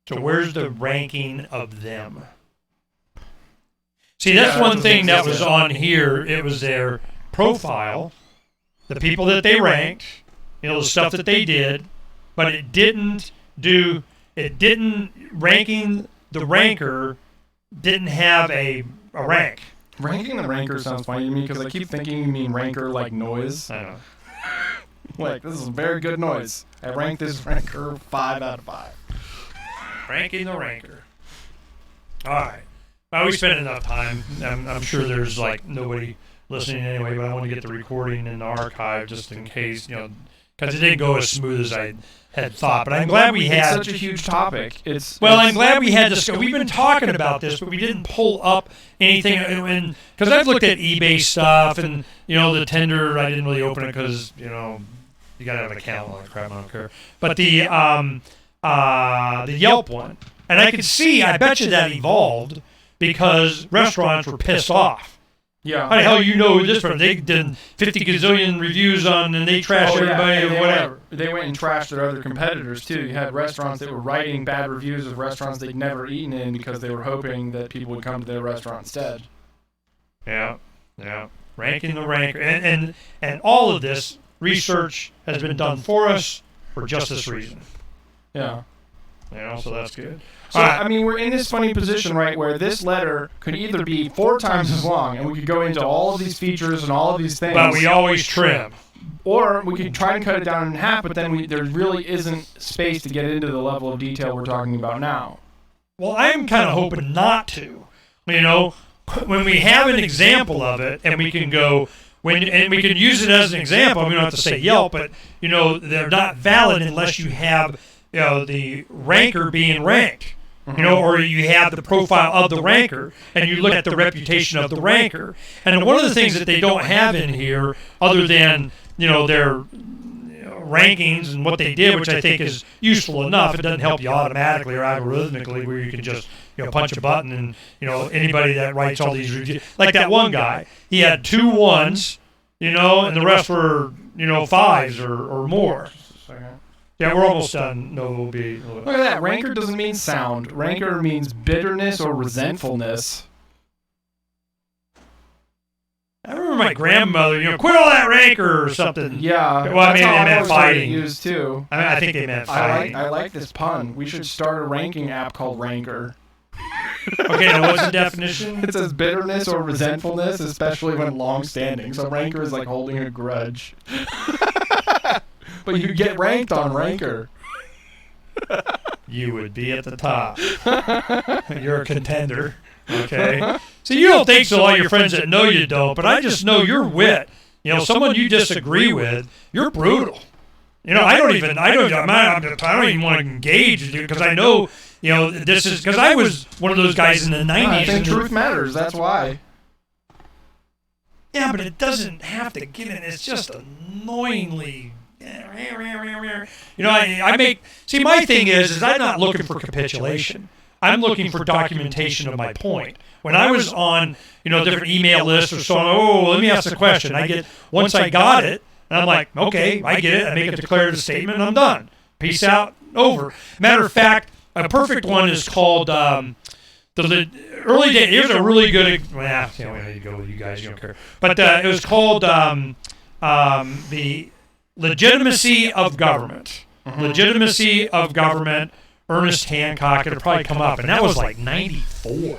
So where's the ranking of them? See, that's one thing that was on here. It was their profile, the people that they ranked, the stuff that they did, but it didn't ranking the ranker didn't have a rank. Ranking the ranker sounds funny to me because I keep thinking you mean ranker like noise. I know. Like, this is a very good noise. I rank this ranker 5 out of 5. Ranking the ranker. All right. Well, we spent enough time. I'm sure there's nobody listening anyway, but I want to get the recording in the archive just in case, because it didn't go as smooth as I had thought. But I'm glad we had... It's such a huge topic. I'm glad we had this. We've been talking about this, but we didn't pull up anything. Because I've looked at eBay stuff and, the tender, I didn't really open it because, you got to have an account and all that crap. I don't care. But the Yelp one. And I could see, I bet you that evolved because restaurants were pissed off. Yeah. How the hell you know this from? They did 50 gazillion reviews on, and they trashed everybody and whatever. They went and trashed their other competitors, too. You had restaurants that were writing bad reviews of restaurants they'd never eaten in because they were hoping that people would come to their restaurant instead. Yeah. Ranking the ranker. And all of this research has been done for us for just this reason. Yeah. So that's good. So, we're in this funny position, right, where this letter could either be 4 times as long, and we could go into all of these features and all of these things. But we always trim. Or we could try and cut it down in half, but then there really isn't space to get into the level of detail we're talking about now. Well, I'm kind of hoping not to. When we have an example of it, and we can go... and we can use it as an example. We don't have to say Yelp, but, they're not valid unless you have... the ranker being ranked, or you have the profile of the ranker, and you look at the reputation of the ranker. And one of the things that they don't have in here, other than, their rankings and what they did, which I think is useful enough, it doesn't help you automatically or algorithmically where you can just, punch a button and, anybody that writes all these reviews. Like that one guy, he had 2 1s, and the rest were, 5s or more. Yeah, we're almost done. No, we'll be... Look at that. Ranker doesn't mean sound. Ranker means bitterness or resentfulness. I remember my grandmother, quit all that ranker or something. Yeah. Well, maybe they meant fighting. Used too. I think they meant fighting. I like this pun. We should start a ranking app called Ranker. Okay, now what's the definition? It says bitterness or resentfulness, especially when long-standing. So ranker is like holding a grudge. But you get ranked on Ranker. You would be at the top. You're a contender. Okay? So you don't think so, all your friends that know you don't, but I just know your wit. Someone you disagree with, you're brutal. I don't even want to engage with you because I know, this is, because I was one of those guys in the 90s. I think truth matters, that's why. Yeah, but it doesn't have to get in. It's just annoyingly... I make... See, my thing is I'm not looking for capitulation. I'm looking for documentation of my point. When I was on, different email lists or so on, let me ask the question. Once I got it, and I'm like, okay, I get it. I make a declarative statement, and I'm done. Peace out, over. Matter of fact, a perfect one is called the early day. Here's a really good... I need to go with you guys. You don't care. But it was called the... Legitimacy of Government. Legitimacy of Government, Ernest Hancock. It'll probably come up. And that was like 94.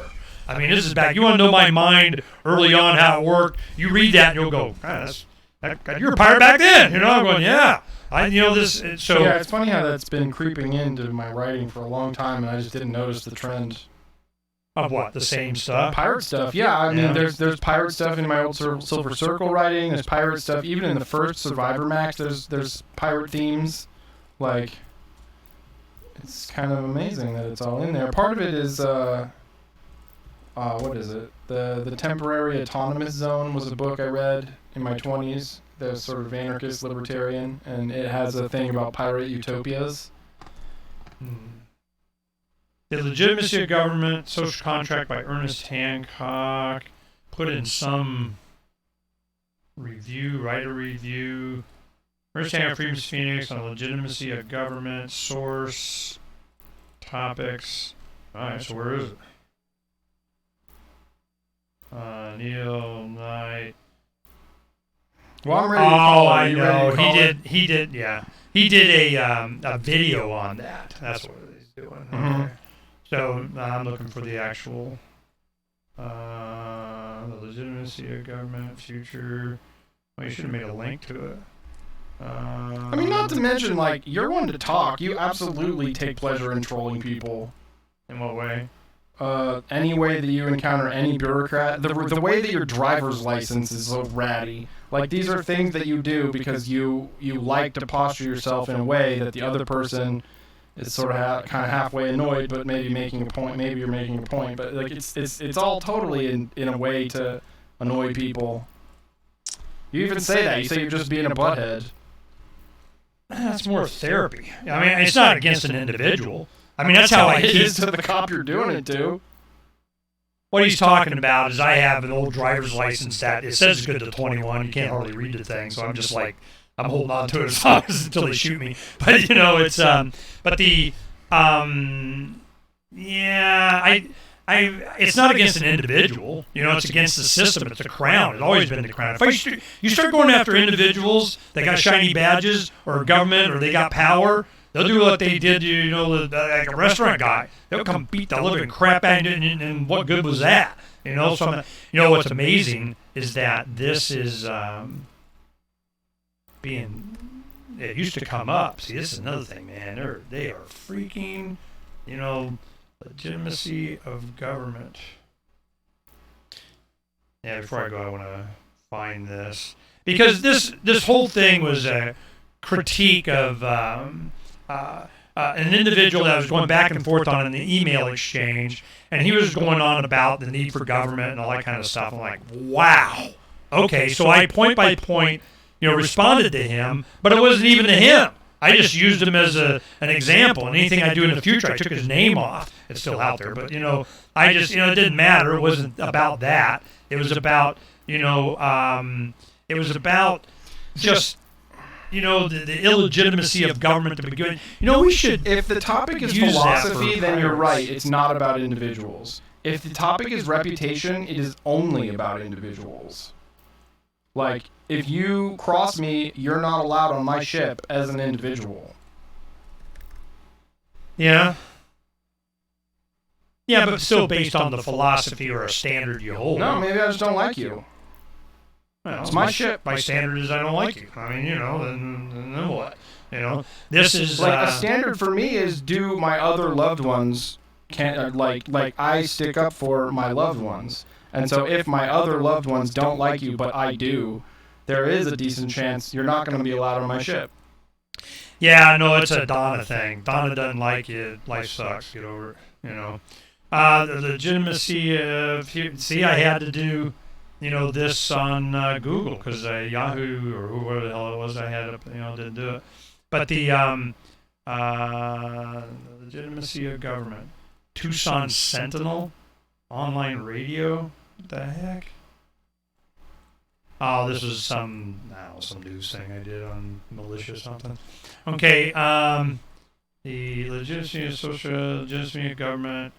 This is back. You want to know my mind early on, how it worked? You read that and you'll go, you're a pirate back then. I'm going, yeah. This. So yeah, it's funny how that's been creeping into my writing for a long time, and I just didn't notice the trend. Of what? The same stuff? Pirate stuff, yeah. I mean, Yeah. there's pirate stuff in my old Silver Circle writing. There's pirate stuff even in the first Survivor Max. There's pirate themes. Like, it's kind of amazing that it's all in there. Part of it is what is it? The Temporary Autonomous Zone was a book I read in my 20s. That was sort of anarchist libertarian, and it has a thing about pirate utopias. The Legitimacy of Government, Social Contract by Ernest Hancock. Put in some review, write a review. Ernest Hancock, Freedom's Phoenix on Legitimacy of Government, source, topics. Alright, so where is it? Neil Knight. Well, I'm ready to call it. I You know. ready to call it? He did, yeah. He did a video on that. That's what he's doing. Mhm. Okay. So I'm looking for the actual the legitimacy of government, future. Well, you should have made a link to it. I mean, not to mention, like, you're one to talk. You absolutely take pleasure in trolling people. In what way? Any way that you encounter any bureaucrat, the way that your driver's license is so ratty. Like, these are things that you do because you like to posture yourself in a way that the other person is sort of kind of halfway annoyed, but maybe making a point. Maybe you're making a point, but like it's all totally in a way to annoy people. You even say that. You say you're just being a butthead. That's more therapy. I mean, it's not against an individual. I mean, that's how I it keep. is to the cop you're doing it to. What he's talking about is I have an old driver's license that it says it's good to 21. You can't hardly read the thing, so I'm just like, I'm holding on to it as long as until they shoot me. But you know, it's but the yeah, it's not against an individual. You know, it's against the system. It's the crown. It's always been the crown. If you start going after individuals that got shiny badges or government or they got power, they'll do what they did, you know, like a restaurant guy. They'll come beat the living crap out of you, and what good was that? You know, so you know what's amazing is that this is it used to come up. See, this is another thing, man. They are freaking, you know, legitimacy of government. Yeah, before I go, I want to find this because this whole thing was a critique of an individual that was going back and forth on an email exchange, and he was going on about the need for government and all that kind of stuff. I'm like, wow. Okay, so I point by point, you know, responded to him, but it wasn't even to him. I just used him as an example. And anything I do in the future, I took his name off. It's still out there, but, you know, I just, you know, it didn't matter. It wasn't about that. It was about, you know, it was about just, you know, the illegitimacy of government to begin with. You know, we should. If the topic is use that philosophy, for then you're pirates. right. It's not about individuals. If the topic is reputation, it is only about individuals. Like, if you cross me, you're not allowed on my ship as an individual. Yeah. Yeah, but still based on the philosophy or a standard you hold. No, maybe I just don't like you. Well, It's my ship. My standard is I don't like you. I mean, you know, then what? You know, this is Like, a standard for me is, do my other loved ones like I stick up for my loved ones. And so if my other loved ones don't like you, but I do, there is a decent chance you're not going to be allowed on my ship. Yeah, no, it's a Donna thing. Donna doesn't like you. Life sucks. Get over it. You know, the legitimacy of I had to do, you know, this on Google because Yahoo or whoever the hell it was I had, you know, didn't do it. But the legitimacy of government, Tucson Sentinel, online radio. What the heck? Oh, this was some news thing I did on militia something. Okay, the legitimacy of social legitimacy of government.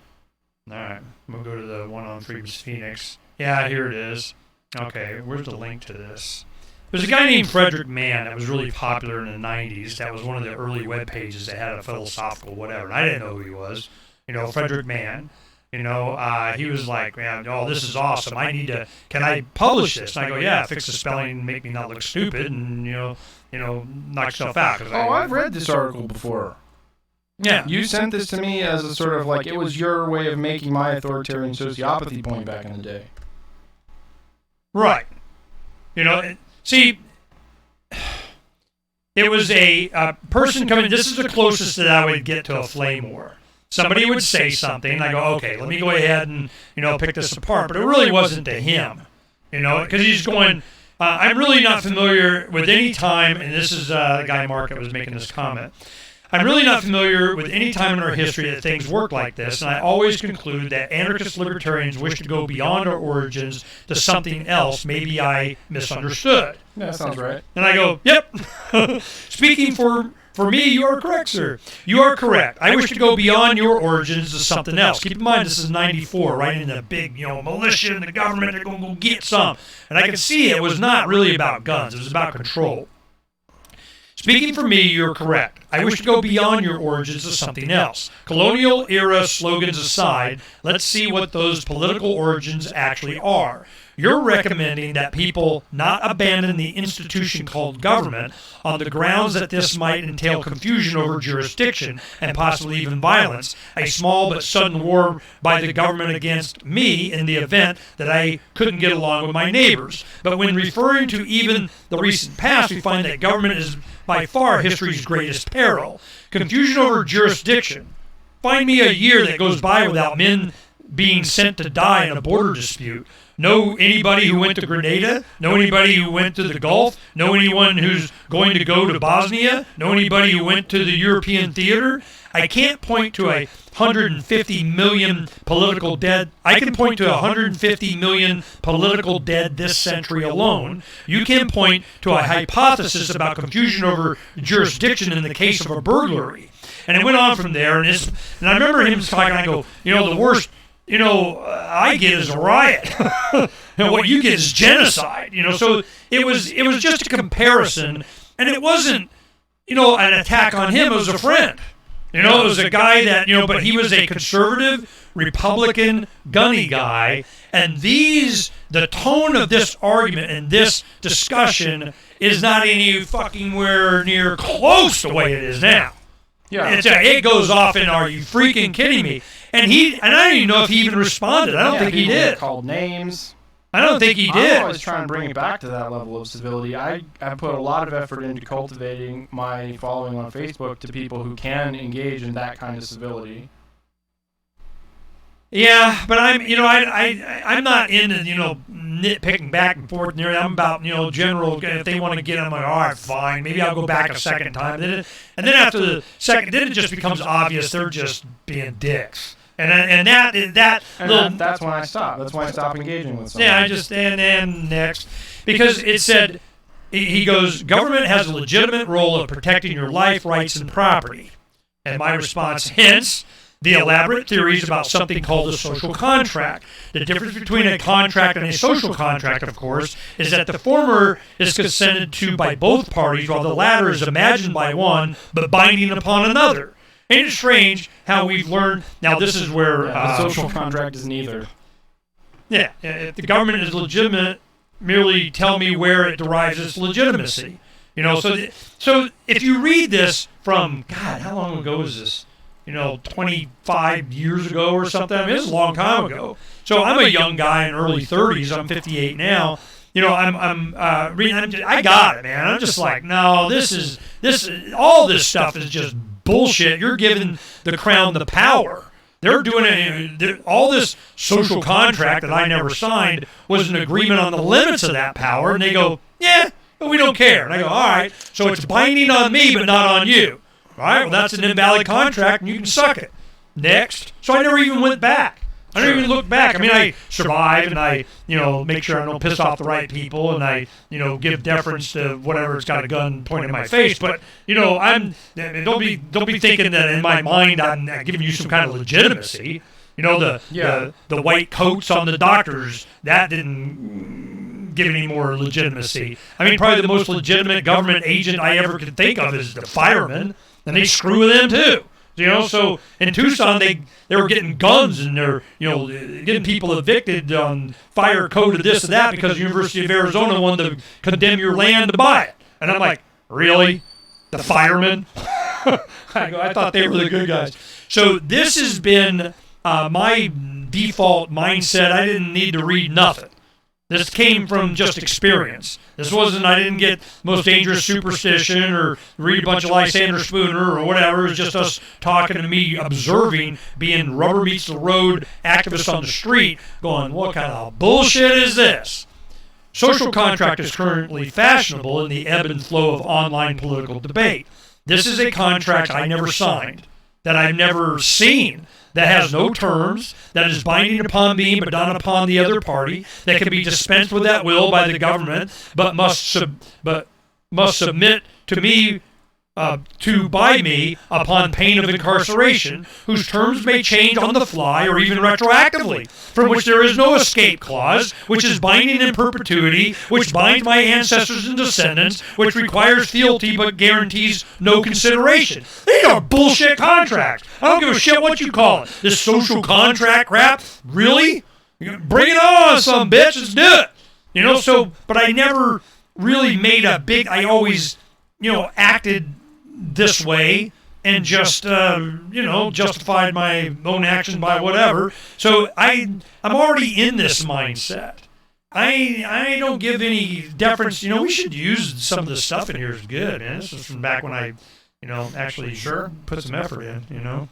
All right, we'll go to the one on Freedom's Phoenix. Yeah, here it is. Okay, where's the link to this? There's a guy named Frederick Mann that was really popular in the 90s. That was one of the early web pages that had a philosophical whatever. And I didn't know who he was. You know, Frederick Mann. You know, he was like, man, oh, this is awesome. Can I publish this? And I go, yeah, fix the spelling, make me not look stupid, and, you know, knock stuff out. Oh, I've read this article before. Yeah. You sent this to me as a sort of like, it was your way of making my authoritarian sociopathy point back in the day. Right. You know, see, it was a person coming, this is the closest that I would get to a flame war. Somebody would say something, and I go, okay, let me go ahead and, pick this apart. But it really wasn't to him, because he's going, I'm really not familiar with any time, and this is the guy Mark that was making this comment. I'm really not familiar with any time in our history that things work like this, and I always conclude that anarchist libertarians wish to go beyond our origins to something else. Maybe I misunderstood. Yeah, that sounds right. And I go, yep. Speaking for me, you are correct, sir. You are correct. I wish to go beyond your origins to something else. Keep in mind, this is 94, right? In the big, militia and the government, they're going to go get some. And I could see it was not really about guns. It was about control. Speaking for me, you're correct. I wish to go beyond your origins to something else. Colonial era slogans aside, let's see what those political origins actually are. You're recommending that people not abandon the institution called government on the grounds that this might entail confusion over jurisdiction and possibly even violence, a small but sudden war by the government against me in the event that I couldn't get along with my neighbors. But when referring to even the recent past, we find that government is by far history's greatest peril. Confusion over jurisdiction. Find me a year that goes by without men being sent to die in a border dispute. Know anybody who went to Grenada? Know anybody who went to the Gulf? Know anyone who's going to go to Bosnia? Know anybody who went to the European theater? I can't point to 150 million political dead. I can point to 150 million political dead this century alone. You can point to a hypothesis about confusion over jurisdiction in the case of a burglary. And it went on from there, and I remember him talking, I go, the worst I get is a riot. What you get is genocide. So it was just a comparison, and it wasn't, an attack on him. It was a friend. It was a guy that, but he was a conservative, Republican, gunny guy, and the tone of this argument and this discussion is not any fucking where near close to the way it is now. Yeah, it goes off in, are you freaking kidding me? And I don't even know if he even responded. I don't think he did. Called names. I don't think he did. I'm always trying to bring it back to that level of civility. I put a lot of effort into cultivating my following on Facebook to people who can engage in that kind of civility. Yeah, but I'm not into, nitpicking back and forth. I'm about, general, if they want to get, I'm like, all right, fine. Maybe I'll go back a second time. And then after the second, then it just becomes obvious they're just being dicks. And that's when I stop. That's when I stop engaging with someone. Yeah, and next. Because it said, he goes, government has a legitimate role of protecting your life, rights, and property. And my response, hence, the elaborate theories about something called a social contract. The difference between a contract and a social contract, of course, is that the former is consented to by both parties, while the latter is imagined by one, but binding upon another. Ain't it strange how we've learned? Now, this is where the social contract is neither. Yeah, if the government is legitimate, merely tell me where it derives its legitimacy. So if you read this from, God, how long ago is this? 25 years ago or something. I mean, it's a long time ago. So I'm a young guy in early 30s. I'm 58 now. I'm reading. I got it, man. I'm just like, no, this all this stuff is just bullshit. You're giving the crown the power. They're doing it. All this social contract that I never signed was an agreement on the limits of that power. And they go, yeah, but we don't care. And I go, all right. So it's binding on me, but not on you. All right, well, that's an invalid contract, and you can suck it. Next. So I never even went back. I never even looked back. I mean, I survived, and I, make sure I don't piss off the right people, and I, give deference to whatever it's got a gun pointing in my face. But, don't be thinking that in my mind I'm giving you some kind of legitimacy. The white coats on the doctors, that didn't give any more legitimacy. I mean, probably the most legitimate government agent I ever could think of is the firemen. And they screw with them too, So in Tucson, they were getting guns and they're getting people evicted on fire code of this and that because the University of Arizona wanted to condemn your land to buy it. And I'm like, really, the firemen? I thought they were the good guys. So this has been my default mindset. I didn't need to read nothing. This came from just experience. This wasn't, I didn't get Most Dangerous Superstition or read a bunch of Lysander Spooner or whatever. It was just us talking to me, observing, being rubber meets the road activists on the street, going, what kind of bullshit is this? Social contract is currently fashionable in the ebb and flow of online political debate. This is a contract I never signed, that I've never seen, that has no terms, that is binding upon me but not upon the other party, that can be dispensed with at will by the government, but must submit to me, by me upon pain of incarceration, whose terms may change on the fly or even retroactively, from which there is no escape clause, which is binding in perpetuity, which binds my ancestors and descendants, which requires fealty but guarantees no consideration. These are bullshit contracts. I don't give a shit what you call it. This social contract crap, really? Bring it on, some bitch. Let's do it. So, but I never really made a big, I always, acted this way and just justified my own action by whatever. So I'm already in this mindset. I don't give any deference. We should use some of the stuff in here is good, man. This is from back when I actually put some effort in,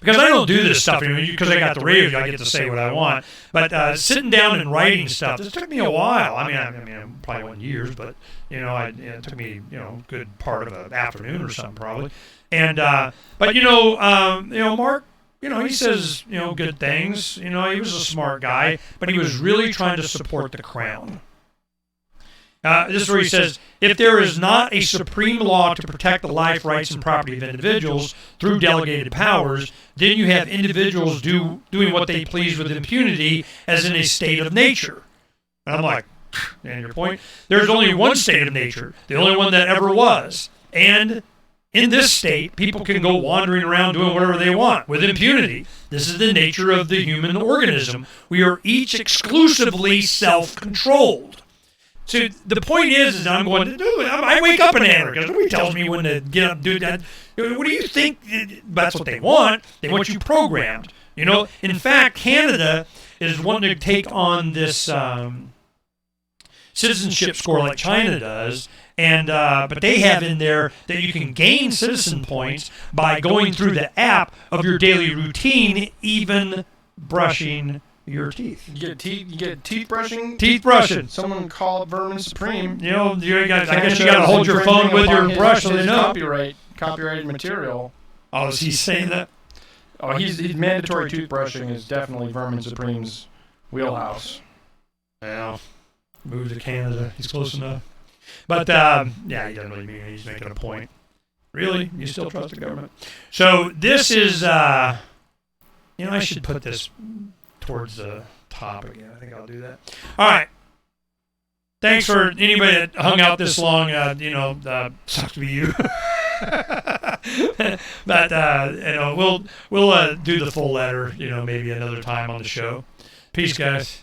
Because I don't do this stuff because I got the radio, I get to say what I want. But sitting down and writing stuff, this took me a while. I mean, probably wasn't years, but it took me a good part of an afternoon or something probably. And Mark, he says good things. He was a smart guy, but he was really trying to support the crown. This is where he says, if there is not a supreme law to protect the life, rights, and property of individuals through delegated powers, then you have individuals doing what they please with impunity as in a state of nature. And I'm like, and your point? There's only one state of nature, the only one that ever was. And in this state, people can go wandering around doing whatever they want with impunity. This is the nature of the human organism. We are each exclusively self-controlled. So the point is I'm going, dude, I wake up an anarchist. Nobody tells me when to get up, do that. What do you think? That's what they want. They want you programmed. In fact, Canada is wanting to take on this citizenship score like China does, and but they have in there that you can gain citizen points by going through the app of your daily routine, even brushing your teeth. You get teeth brushing. Teeth brushing. Someone call it Vermin Supreme. I guess you got to hold your phone with your brush so they know. Copyrighted material. Oh, is he saying that? Oh, he's mandatory toothbrushing is definitely Vermin Supreme's wheelhouse. Yeah. Move to Canada. He's close enough. But, he doesn't really mean it. He's making a point. Really? You still trust the government? So this is, I should put this towards the top again. I think I'll do that. All right. Thanks for anybody that hung out this long. Sucks to be you. But we'll do the full letter. Maybe another time on the show. Peace, guys.